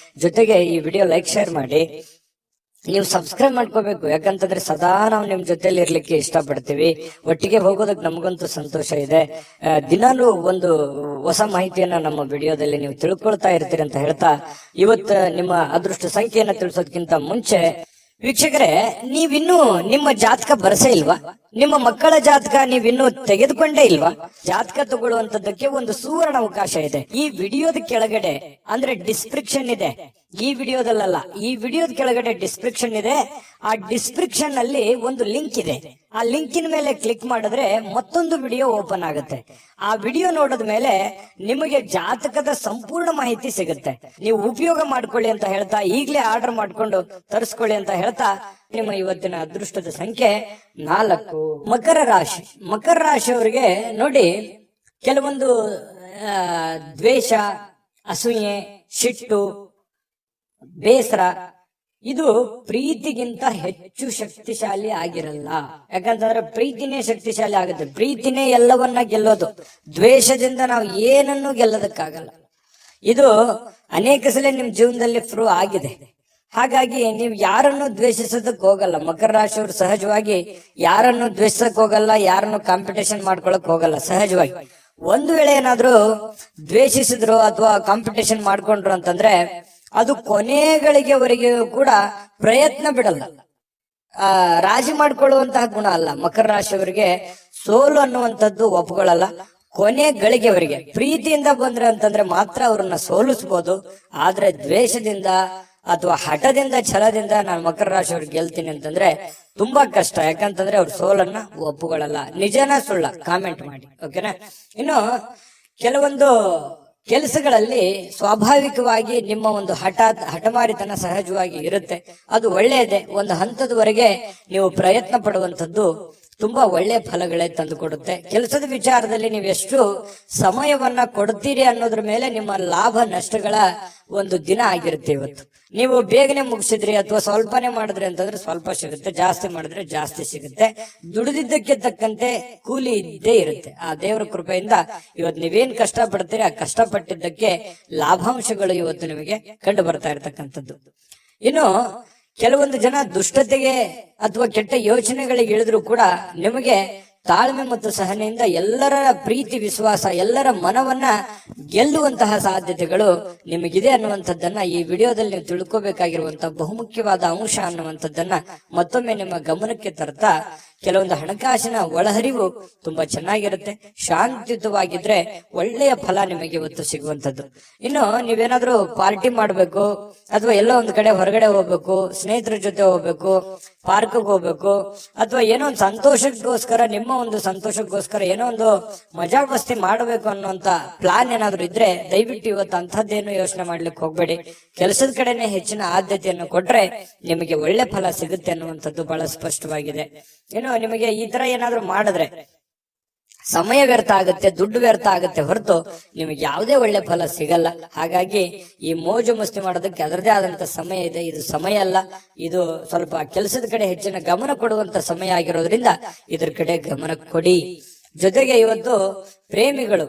ಜೊತೆಗೆ ಈ ವಿಡಿಯೋ ಲೈಕ್ ಶೇರ್ ಮಾಡಿ. ನೀವು ಸಬ್ಸ್ಕ್ರೈಬ್ ಮಾಡ್ಕೋಬೇಕು, ಯಾಕಂತಂದ್ರೆ ಸದಾ ನಾವು ನಿಮ್ ಜೊತೆಲಿ ಇರ್ಲಿಕ್ಕೆ ಇಷ್ಟಪಡ್ತೀವಿ. ಒಟ್ಟಿಗೆ ಹೋಗೋದಕ್ಕೆ ನಮಗಂತೂ ಸಂತೋಷ ಇದೆ. ದಿನಾಲೂ ಒಂದು ಹೊಸ ಮಾಹಿತಿಯನ್ನ ನಮ್ಮ ವಿಡಿಯೋದಲ್ಲಿ ನೀವು ತಿಳ್ಕೊಳ್ತಾ ಇರ್ತೀರಿ ಅಂತ ಹೇಳ್ತಾ, ಇವತ್ತು ನಿಮ್ಮ ಅದೃಷ್ಟ ಸಂಖ್ಯೆಯನ್ನ ತಿಳಿಸೋದಕ್ಕಿಂತ ಮುಂಚೆ ವೀಕ್ಷಕರೇ, ನೀವಿನ್ನೂ ನಿಮ್ಮ ಜಾತಕ ಬರಸೇ ಇಲ್ವಾ? ನಿಮ್ಮ ಮಕ್ಕಳ ಜಾತಕ ನೀವಿನ್ನೂ ತೆಗೆದುಕೊಂಡೇ ಇಲ್ವಾ? ಜಾತಕ ತಗೊಳ್ಳುವಂತದ್ದಕ್ಕೆ ಒಂದು ಸುವರ್ಣ ಅವಕಾಶ ಇದೆ. ಈ ವಿಡಿಯೋದ ಕೆಳಗಡೆ ಅಂದ್ರೆ ಡಿಸ್ಕ್ರಿಪ್ಷನ್ ಇದೆ. ಈ ವಿಡಿಯೋದಲ್ಲ, ಈ ವಿಡಿಯೋದ ಕೆಳಗಡೆ ಡಿಸ್ಕ್ರಿಪ್ಷನ್ ಇದೆ. ಆ ಡಿಸ್ಕ್ರಿಪ್ಷನ್ ಅಲ್ಲಿ ಒಂದು ಲಿಂಕ್ ಇದೆ. ಆ ಲಿಂಕಿನ ಮೇಲೆ ಕ್ಲಿಕ್ ಮಾಡಿದ್ರೆ ಮತ್ತೊಂದು ವಿಡಿಯೋ ಓಪನ್ ಆಗುತ್ತೆ. ಆ ವಿಡಿಯೋ ನೋಡಿದ ಮೇಲೆ ನಿಮಗೆ ಜಾತಕದ ಸಂಪೂರ್ಣ ಮಾಹಿತಿ ಸಿಗುತ್ತೆ. ನೀವು ಉಪಯೋಗ ಮಾಡ್ಕೊಳ್ಳಿ ಅಂತ ಹೇಳ್ತಾ, ಈಗಲೇ ಆರ್ಡರ್ ಮಾಡ್ಕೊಂಡು ತರಿಸ್ಕೊಳ್ಳಿ ಅಂತ ಹೇಳ್ತಾ, ನಿಮ್ಮ ಇವತ್ತಿನ ಅದೃಷ್ಟದ ಸಂಖ್ಯೆ 4. ಮಕರ ರಾಶಿ. ಮಕರ ರಾಶಿಯವರಿಗೆ ನೋಡಿ, ಕೆಲವೊಂದು ದ್ವೇಷ, ಅಸೂಯೆ, ಸಿಟ್ಟು, ಬೇಸರ ಇದು ಪ್ರೀತಿಗಿಂತ ಹೆಚ್ಚು ಶಕ್ತಿಶಾಲಿ ಆಗಿರಲ್ಲ. ಯಾಕಂತಂದ್ರೆ ಪ್ರೀತಿನೇ ಶಕ್ತಿಶಾಲಿ ಆಗುತ್ತೆ. ಪ್ರೀತಿನೇ ಎಲ್ಲವನ್ನ ಗೆಲ್ಲೋದು. ದ್ವೇಷದಿಂದ ನಾವು ಏನನ್ನೂ ಗೆಲ್ಲೋದಕ್ಕಾಗಲ್ಲ. ಇದು ಅನೇಕ ಸಲ ನಿಮ್ ಜೀವನದಲ್ಲಿ ಪ್ರೂವ್ ಆಗಿದೆ. ಹಾಗಾಗಿ ನೀವು ಯಾರನ್ನು ದ್ವೇಷಿಸೋದಕ್ಕೆ ಹೋಗಲ್ಲ. ಮಕರ ರಾಶಿಯವರು ಸಹಜವಾಗಿ ಯಾರನ್ನು ದ್ವೇಷಿಸಕ್ ಹೋಗಲ್ಲ, ಯಾರನ್ನು ಕಾಂಪಿಟೇಷನ್ ಮಾಡ್ಕೊಳಕ್ ಹೋಗಲ್ಲ. ಸಹಜವಾಗಿ ಒಂದು ವೇಳೆ ಏನಾದ್ರು ದ್ವೇಷಿಸಿದ್ರು ಅಥವಾ ಕಾಂಪಿಟೇಷನ್ ಮಾಡ್ಕೊಂಡ್ರು ಅಂತಂದ್ರೆ ಅದು ಕೊನೆಗಳಿಗೆವರೆಗೆ ಕೂಡ ಪ್ರಯತ್ನ ಬಿಡಲ್ಲ. ರಾಜಿ ಮಾಡ್ಕೊಳ್ಳುವಂತಹ ಗುಣ ಅಲ್ಲ. ಮಕರ ರಾಶಿಯವರಿಗೆ ಸೋಲು ಅನ್ನುವಂಥದ್ದು ಒಪ್ಕೊಳ್ಳಲ್ಲ. ಕೊನೆ ಗಳಿಗೆವರೆಗೆ ಪ್ರೀತಿಯಿಂದ ಬಂದ್ರೆ ಅಂತಂದ್ರೆ ಮಾತ್ರ ಅವ್ರನ್ನ ಸೋಲಿಸ್ಬೋದು. ಆದ್ರೆ ದ್ವೇಷದಿಂದ ಅಥವಾ ಹಠದಿಂದ, ಛಲದಿಂದ ನಾನು ಮಕರ ರಾಶಿಯವ್ರಿಗೆ ಗೆಲ್ತೀನಿ ಅಂತಂದ್ರೆ ತುಂಬಾ ಕಷ್ಟ. ಯಾಕಂತಂದ್ರೆ ಅವ್ರ ಸೋಲನ್ನ ಒಪ್ಪುಗಳಲ್ಲ. ನಿಜನ ಸುಳ್ಳ ಕಾಮೆಂಟ್ ಮಾಡಿ, ಓಕೆನಾ? ಇನ್ನು ಕೆಲವೊಂದು ಕೆಲಸಗಳಲ್ಲಿ ಸ್ವಾಭಾವಿಕವಾಗಿ ನಿಮ್ಮ ಒಂದು ಹಠಮಾರಿತನ ಸಹಜವಾಗಿ ಇರುತ್ತೆ. ಅದು ಒಳ್ಳೆಯದೇ. ಒಂದು ಹಂತದವರೆಗೆ ನೀವು ಪ್ರಯತ್ನ ಪಡುವಂಥದ್ದು ತುಂಬಾ ಒಳ್ಳೆ ಫಲಗಳೇ ತಂದು ಕೊಡುತ್ತೆ. ಕೆಲಸದ ವಿಚಾರದಲ್ಲಿ ನೀವು ಎಷ್ಟು ಸಮಯವನ್ನ ಕೊಡ್ತೀರಿ ಅನ್ನೋದ್ರ ಮೇಲೆ ನಿಮ್ಮ ಲಾಭ ನಷ್ಟಗಳ ಒಂದು ದಿನ ಆಗಿರುತ್ತೆ ಇವತ್ತು. ನೀವು ಬೇಗನೆ ಮುಗಿಸಿದ್ರಿ ಅಥವಾ ಸ್ವಲ್ಪನೇ ಮಾಡಿದ್ರಿ ಅಂತಂದ್ರೆ ಸ್ವಲ್ಪ ಸಿಗುತ್ತೆ, ಜಾಸ್ತಿ ಮಾಡಿದ್ರೆ ಜಾಸ್ತಿ ಸಿಗುತ್ತೆ. ದುಡಿದಿದ್ದಕ್ಕೆ ತಕ್ಕಂತೆ ಕೂಲಿ ಇದ್ದೇ ಇರುತ್ತೆ. ಆ ದೇವರ ಕೃಪೆಯಿಂದ ಇವತ್ತು ನೀವೇನ್ ಕಷ್ಟ ಪಡ್ತೀರಿ, ಆ ಕಷ್ಟಪಟ್ಟಿದ್ದಕ್ಕೆ ಲಾಭಾಂಶಗಳು ಇವತ್ತು ನಿಮಗೆ ಕಂಡು ಬರ್ತಾ ಇರತಕ್ಕಂಥದ್ದು. ಇನ್ನು ಕೆಲವೊಂದು ಜನ ದುಷ್ಟತೆಗೆ ಅಥವಾ ಕೆಟ್ಟ ಯೋಚನೆಗಳಿಗೆ ಇಳಿದ್ರು ಕೂಡ ನಿಮಗೆ ತಾಳ್ಮೆ ಮತ್ತು ಸಹನೆಯಿಂದ ಎಲ್ಲರ ಪ್ರೀತಿ, ವಿಶ್ವಾಸ, ಎಲ್ಲರ ಮನವನ್ನ ಗೆಲ್ಲುವಂತಹ ಸಾಧ್ಯತೆಗಳು ನಿಮಗಿದೆ ಅನ್ನುವಂಥದ್ದನ್ನ ಈ ವಿಡಿಯೋದಲ್ಲಿ ನೀವು ತಿಳ್ಕೋಬೇಕಾಗಿರುವಂತಹ ಬಹುಮುಖ್ಯವಾದ ಅಂಶ ಅನ್ನುವಂಥದ್ದನ್ನ ಮತ್ತೊಮ್ಮೆ ನಿಮ್ಮ ಗಮನಕ್ಕೆ ತರ್ತಾ, ಕೆಲವೊಂದು ಹಣಕಾಸಿನ ಒಳಹರಿವು ತುಂಬಾ ಚೆನ್ನಾಗಿರುತ್ತೆ. ಶಾಂತಿಯುತವಾಗಿದ್ರೆ ಒಳ್ಳೆಯ ಫಲ ನಿಮಗೆ ಇವತ್ತು ಸಿಗುವಂತದ್ದು. ಇನ್ನು ನೀವೇನಾದ್ರೂ ಪಾರ್ಟಿ ಮಾಡ್ಬೇಕು ಅಥವಾ ಎಲ್ಲೋ ಒಂದು ಕಡೆ ಹೊರಗಡೆ ಹೋಗ್ಬೇಕು, ಸ್ನೇಹಿತರ ಜೊತೆ ಹೋಗ್ಬೇಕು, ಪಾರ್ಕ್ಗೆ ಹೋಗ್ಬೇಕು, ಅಥವಾ ಏನೋ ಒಂದು ಸಂತೋಷಕ್ಕೋಸ್ಕರ, ನಿಮ್ಮ ಒಂದು ಸಂತೋಷಕ್ಕೋಸ್ಕರ ಏನೋ ಒಂದು ಮಜಾ ಮಸ್ತಿ ಮಾಡಬೇಕು ಅನ್ನುವಂತ ಪ್ಲಾನ್ ಏನಾದ್ರು ಇದ್ರೆ ದಯವಿಟ್ಟು ಇವತ್ತು ಅಂತಹದ್ದೇನು ಯೋಚನೆ ಮಾಡ್ಲಿಕ್ಕೆ ಹೋಗ್ಬೇಡಿ. ಕೆಲಸದ ಕಡೆನೆ ಹೆಚ್ಚಿನ ಆದ್ಯತೆಯನ್ನು ಕೊಟ್ರೆ ನಿಮಗೆ ಒಳ್ಳೆ ಫಲ ಸಿಗುತ್ತೆ ಅನ್ನುವಂಥದ್ದು ಬಹಳ ಸ್ಪಷ್ಟವಾಗಿದೆ. ಇನ್ನು ನಿಮಗೆ ಈ ತರ ಏನಾದ್ರು ಮಾಡಿದ್ರೆ ಸಮಯ ವ್ಯರ್ಥ ಆಗುತ್ತೆ, ದುಡ್ಡು ವ್ಯರ್ಥ ಆಗುತ್ತೆ ಹೊರತು ನಿಮಗೆ ಯಾವುದೇ ಒಳ್ಳೆ ಫಲ ಸಿಗಲ್ಲ. ಹಾಗಾಗಿ ಈ ಮೋಜು ಮಸ್ತಿ ಮಾಡೋದಕ್ಕೆ ಅದರದೇ ಆದಂತ ಸಮಯ ಇದೆ. ಇದು ಸಮಯ ಅಲ್ಲ, ಇದು ಸ್ವಲ್ಪ ಕೆಲಸದ ಕಡೆ ಹೆಚ್ಚಿನ ಗಮನ ಕೊಡುವಂತ ಸಮಯ ಆಗಿರೋದ್ರಿಂದ ಇದ್ರ ಕಡೆ ಗಮನ ಕೊಡಿ. ಜೊತೆಗೆ ಇವತ್ತು ಪ್ರೇಮಿಗಳು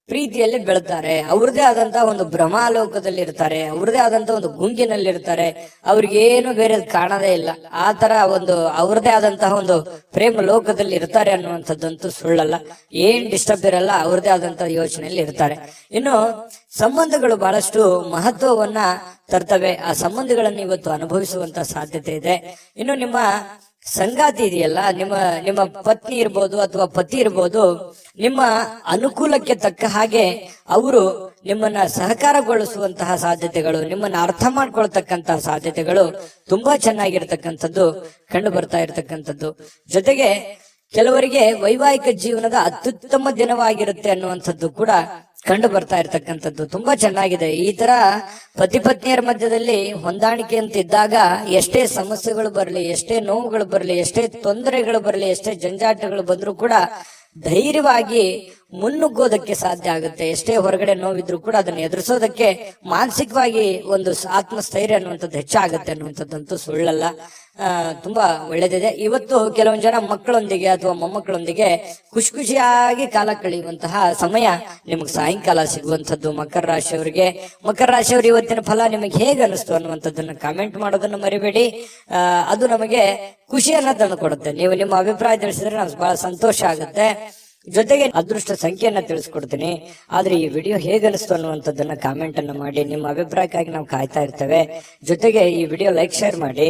ಪ್ರೀತಿಯಲ್ಲಿ ಬೆಳ್ತಾರೆ, ಅವ್ರದೇ ಆದಂತಹ ಒಂದು ಭ್ರಮಾಲೋಕದಲ್ಲಿ ಇರ್ತಾರೆ, ಅವ್ರದೇ ಆದಂತಹ ಒಂದು ಗುಂಗಿನಲ್ಲಿ ಇರ್ತಾರೆ, ಅವ್ರಿಗೇನು ಬೇರೆ ಕಾಣದೇ ಇಲ್ಲ. ಆ ತರ ಒಂದು ಅವ್ರದೇ ಆದಂತಹ ಒಂದು ಪ್ರೇಮ ಲೋಕದಲ್ಲಿ ಇರ್ತಾರೆ ಅನ್ನುವಂಥದ್ದಂತೂ ಸುಳ್ಳಲ್ಲ. ಏನ್ ಡಿಸ್ಟರ್ಬ್ ಇರಲ್ಲ, ಅವ್ರದೇ ಆದಂತಹ ಯೋಚನೆಯಲ್ಲಿ ಇರ್ತಾರೆ. ಇನ್ನು ಸಂಬಂಧಗಳು ಬಹಳಷ್ಟು ಮಹತ್ವವನ್ನ ತರ್ತವೆ. ಆ ಸಂಬಂಧಗಳನ್ನು ಇವತ್ತು ಅನುಭವಿಸುವಂತ ಸಾಧ್ಯತೆ ಇದೆ. ಇನ್ನು ನಿಮ್ಮ ಸಂಗಾತಿ ಇದೆಯಲ್ಲ, ನಿಮ್ಮ ಪತ್ನಿ ಇರ್ಬೋದು ಅಥವಾ ಪತಿ ಇರ್ಬೋದು, ನಿಮ್ಮ ಅನುಕೂಲಕ್ಕೆ ತಕ್ಕ ಹಾಗೆ ಅವರು ನಿಮ್ಮನ್ನ ಸಹಕಾರಗೊಳಿಸುವಂತಹ ಸಾಧ್ಯತೆಗಳು, ನಿಮ್ಮನ್ನ ಅರ್ಥ ಮಾಡ್ಕೊಳ್ತಕ್ಕಂತಹ ಸಾಧ್ಯತೆಗಳು ತುಂಬಾ ಚೆನ್ನಾಗಿರ್ತಕ್ಕಂಥದ್ದು ಕಂಡು ಬರ್ತಾ ಇರತಕ್ಕಂಥದ್ದು. ಜೊತೆಗೆ ಕೆಲವರಿಗೆ ವೈವಾಹಿಕ ಜೀವನದ ಅತ್ಯುತ್ತಮ ದಿನವಾಗಿರುತ್ತೆ ಅನ್ನುವಂಥದ್ದು ಕೂಡ ಕಂಡು ಬರ್ತಾ ಇರ್ತಕ್ಕಂಥದ್ದು ತುಂಬಾ ಚೆನ್ನಾಗಿದೆ. ಈ ತರ ಪತಿ ಪತ್ನಿಯರ ಮಧ್ಯದಲ್ಲಿ ಹೊಂದಾಣಿಕೆ ಅಂತ ಇದ್ದಾಗ ಎಷ್ಟೇ ಸಮಸ್ಯೆಗಳು ಬರಲಿ, ಎಷ್ಟೇ ನೋವುಗಳು ಬರಲಿ, ಎಷ್ಟೇ ತೊಂದರೆಗಳು ಬರಲಿ, ಎಷ್ಟೇ ಜಂಜಾಟಗಳು ಬಂದ್ರೂ ಕೂಡ ಧೈರ್ಯವಾಗಿ ಮುನ್ನುಗ್ಗೋದಕ್ಕೆ ಸಾಧ್ಯ ಆಗುತ್ತೆ. ಎಷ್ಟೇ ಹೊರಗಡೆ ನೋವಿದ್ರು ಕೂಡ ಅದನ್ನು ಎದುರಿಸೋದಕ್ಕೆ ಮಾನಸಿಕವಾಗಿ ಒಂದು ಆತ್ಮಸ್ಥೈರ್ಯ ಅನ್ನುವಂಥದ್ದು ಹೆಚ್ಚಾಗುತ್ತೆ ಅನ್ನುವಂಥದ್ದಂತೂ ಸುಳ್ಳಲ್ಲ. ತುಂಬಾ ಒಳ್ಳೇದಿದೆ. ಇವತ್ತು ಕೆಲವೊಂದು ಜನ ಮಕ್ಕಳೊಂದಿಗೆ ಅಥವಾ ಮೊಮ್ಮಕ್ಕಳೊಂದಿಗೆ ಖುಷಿ ಖುಷಿಯಾಗಿ ಕಾಲ ಕಳೆಯುವಂತಹ ಸಮಯ ನಿಮಗೆ ಸಾಯಂಕಾಲ ಸಿಗುವಂಥದ್ದು. ಮಕರ ರಾಶಿಯವರಿಗೆ ಇವತ್ತಿನ ಫಲ ನಿಮಗೆ ಹೇಗೆ ಅನಿಸ್ತು ಅನ್ನುವಂಥದ್ದನ್ನ ಕಾಮೆಂಟ್ ಮಾಡೋದನ್ನ ಮರಿಬೇಡಿ. ಅದು ನಮಗೆ ಖುಷಿಯನ್ನ ತಂದು ಕೊಡುತ್ತೆ. ನೀವು ನಿಮ್ಮ ಅಭಿಪ್ರಾಯ ತಿಳಿಸಿದ್ರೆ ನಮ್ಗೆ ಬಹಳ ಸಂತೋಷ ಆಗುತ್ತೆ. ಜೊತೆಗೆ ಅದೃಷ್ಟ ಸಂಖ್ಯೆಯನ್ನ ತಿಳಿಸ್ಕೊಡ್ತೀನಿ. ಆದ್ರೆ ಈ ವಿಡಿಯೋ ಹೇಗನಿಸ್ತು ಅನ್ನುವಂಥದ್ದನ್ನ ಕಾಮೆಂಟ್ ಅನ್ನ ಮಾಡಿ. ನಿಮ್ಮ ಅಭಿಪ್ರಾಯಕ್ಕಾಗಿ ನಾವು ಕಾಯ್ತಾ ಇರ್ತೇವೆ. ಜೊತೆಗೆ ಈ ವಿಡಿಯೋ ಲೈಕ್ ಶೇರ್ ಮಾಡಿ.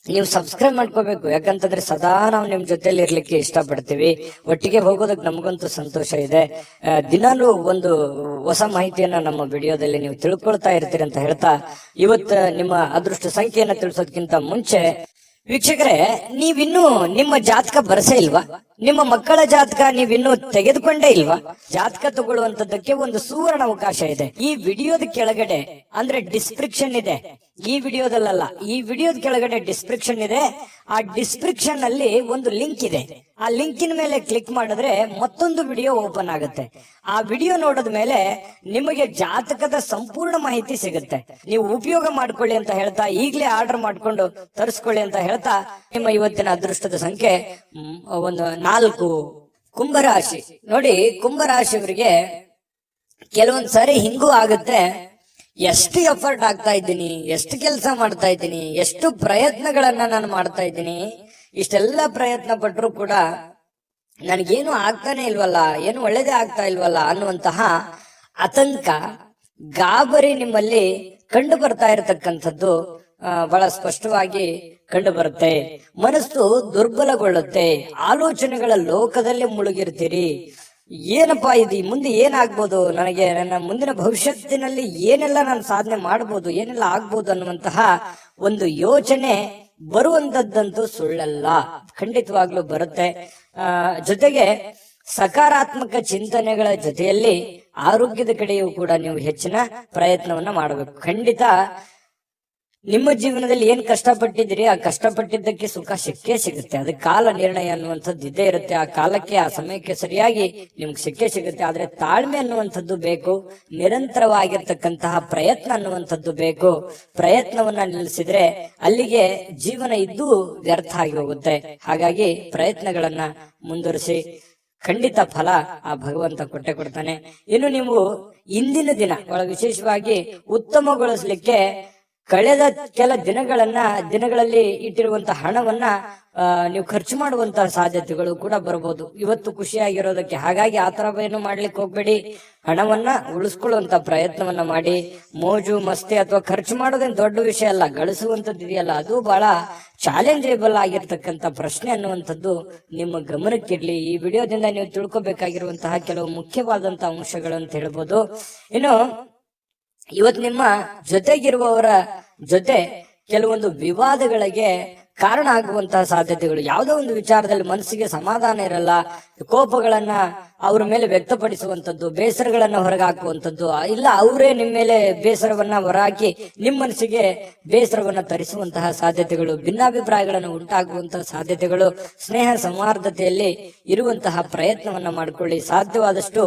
ನೀವು ಸಬ್ಸ್ಕ್ರೈಬ್ ಮಾಡ್ಕೋಬೇಕು, ಯಾಕಂತಂದ್ರೆ ಸದಾ ನಾವು ನಿಮ್ ಜೊತೆಲಿ ಇರ್ಲಿಕ್ಕೆ ಇಷ್ಟಪಡ್ತೀವಿ. ಒಟ್ಟಿಗೆ ಹೋಗೋದಕ್ಕೆ ನಮಗಂತೂ ಸಂತೋಷ ಇದೆ. ದಿನಾಲೂ ಒಂದು ಹೊಸ ಮಾಹಿತಿಯನ್ನ ನಮ್ಮ ವಿಡಿಯೋದಲ್ಲಿ ನೀವು ತಿಳ್ಕೊಳ್ತಾ ಇರ್ತೀರಿ ಅಂತ ಹೇಳ್ತಾ, ಇವತ್ತು ನಿಮ್ಮ ಅದೃಷ್ಟ ಸಂಖ್ಯೆಯನ್ನ ತಿಳಿಸೋದಕ್ಕಿಂತ ಮುಂಚೆ ವೀಕ್ಷಕರೇ, ನೀವಿನ್ನೂ ನಿಮ್ಮ ಜಾತಕ ಬರಸೇ ಇಲ್ವಾ? ನಿಮ್ಮ ಮಕ್ಕಳ ಜಾತಕ ನೀವಿನ್ನೂ ತೆಗೆದುಕೊಂಡೇ ಇಲ್ವಾ? ಜಾತಕ ತಗೊಳ್ಳುವಂತದ್ದಕ್ಕೆ ಒಂದು ಸುವರ್ಣ ಅವಕಾಶ ಇದೆ. ಈ ವಿಡಿಯೋದ ಕೆಳಗಡೆ ಅಂದ್ರೆ ಡಿಸ್ಕ್ರಿಪ್ಷನ್ ಇದೆ. ಈ ವಿಡಿಯೋದಲ್ಲ, ಈ ವಿಡಿಯೋದ ಕೆಳಗಡೆ ಡಿಸ್ಕ್ರಿಪ್ಷನ್ ಇದೆ. ಆ ಡಿಸ್ಕ್ರಿಪ್ಷನ್ ಅಲ್ಲಿ ಒಂದು ಲಿಂಕ್ ಇದೆ. ಆ ಲಿಂಕಿನ ಮೇಲೆ ಕ್ಲಿಕ್ ಮಾಡಿದ್ರೆ ಮತ್ತೊಂದು ವಿಡಿಯೋ ಓಪನ್ ಆಗುತ್ತೆ. ಆ ವಿಡಿಯೋ ನೋಡಿದ ಮೇಲೆ ನಿಮಗೆ ಜಾತಕದ ಸಂಪೂರ್ಣ ಮಾಹಿತಿ ಸಿಗುತ್ತೆ. ನೀವು ಉಪಯೋಗ ಮಾಡ್ಕೊಳ್ಳಿ ಅಂತ ಹೇಳ್ತಾ, ಈಗಲೇ ಆರ್ಡರ್ ಮಾಡ್ಕೊಂಡು ತರಿಸ್ಕೊಳ್ಳಿ ಅಂತ ಹೇಳ್ತಾ, ನಿಮ್ಮ ಇವತ್ತಿನ ಅದೃಷ್ಟದ ಸಂಖ್ಯೆ ಒಂದು 4. ಕುಂಭರಾಶಿ ನೋಡಿ, ಕುಂಭರಾಶಿಯವರಿಗೆ ಕೆಲವೊಂದ್ಸಾರಿ ಹಿಂಗೂ ಆಗುತ್ತೆ. ಎಷ್ಟು ಎಫರ್ಟ್ ಆಗ್ತಾ ಇದ್ದೀನಿ, ಎಷ್ಟು ಕೆಲಸ ಮಾಡ್ತಾ ಇದ್ದೀನಿ, ಎಷ್ಟು ಪ್ರಯತ್ನಗಳನ್ನ ನಾನು ಮಾಡ್ತಾ ಇದ್ದೀನಿ, ಇಷ್ಟೆಲ್ಲ ಪ್ರಯತ್ನ ಪಟ್ಟರು ಕೂಡ ನನಗೇನು ಆಗ್ತಾನೆ ಇಲ್ವಲ್ಲ, ಏನು ಒಳ್ಳೇದೇ ಆಗ್ತಾ ಇಲ್ವಲ್ಲ ಅನ್ನುವಂತಹ ಆತಂಕ, ಗಾಬರಿ ನಿಮ್ಮಲ್ಲಿ ಕಂಡು ಬರ್ತಾ ಇರತಕ್ಕಂಥದ್ದು ಬಹಳ ಸ್ಪಷ್ಟವಾಗಿ ಕಂಡು ಬರುತ್ತೆ. ಮನಸ್ಸು ದುರ್ಬಲಗೊಳ್ಳುತ್ತೆ. ಆಲೋಚನೆಗಳ ಲೋಕದಲ್ಲಿ ಮುಳುಗಿರ್ತೀರಿ. ಏನಪ್ಪಾ ಇದು, ಮುಂದೆ ಏನಾಗ್ಬೋದು, ನನಗೆ ನನ್ನ ಮುಂದಿನ ಭವಿಷ್ಯತ್ತಿನಲ್ಲಿ ಏನೆಲ್ಲ ನಾನು ಸಾಧನೆ ಮಾಡ್ಬೋದು, ಏನೆಲ್ಲ ಆಗ್ಬೋದು ಅನ್ನುವಂತಹ ಒಂದು ಯೋಚನೆ ಬರುವಂತದ್ದಂತೂ ಸುಳ್ಳಲ್ಲ, ಖಂಡಿತವಾಗ್ಲೂ ಬರುತ್ತೆ. ಜೊತೆಗೆ ಸಕಾರಾತ್ಮಕ ಚಿಂತನೆಗಳ ಜೊತೆಯಲ್ಲಿ ಆರೋಗ್ಯದ ಕಡೆಯೂ ಕೂಡ ನೀವು ಹೆಚ್ಚಿನ ಪ್ರಯತ್ನವನ್ನ ಮಾಡಬೇಕು. ಖಂಡಿತ ನಿಮ್ಮ ಜೀವನದಲ್ಲಿ ಏನ್ ಕಷ್ಟಪಟ್ಟಿದ್ದೀರಿ, ಆ ಕಷ್ಟಪಟ್ಟಿದ್ದಕ್ಕೆ ಸುಖ ಸಿಕ್ಕೇ ಸಿಗುತ್ತೆ. ಅದಕ್ಕೆ ಕಾಲ ನಿರ್ಣಯ ಅನ್ನುವಂಥದ್ದು ಇದ್ದೇ ಇರುತ್ತೆ. ಆ ಕಾಲಕ್ಕೆ, ಆ ಸಮಯಕ್ಕೆ ಸರಿಯಾಗಿ ನಿಮ್ಗೆ ಸಿಕ್ಕೇ ಸಿಗುತ್ತೆ. ಆದ್ರೆ ತಾಳ್ಮೆ ಅನ್ನುವಂಥದ್ದು ಬೇಕು. ನಿರಂತರವಾಗಿರ್ತಕ್ಕಂತಹ ಪ್ರಯತ್ನ ಅನ್ನುವಂಥದ್ದು ಬೇಕು. ಪ್ರಯತ್ನವನ್ನ ನಿಲ್ಲಿಸಿದ್ರೆ ಅಲ್ಲಿಗೆ ಜೀವನ ಇದ್ದು ವ್ಯರ್ಥ ಆಗಿ ಹೋಗುತ್ತೆ. ಹಾಗಾಗಿ ಪ್ರಯತ್ನಗಳನ್ನ ಮುಂದುವರಿಸಿ, ಖಂಡಿತ ಫಲ ಆ ಭಗವಂತ ಕೊಟ್ಟೆ ಕೊಡ್ತಾನೆ. ಇನ್ನು ನೀವು ಇಂದಿನ ದಿನ ಬಹಳ ವಿಶೇಷವಾಗಿ ಉತ್ತಮಗೊಳಿಸ್ಲಿಕ್ಕೆ ಕಳೆದ ಕೆಲ ದಿನಗಳಲ್ಲಿ ಇಟ್ಟಿರುವಂತಹ ಹಣವನ್ನ ನೀವು ಖರ್ಚು ಮಾಡುವಂತಹ ಸಾಧ್ಯತೆಗಳು ಕೂಡ ಬರಬಹುದು ಇವತ್ತು ಖುಷಿಯಾಗಿರೋದಕ್ಕೆ. ಹಾಗಾಗಿ ಆತರ ಏನು ಮಾಡ್ಲಿಕ್ಕೆ ಹೋಗ್ಬೇಡಿ. ಹಣವನ್ನ ಉಳಿಸ್ಕೊಳ್ಳುವಂತ ಪ್ರಯತ್ನವನ್ನ ಮಾಡಿ. ಮೋಜು ಮಸ್ತಿ ಅಥವಾ ಖರ್ಚು ಮಾಡೋದೇನು ದೊಡ್ಡ ವಿಷಯ ಅಲ್ಲ, ಗಳಿಸುವಂತದ್ದು ಇದೆಯಲ್ಲ ಅದು ಬಹಳ ಚಾಲೆಂಜೇಬಲ್ ಆಗಿರ್ತಕ್ಕಂಥ ಪ್ರಶ್ನೆ ಅನ್ನುವಂಥದ್ದು ನಿಮ್ಮ ಗಮನಕ್ಕಿರ್ಲಿ. ಈ ವಿಡಿಯೋದಿಂದ ನೀವು ತಿಳ್ಕೊಬೇಕಾಗಿರುವಂತಹ ಕೆಲವು ಮುಖ್ಯವಾದಂತಹ ಅಂಶಗಳು ಅಂತ ಹೇಳ್ಬೋದು. ಇನ್ನು ಇವತ್ತು ನಿಮ್ಮ ಜೊತೆಗಿರುವವರ ಜೊತೆ ಕೆಲವೊಂದು ವಿವಾದಗಳಿಗೆ ಕಾರಣ ಆಗುವಂತಹ ಸಾಧ್ಯತೆಗಳು. ಯಾವುದೋ ಒಂದು ವಿಚಾರದಲ್ಲಿ ಮನಸ್ಸಿಗೆ ಸಮಾಧಾನ ಇರಲ್ಲ, ಕೋಪಗಳನ್ನ ಅವ್ರ ಮೇಲೆ ವ್ಯಕ್ತಪಡಿಸುವಂತದ್ದು, ಬೇಸರಗಳನ್ನ ಹೊರಗಾಕುವಂಥದ್ದು, ಇಲ್ಲ ಅವರೇ ನಿಮ್ಮ ಮೇಲೆ ಬೇಸರವನ್ನ ಹೊರಹಾಕಿ ನಿಮ್ಮ ಮನಸ್ಸಿಗೆ ಬೇಸರವನ್ನ ತರಿಸುವಂತಹ ಸಾಧ್ಯತೆಗಳು, ಭಿನ್ನಾಭಿಪ್ರಾಯಗಳನ್ನು ಉಂಟಾಗುವಂತಹ ಸಾಧ್ಯತೆಗಳು. ಸ್ನೇಹ ಸೌಹಾರ್ದತೆಯಲ್ಲಿ ಇರುವಂತಹ ಪ್ರಯತ್ನವನ್ನ ಮಾಡ್ಕೊಳ್ಳಿ. ಸಾಧ್ಯವಾದಷ್ಟು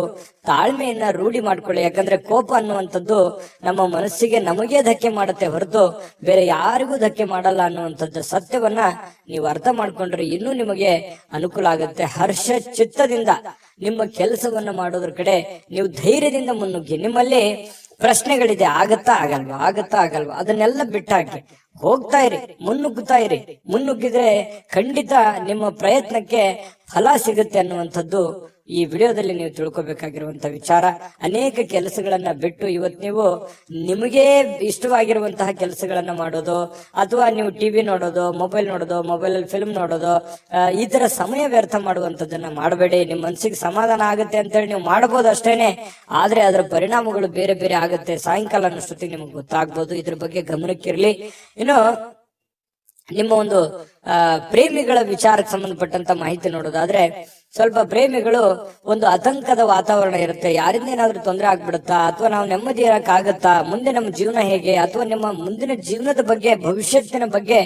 ತಾಳ್ಮೆಯನ್ನ ರೂಢಿ ಮಾಡ್ಕೊಳ್ಳಿ. ಯಾಕಂದ್ರೆ ಕೋಪ ಅನ್ನುವಂಥದ್ದು ನಮ್ಮ ಮನಸ್ಸಿಗೆ ನಮಗೆ ಧಕ್ಕೆ ಮಾಡುತ್ತೆ ಹೊರತು ಬೇರೆ ಯಾರಿಗೂ ಧಕ್ಕೆ ಮಾಡಲ್ಲ ಅನ್ನುವಂಥದ್ದು ಸತ್ಯವನ್ನ ನೀವು ಅರ್ಥ ಮಾಡ್ಕೊಂಡ್ರೆ ಇನ್ನೂ ನಿಮಗೆ ಅನುಕೂಲ ಆಗುತ್ತೆ. ಹರ್ಷ ಚಿತ್ತದಿಂದ ನಿಮ್ಮ ಕೆಲಸವನ್ನ ಮಾಡೋದ್ರ ಕಡೆ ನೀವು ಧೈರ್ಯದಿಂದ ಮುನ್ನುಗ್ಗಿ. ನಿಮ್ಮಲ್ಲಿ ಪ್ರಶ್ನೆಗಳಿದೆ, ಆಗತ್ತಾ ಆಗಲ್ವಾ ಅದನ್ನೆಲ್ಲ ಬಿಟ್ಟಾಕಿ ಹೋಗ್ತಾ ಇರಿ, ಮುನ್ನುಗ್ಗಿದ್ರೆ ಖಂಡಿತ ನಿಮ್ಮ ಪ್ರಯತ್ನಕ್ಕೆ ಫಲ ಸಿಗುತ್ತೆ ಅನ್ನುವಂಥದ್ದು ಈ ವಿಡಿಯೋದಲ್ಲಿ ನೀವು ತಿಳ್ಕೊಬೇಕಾಗಿರುವಂತಹ ವಿಚಾರ. ಅನೇಕ ಕೆಲಸಗಳನ್ನ ಬಿಟ್ಟು ಇವತ್ತು ನೀವು ನಿಮಗೆ ಇಷ್ಟವಾಗಿರುವಂತಹ ಕೆಲಸಗಳನ್ನ ಮಾಡೋದು, ಅಥವಾ ನೀವು ಟಿವಿ ನೋಡೋದು, ಮೊಬೈಲ್ ನೋಡೋದು, ಮೊಬೈಲ್ ಅಲ್ಲಿ ಫಿಲ್ಮ್ ನೋಡೋದು, ಈ ತರ ಸಮಯ ವ್ಯರ್ಥ ಮಾಡುವಂತದನ್ನ ಮಾಡಬೇಡಿ. ನಿಮ್ ಮನಸ್ಸಿಗೆ ಸಮಾಧಾನ ಆಗುತ್ತೆ ಅಂತೇಳಿ ನೀವು ಮಾಡಬಹುದು ಅಷ್ಟೇನೆ, ಆದ್ರೆ ಅದರ ಪರಿಣಾಮಗಳು ಬೇರೆ ಬೇರೆ ಆಗುತ್ತೆ. ಸಾಯಂಕಾಲ ಅನ್ನೋಷ್ಟೊತ್ತಿಗೆ ನಿಮ್ಗೆ ಗೊತ್ತಾಗ್ಬೋದು. ಇದ್ರ ಬಗ್ಗೆ ಗಮನಕ್ಕಿರ್ಲಿ. ಇನ್ನು ನಿಮ್ಮ ಒಂದು ಪ್ರೇಮಿಗಳ ವಿಚಾರಕ್ಕೆ ಸಂಬಂಧಪಟ್ಟಂತ ಮಾಹಿತಿ ನೋಡೋದಾದ್ರೆ, ಸ್ವಲ್ಪ ಪ್ರೇಮಿಗಳು ಒಂದು ಆತಂಕದ ವಾತಾವರಣ ಇರುತ್ತೆ. ಯಾರಿಂದ ಏನಾದ್ರೂ ತೊಂದರೆ ಆಗ್ಬಿಡುತ್ತಾ, ಅಥವಾ ನಾವು ನೆಮ್ಮದಿ ಇರಕ್ಕಾಗತ್ತಾ, ಮುಂದೆ ನಮ್ಮ ಜೀವನ ಹೇಗೆ, ಅಥವಾ ನಿಮ್ಮ ಮುಂದಿನ ಜೀವನದ ಬಗ್ಗೆ, ಭವಿಷ್ಯತ್ತಿನ ಬಗ್ಗೆ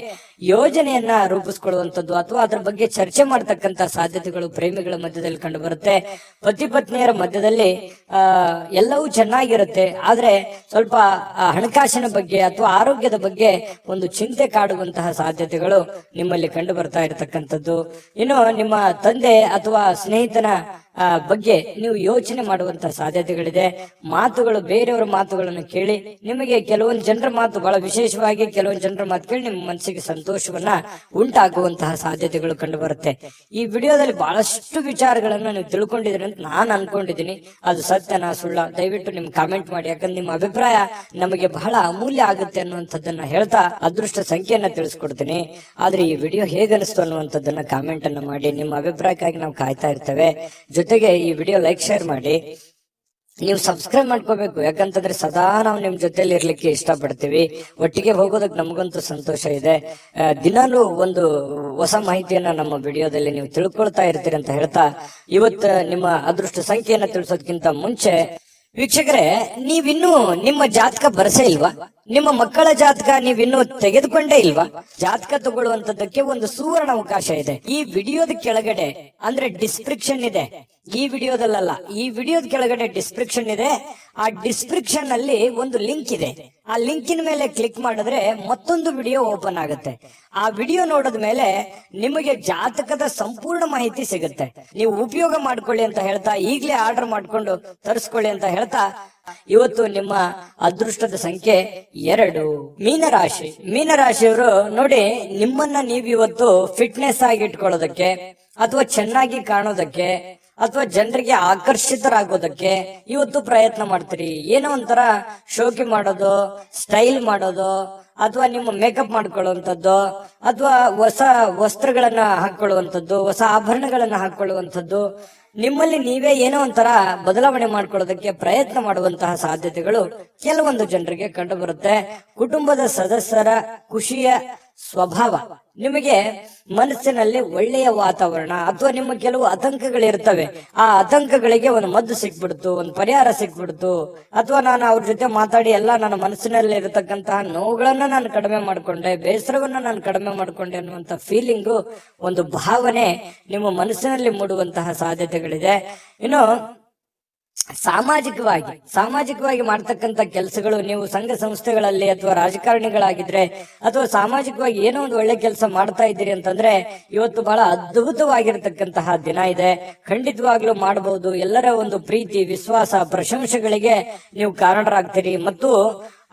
ಯೋಜನೆಯನ್ನ ರೂಪಿಸ್ಕೊಳ್ಳುವಂಥದ್ದು, ಅಥವಾ ಅದ್ರ ಬಗ್ಗೆ ಚರ್ಚೆ ಮಾಡ್ತಕ್ಕಂತ ಸಾಧ್ಯತೆಗಳು ಪ್ರೇಮಿಗಳ ಮಧ್ಯದಲ್ಲಿ ಕಂಡು ಬರುತ್ತೆ. ಪತಿ ಪತ್ನಿಯರ ಮಧ್ಯದಲ್ಲಿ ಎಲ್ಲವೂ ಚೆನ್ನಾಗಿರುತ್ತೆ, ಆದ್ರೆ ಸ್ವಲ್ಪ ಹಣಕಾಸಿನ ಬಗ್ಗೆ ಅಥವಾ ಆರೋಗ್ಯದ ಬಗ್ಗೆ ಒಂದು ಚಿಂತೆ ಕಾಡುವಂತಹ ಸಾಧ್ಯತೆಗಳು ನಿಮ್ಮಲ್ಲಿ ಕಂಡು ಬರ್ತಾ ಇರತಕ್ಕಂಥದ್ದು. ಇನ್ನು ನಿಮ್ಮ ತಂದೆ ಅಥವಾ ಸ್ನೇಹಿತನ ಬಗ್ಗೆ ನೀವು ಯೋಚನೆ ಮಾಡುವಂತಹ ಸಾಧ್ಯತೆಗಳಿದೆ. ಮಾತುಗಳು, ಬೇರೆಯವರ ಮಾತುಗಳನ್ನು ಕೇಳಿ ನಿಮಗೆ ಕೆಲವೊಂದು ಜನರ ಮಾತು, ಬಹಳ ವಿಶೇಷವಾಗಿ ಕೆಲವೊಂದು ಜನರ ಮಾತು ಕೇಳಿ ನಿಮ್ಮ ಮನಸ್ಸಿಗೆ ಸಂತೋಷವನ್ನ ಉಂಟಾಗುವಂತಹ ಸಾಧ್ಯತೆಗಳು ಕಂಡು ಬರುತ್ತೆ. ಈ ವಿಡಿಯೋದಲ್ಲಿ ಬಹಳಷ್ಟು ವಿಚಾರಗಳನ್ನ ನೀವು ತಿಳ್ಕೊಂಡಿದ್ರಿ ಅಂತ ನಾನು ಅನ್ಕೊಂಡಿದ್ದೀನಿ. ಅದು ಸತ್ಯನಾ ಸುಳ್ಳ, ದಯವಿಟ್ಟು ನಿಮ್ ಕಾಮೆಂಟ್ ಮಾಡಿ. ಯಾಕಂದ್ರೆ ನಿಮ್ಮ ಅಭಿಪ್ರಾಯ ನಮಗೆ ಬಹಳ ಅಮೂಲ್ಯ ಆಗುತ್ತೆ ಅನ್ನುವಂಥದ್ದನ್ನ ಹೇಳ್ತಾ ಅದೃಷ್ಟ ಸಂಖ್ಯೆಯನ್ನ ತಿಳಿಸ್ಕೊಡ್ತೀನಿ. ಆದ್ರೆ ಈ ವಿಡಿಯೋ ಹೇಗನಿಸ್ತು ಅನ್ನುವಂಥದ್ದನ್ನ ಕಾಮೆಂಟ್ ಅನ್ನ ಮಾಡಿ. ನಿಮ್ಮ ಅಭಿಪ್ರಾಯಕ್ಕಾಗಿ ನಾವು ಕಾಯ್ತಾ ಇರ್ತೇವೆ. ಜೊತೆಗೆ ಈ ವಿಡಿಯೋ ಲೈಕ್, ಶೇರ್ ಮಾಡಿ. ನೀವು ಸಬ್ಸ್ಕ್ರೈಬ್ ಮಾಡ್ಕೋಬೇಕು, ಯಾಕಂತಂದ್ರೆ ಸದಾ ನಾವು ನಿಮ್ ಜೊತೆಲಿ ಇರ್ಲಿಕ್ಕೆ ಇಷ್ಟಪಡ್ತೀವಿ. ಒಟ್ಟಿಗೆ ಹೋಗೋದಕ್ಕೆ ನಮಗಂತೂ ಸಂತೋಷ ಇದೆ. ದಿನಾಲೂ ಒಂದು ಹೊಸ ಮಾಹಿತಿಯನ್ನ ನಮ್ಮ ವಿಡಿಯೋದಲ್ಲಿ ನೀವು ತಿಳ್ಕೊಳ್ತಾ ಇರ್ತೀರಿ ಅಂತ ಹೇಳ್ತಾ, ಇವತ್ತು ನಿಮ್ಮ ಅದೃಷ್ಟ ಸಂಖ್ಯೆಯನ್ನ ತಿಳಿಸೋದಕ್ಕಿಂತ ಮುಂಚೆ ವೀಕ್ಷಕರೇ, ನೀವಿನ್ನೂ ನಿಮ್ಮ ಜಾತಕ ಬರಸೇ ಇಲ್ವಾ? ನಿಮ್ಮ ಮಕ್ಕಳ ಜಾತಕ ನೀವಿನ್ನೂ ತೆಗೆದುಕೊಂಡೇ ಇಲ್ವಾ? ಜಾತಕ ತಗೊಳ್ಳುವಂತದಕ್ಕೆ ಒಂದು ಸುವರ್ಣ ಅವಕಾಶ ಇದೆ. ಈ ವಿಡಿಯೋದ ಕೆಳಗಡೆ, ಅಂದ್ರೆ ಡಿಸ್ಕ್ರಿಪ್ಷನ್ ಇದೆ, ಈ ವಿಡಿಯೋದಲ್ಲ, ಈ ವಿಡಿಯೋದ ಕೆಳಗಡೆ ಡಿಸ್ಕ್ರಿಪ್ಷನ್ ಇದೆ. ಆ ಡಿಸ್ಕ್ರಿಪ್ಷನ್ ಅಲ್ಲಿ ಒಂದು ಲಿಂಕ್ ಇದೆ. ಆ ಲಿಂಕಿನ ಮೇಲೆ ಕ್ಲಿಕ್ ಮಾಡಿದ್ರೆ ಮತ್ತೊಂದು ವಿಡಿಯೋ ಓಪನ್ ಆಗುತ್ತೆ. ಆ ವಿಡಿಯೋ ನೋಡಿದ ಮೇಲೆ ನಿಮಗೆ ಜಾತಕದ ಸಂಪೂರ್ಣ ಮಾಹಿತಿ ಸಿಗುತ್ತೆ. ನೀವು ಉಪಯೋಗ ಮಾಡ್ಕೊಳ್ಳಿ ಅಂತ ಹೇಳ್ತಾ, ಈಗಲೇ ಆರ್ಡರ್ ಮಾಡ್ಕೊಂಡು ತರಿಸ್ಕೊಳ್ಳಿ ಅಂತ ಹೇಳ್ತಾ, ಇವತ್ತು ನಿಮ್ಮ ಅದೃಷ್ಟದ ಸಂಖ್ಯೆ 2, ಮೀನರಾಶಿ. ಮೀನರಾಶಿಯವರು ನೋಡಿ, ನಿಮ್ಮನ್ನ ನೀವಿವತ್ತು ಫಿಟ್ನೆಸ್ ಆಗಿ ಇಟ್ಕೊಳ್ಳೋದಕ್ಕೆ, ಅಥವಾ ಚೆನ್ನಾಗಿ ಕಾಣೋದಕ್ಕೆ, ಅಥವಾ ಜನರಿಗೆ ಆಕರ್ಷಿತರಾಗೋದಕ್ಕೆ ಇವತ್ತು ಪ್ರಯತ್ನ ಮಾಡ್ತೀರಿ. ಏನೋ ಒಂಥರ ಶೋಕಿ ಮಾಡೋದು, ಸ್ಟೈಲ್ ಮಾಡೋದು, ಅಥವಾ ನಿಮ್ಮ ಮೇಕಪ್ ಮಾಡ್ಕೊಳ್ಳುವಂಥದ್ದು, ಅಥವಾ ಹೊಸ ವಸ್ತ್ರಗಳನ್ನ ಹಾಕೊಳ್ಳುವಂಥದ್ದು, ಹೊಸ ಆಭರಣಗಳನ್ನ ಹಾಕೊಳ್ಳುವಂಥದ್ದು, ನಿಮ್ಮಲ್ಲಿ ನೀವೇ ಏನೋ ಒಂಥರ ಬದಲಾವಣೆ ಮಾಡ್ಕೊಳ್ಳೋದಕ್ಕೆ ಪ್ರಯತ್ನ ಮಾಡುವಂತಹ ಸಾಧ್ಯತೆಗಳು ಕೆಲವೊಂದು ಜನರಿಗೆ ಕಂಡು ಬರುತ್ತೆ. ಕುಟುಂಬದ ಸದಸ್ಯರ ಖುಷಿಯ ಸ್ವಭಾವ, ನಿಮಗೆ ಮನಸ್ಸಿನಲ್ಲಿ ಒಳ್ಳೆಯ ವಾತಾವರಣ, ಅಥವಾ ನಿಮ್ಮ ಕೆಲವು ಆತಂಕಗಳಿರ್ತವೆ, ಆ ಆತಂಕಗಳಿಗೆ ಒಂದು ಮದ್ದು ಸಿಕ್ಬಿಡ್ತು, ಒಂದು ಪರಿಹಾರ ಸಿಕ್ಬಿಡ್ತು, ಅಥವಾ ನಾನು ಅವ್ರ ಜೊತೆ ಮಾತಾಡಿ ಎಲ್ಲ ನನ್ನ ಮನಸ್ಸಿನಲ್ಲಿ ಇರತಕ್ಕಂತಹ ನೋವುಗಳನ್ನ ನಾನು ಕಡಿಮೆ ಮಾಡ್ಕೊಂಡೆ, ಬೇಸರವನ್ನ ನಾನು ಕಡಿಮೆ ಮಾಡ್ಕೊಂಡೆ ಅನ್ನುವಂತ ಫೀಲಿಂಗು, ಒಂದು ಭಾವನೆ ನಿಮ್ಮ ಮನಸ್ಸಿನಲ್ಲಿ ಮೂಡುವಂತಹ ಸಾಧ್ಯತೆಗಳಿದೆ. ಇನ್ನು ಸಾಮಾಜಿಕವಾಗಿ ಮಾಡ್ತಕ್ಕಂಥ ಕೆಲಸಗಳು, ನೀವು ಸಂಘ ಸಂಸ್ಥೆಗಳಲ್ಲಿ ಅಥವಾ ರಾಜಕಾರಣಿಗಳಾಗಿದ್ರೆ, ಅಥವಾ ಸಾಮಾಜಿಕವಾಗಿ ಏನೋ ಒಂದು ಒಳ್ಳೆ ಕೆಲಸ ಮಾಡ್ತಾ ಇದ್ದೀರಿ ಅಂತಂದ್ರೆ ಇವತ್ತು ಬಹಳ ಅದ್ಭುತವಾಗಿರತಕ್ಕಂತಹ ದಿನ ಇದೆ. ಖಂಡಿತವಾಗ್ಲೂ ಮಾಡಬಹುದು. ಎಲ್ಲರ ಒಂದು ಪ್ರೀತಿ, ವಿಶ್ವಾಸ, ಪ್ರಶಂಸೆಗಳಿಗೆ ನೀವು ಕಾರಣರಾಗ್ತೀರಿ, ಮತ್ತು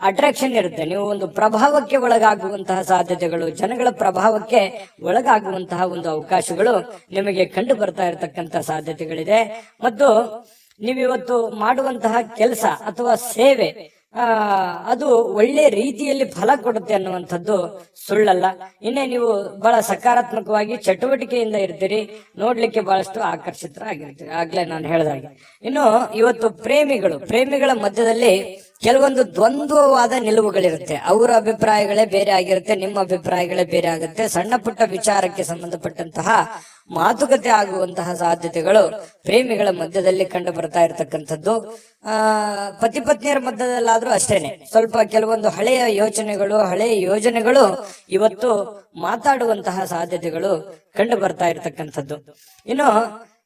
ಅಟ್ರಾಕ್ಷನ್ ಇರುತ್ತೆ. ನೀವು ಒಂದು ಪ್ರಭಾವಕ್ಕೆ ಒಳಗಾಗುವಂತಹ ಸಾಧ್ಯತೆಗಳು, ಜನಗಳ ಪ್ರಭಾವಕ್ಕೆ ಒಳಗಾಗುವಂತಹ ಒಂದು ಅವಕಾಶಗಳು ನಿಮಗೆ ಕಂಡು ಬರ್ತಾ ಇರತಕ್ಕಂತಹ ಸಾಧ್ಯತೆಗಳಿದೆ. ಮತ್ತು ನೀವಿವತ್ತು ಮಾಡುವಂತಹ ಕೆಲಸ ಅಥವಾ ಸೇವೆ ಅದು ಒಳ್ಳೆ ರೀತಿಯಲ್ಲಿ ಫಲ ಕೊಡುತ್ತೆ ಅನ್ನುವಂಥದ್ದು ಸುಳ್ಳಲ್ಲ. ಇನ್ನೇ ನೀವು ಬಹಳ ಸಕಾರಾತ್ಮಕವಾಗಿ ಚಟುವಟಿಕೆಯಿಂದ ಇರ್ತೀರಿ, ನೋಡ್ಲಿಕ್ಕೆ ಬಹಳಷ್ಟು ಆಕರ್ಷಿತರಾಗಿರ್ತೀರಿ, ಆಗ್ಲೇ ನಾನು ಹೇಳಿದಾಗೆ. ಇನ್ನು ಇವತ್ತು ಪ್ರೇಮಿಗಳ ಮಧ್ಯದಲ್ಲಿ ಕೆಲವೊಂದು ದ್ವಂದ್ವವಾದ ನಿಲುವುಗಳಿರುತ್ತೆ. ಅವರ ಅಭಿಪ್ರಾಯಗಳೇ ಬೇರೆ ಆಗಿರುತ್ತೆ, ನಿಮ್ಮ ಅಭಿಪ್ರಾಯಗಳೇ ಬೇರೆ ಆಗುತ್ತೆ. ಸಣ್ಣ ಪುಟ್ಟ ವಿಚಾರಕ್ಕೆ ಸಂಬಂಧಪಟ್ಟಂತಹ ಮಾತುಕತೆ ಆಗುವಂತಹ ಸಾಧ್ಯತೆಗಳು ಪ್ರೇಮಿಗಳ ಮಧ್ಯದಲ್ಲಿ ಕಂಡು ಬರ್ತಾ ಇರತಕ್ಕಂಥದ್ದು. ಪತಿ ಪತ್ನಿಯರ ಮಧ್ಯದಲ್ಲಾದ್ರೂ ಅಷ್ಟೇನೆ, ಸ್ವಲ್ಪ ಕೆಲವೊಂದು ಹಳೆಯ ಯೋಜನೆಗಳು ಇವತ್ತು ಮಾತಾಡುವಂತಹ ಸಾಧ್ಯತೆಗಳು ಕಂಡು ಬರ್ತಾ ಇರತಕ್ಕಂಥದ್ದು. ಇನ್ನು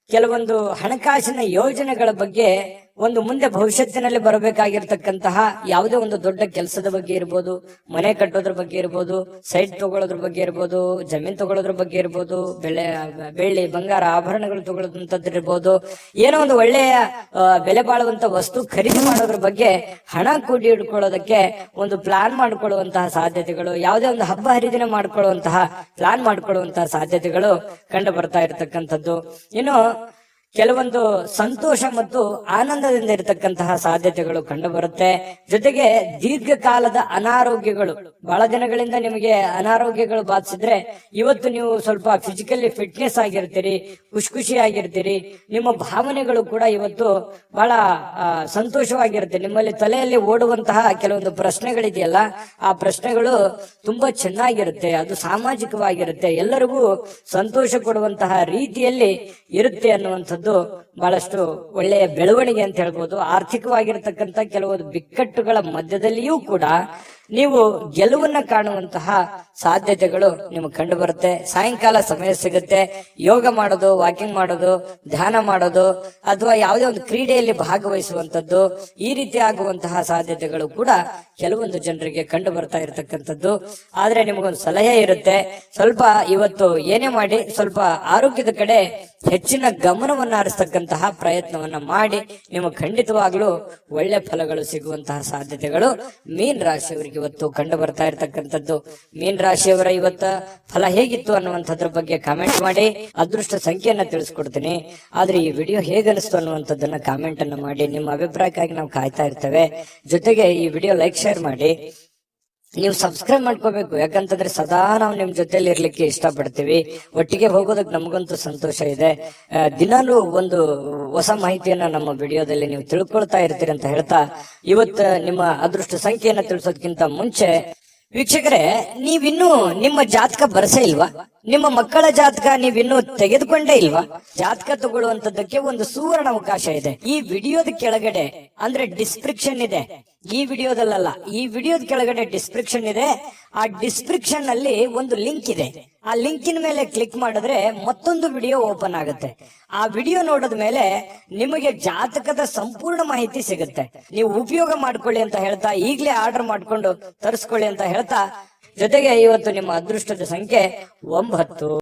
ಕೆಲವೊಂದು ಹಣಕಾಸಿನ ಯೋಜನೆಗಳ ಬಗ್ಗೆ, ಒಂದು ಮುಂದೆ ಭವಿಷ್ಯತ್ತಿನಲ್ಲಿ ಬರಬೇಕಾಗಿರ್ತಕ್ಕಂತಹ ಯಾವುದೇ ಒಂದು ದೊಡ್ಡ ಕೆಲಸದ ಬಗ್ಗೆ ಇರ್ಬೋದು, ಮನೆ ಕಟ್ಟೋದ್ರ ಬಗ್ಗೆ ಇರ್ಬೋದು, ಸೈಟ್ ತಗೊಳ್ಳೋದ್ರ ಬಗ್ಗೆ ಇರ್ಬೋದು, ಜಮೀನ್ ತಗೊಳ್ಳೋದ್ರ ಬಗ್ಗೆ ಇರ್ಬೋದು, ಬೆಳ್ಳಿ ಬಂಗಾರ ಆಭರಣಗಳು ತಗೊಳ್ಳೋದಂತದ್ದು ಇರ್ಬೋದು, ಏನೋ ಒಂದು ಒಳ್ಳೆಯ ಬೆಲೆ ಬಾಳುವಂತ ವಸ್ತು ಖರೀದಿ ಮಾಡೋದ್ರ ಬಗ್ಗೆ, ಹಣ ಕೂಡಿ ಇಟ್ಕೊಳ್ಳೋದಕ್ಕೆ ಒಂದು ಪ್ಲಾನ್ ಮಾಡ್ಕೊಳ್ಳುವಂತಹ ಸಾಧ್ಯತೆಗಳು, ಯಾವುದೇ ಒಂದು ಹಬ್ಬ ಹರಿದಿನ ಮಾಡ್ಕೊಳ್ಳುವಂತಹ ಪ್ಲಾನ್ ಮಾಡ್ಕೊಳ್ಳುವಂತಹ ಸಾಧ್ಯತೆಗಳು ಕಂಡು ಬರ್ತಾ ಇರತಕ್ಕಂಥದ್ದು. ಇನ್ನು ಕೆಲವೊಂದು ಸಂತೋಷ ಮತ್ತು ಆನಂದದಿಂದ ಇರತಕ್ಕಂತಹ ಸಾಧ್ಯತೆಗಳು ಕಂಡು ಬರುತ್ತೆ. ಜೊತೆಗೆ ದೀರ್ಘಕಾಲದ ಅನಾರೋಗ್ಯಗಳು, ಬಹಳ ದಿನಗಳಿಂದ ನಿಮಗೆ ಅನಾರೋಗ್ಯಗಳು ಬಾಧಿಸಿದ್ರೆ ಇವತ್ತು ನೀವು ಸ್ವಲ್ಪ ಫಿಸಿಕಲಿ ಫಿಟ್ನೆಸ್ ಆಗಿರ್ತೀರಿ, ಖುಷಿಯಾಗಿರ್ತೀರಿ. ನಿಮ್ಮ ಭಾವನೆಗಳು ಕೂಡ ಇವತ್ತು ಬಹಳ ಸಂತೋಷವಾಗಿರುತ್ತೆ. ನಿಮ್ಮಲ್ಲಿ ತಲೆಯಲ್ಲಿ ಓಡುವಂತಹ ಕೆಲವೊಂದು ಪ್ರಶ್ನೆಗಳಿದೆಯಲ್ಲ, ಆ ಪ್ರಶ್ನೆಗಳು ತುಂಬಾ ಚೆನ್ನಾಗಿರುತ್ತೆ. ಅದು ಸಾಮಾಜಿಕವಾಗಿರುತ್ತೆ, ಎಲ್ಲರಿಗೂ ಸಂತೋಷ ಕೊಡುವಂತಹ ರೀತಿಯಲ್ಲಿ ಇರುತ್ತೆ ಅನ್ನುವಂಥದ್ದು ಬಹಳಷ್ಟು ಒಳ್ಳೆಯ ಬೆಳವಣಿಗೆ ಅಂತ ಹೇಳ್ಬೋದು. ಆರ್ಥಿಕವಾಗಿರತಕ್ಕಂತ ಕೆಲವೊಂದು ಬಿಕ್ಕಟ್ಟುಗಳ ಮಧ್ಯದಲ್ಲಿಯೂ ಕೂಡ ನೀವು ಗೆಲುವನ್ನ ಕಾಣುವಂತಹ ಸಾಧ್ಯತೆಗಳು ನಿಮಗೆ ಕಂಡು ಬರುತ್ತೆ. ಸಾಯಂಕಾಲ ಸಮಯ ಸಿಗುತ್ತೆ, ಯೋಗ ಮಾಡೋದು, ವಾಕಿಂಗ್ ಮಾಡೋದು, ಧ್ಯಾನ ಮಾಡೋದು, ಅಥವಾ ಯಾವುದೇ ಒಂದು ಕ್ರೀಡೆಯಲ್ಲಿ ಭಾಗವಹಿಸುವಂತದ್ದು, ಈ ರೀತಿ ಆಗುವಂತಹ ಸಾಧ್ಯತೆಗಳು ಕೂಡ ಕೆಲವೊಂದು ಜನರಿಗೆ ಕಂಡು ಬರ್ತಾ ಇರತಕ್ಕಂಥದ್ದು. ಆದ್ರೆ ನಿಮಗೊಂದು ಸಲಹೆ ಇರುತ್ತೆ, ಸ್ವಲ್ಪ ಇವತ್ತು ಏನೇ ಮಾಡಿ ಸ್ವಲ್ಪ ಆರೋಗ್ಯದ ಕಡೆ ಹೆಚ್ಚಿನ ಗಮನವನ್ನ ಹರಿಸ್ತಕ್ಕಂತಹ ಪ್ರಯತ್ನವನ್ನ ಮಾಡಿ, ನಿಮಗೆ ಖಂಡಿತವಾಗ್ಲೂ ಒಳ್ಳೆ ಫಲಗಳು ಸಿಗುವಂತಹ ಸಾಧ್ಯತೆಗಳು ಮೀನ್ ರಾಶಿಯವರಿಗೆ ಇವತ್ತು ಕಂಡು ಬರ್ತಾ ಇರತಕ್ಕಂಥದ್ದು. ಮೀನ್ ರಾಶಿಯವರ ಇವತ್ತ ಫಲ ಹೇಗಿತ್ತು ಅನ್ನುವಂಥದ್ರ ಬಗ್ಗೆ ಕಾಮೆಂಟ್ ಮಾಡಿ. ಅದೃಷ್ಟ ಸಂಖ್ಯೆಯನ್ನ ತಿಳಿಸ್ಕೊಡ್ತೀನಿ. ಆದ್ರೆ ಈ ವಿಡಿಯೋ ಹೇಗನಿಸ್ತು ಅನ್ನುವಂಥದ್ದನ್ನ ಕಾಮೆಂಟ್ ಅನ್ನ ಮಾಡಿ. ನಿಮ್ಮ ಅಭಿಪ್ರಾಯಕ್ಕಾಗಿ ನಾವು ಕಾಯ್ತಾ ಇರ್ತೇವೆ. ಜೊತೆಗೆ ಈ ವಿಡಿಯೋ ಲೈಕ್, ಶೇರ್ ಮಾಡಿ. ನೀವು ಸಬ್ಸ್ಕ್ರೈಬ್ ಮಾಡ್ಕೋಬೇಕು, ಯಾಕಂತಂದ್ರೆ ಸದಾ ನಾವು ನಿಮ್ ಜೊತೆಲಿ ಇರ್ಲಿಕ್ಕೆ ಇಷ್ಟಪಡ್ತೀವಿ. ಒಟ್ಟಿಗೆ ಹೋಗೋದಕ್ಕೆ ನಮಗಂತೂ ಸಂತೋಷ ಇದೆ. ದಿನಾಲೂ ಒಂದು ಹೊಸ ಮಾಹಿತಿಯನ್ನ ನಮ್ಮ ವಿಡಿಯೋದಲ್ಲಿ ನೀವು ತಿಳ್ಕೊಳ್ತಾ ಇರ್ತೀರಿ ಅಂತ ಹೇಳ್ತಾ, ಇವತ್ತು ನಿಮ್ಮ ಅದೃಷ್ಟ ಸಂಖ್ಯೆಯನ್ನ ತಿಳಿಸೋದಕ್ಕಿಂತ ಮುಂಚೆ ವೀಕ್ಷಕರೇ, ನೀವಿನ್ನೂ ನಿಮ್ಮ ಜಾತಕ ಬರಸೇ ಇಲ್ವಾ? ನಿಮ್ಮ ಮಕ್ಕಳ ಜಾತಕ ನೀವಿನ್ನೂ ತೆಗೆದುಕೊಂಡೇ ಇಲ್ವಾ? ಜಾತಕ ತಗೊಳ್ಳುವಂತದ್ದಕ್ಕೆ ಒಂದು ಸುವರ್ಣ ಅವಕಾಶ ಇದೆ. ಈ ವಿಡಿಯೋದ ಕೆಳಗಡೆ ಅಂದ್ರೆ ಡಿಸ್ಕ್ರಿಪ್ಷನ್ ಇದೆ, ಈ ವಿಡಿಯೋದಲ್ಲ, ಈ ವಿಡಿಯೋದ ಕೆಳಗಡೆ ಡಿಸ್ಕ್ರಿಪ್ಷನ್ ಇದೆ. ಆ ಡಿಸ್ಕ್ರಿಪ್ಷನ್ ಅಲ್ಲಿ ಒಂದು ಲಿಂಕ್ ಇದೆ. ಆ ಲಿಂಕಿನ ಮೇಲೆ ಕ್ಲಿಕ್ ಮಾಡಿದ್ರೆ ಮತ್ತೊಂದು ವಿಡಿಯೋ ಓಪನ್ ಆಗುತ್ತೆ. ಆ ವಿಡಿಯೋ ನೋಡಿದ ಮೇಲೆ ನಿಮಗೆ ಜಾತಕದ ಸಂಪೂರ್ಣ ಮಾಹಿತಿ ಸಿಗುತ್ತೆ. ನೀವು ಉಪಯೋಗ ಮಾಡ್ಕೊಳ್ಳಿ ಅಂತ ಹೇಳ್ತಾ, ಈಗಲೇ ಆರ್ಡರ್ ಮಾಡ್ಕೊಂಡು ತರಿಸ್ಕೊಳ್ಳಿ ಅಂತ ಹೇಳ್ತಾ, ಜೊತೆಗೆ ಇವತ್ತು ನಿಮ್ಮ ಅದೃಷ್ಟದ ಸಂಖ್ಯೆ 9.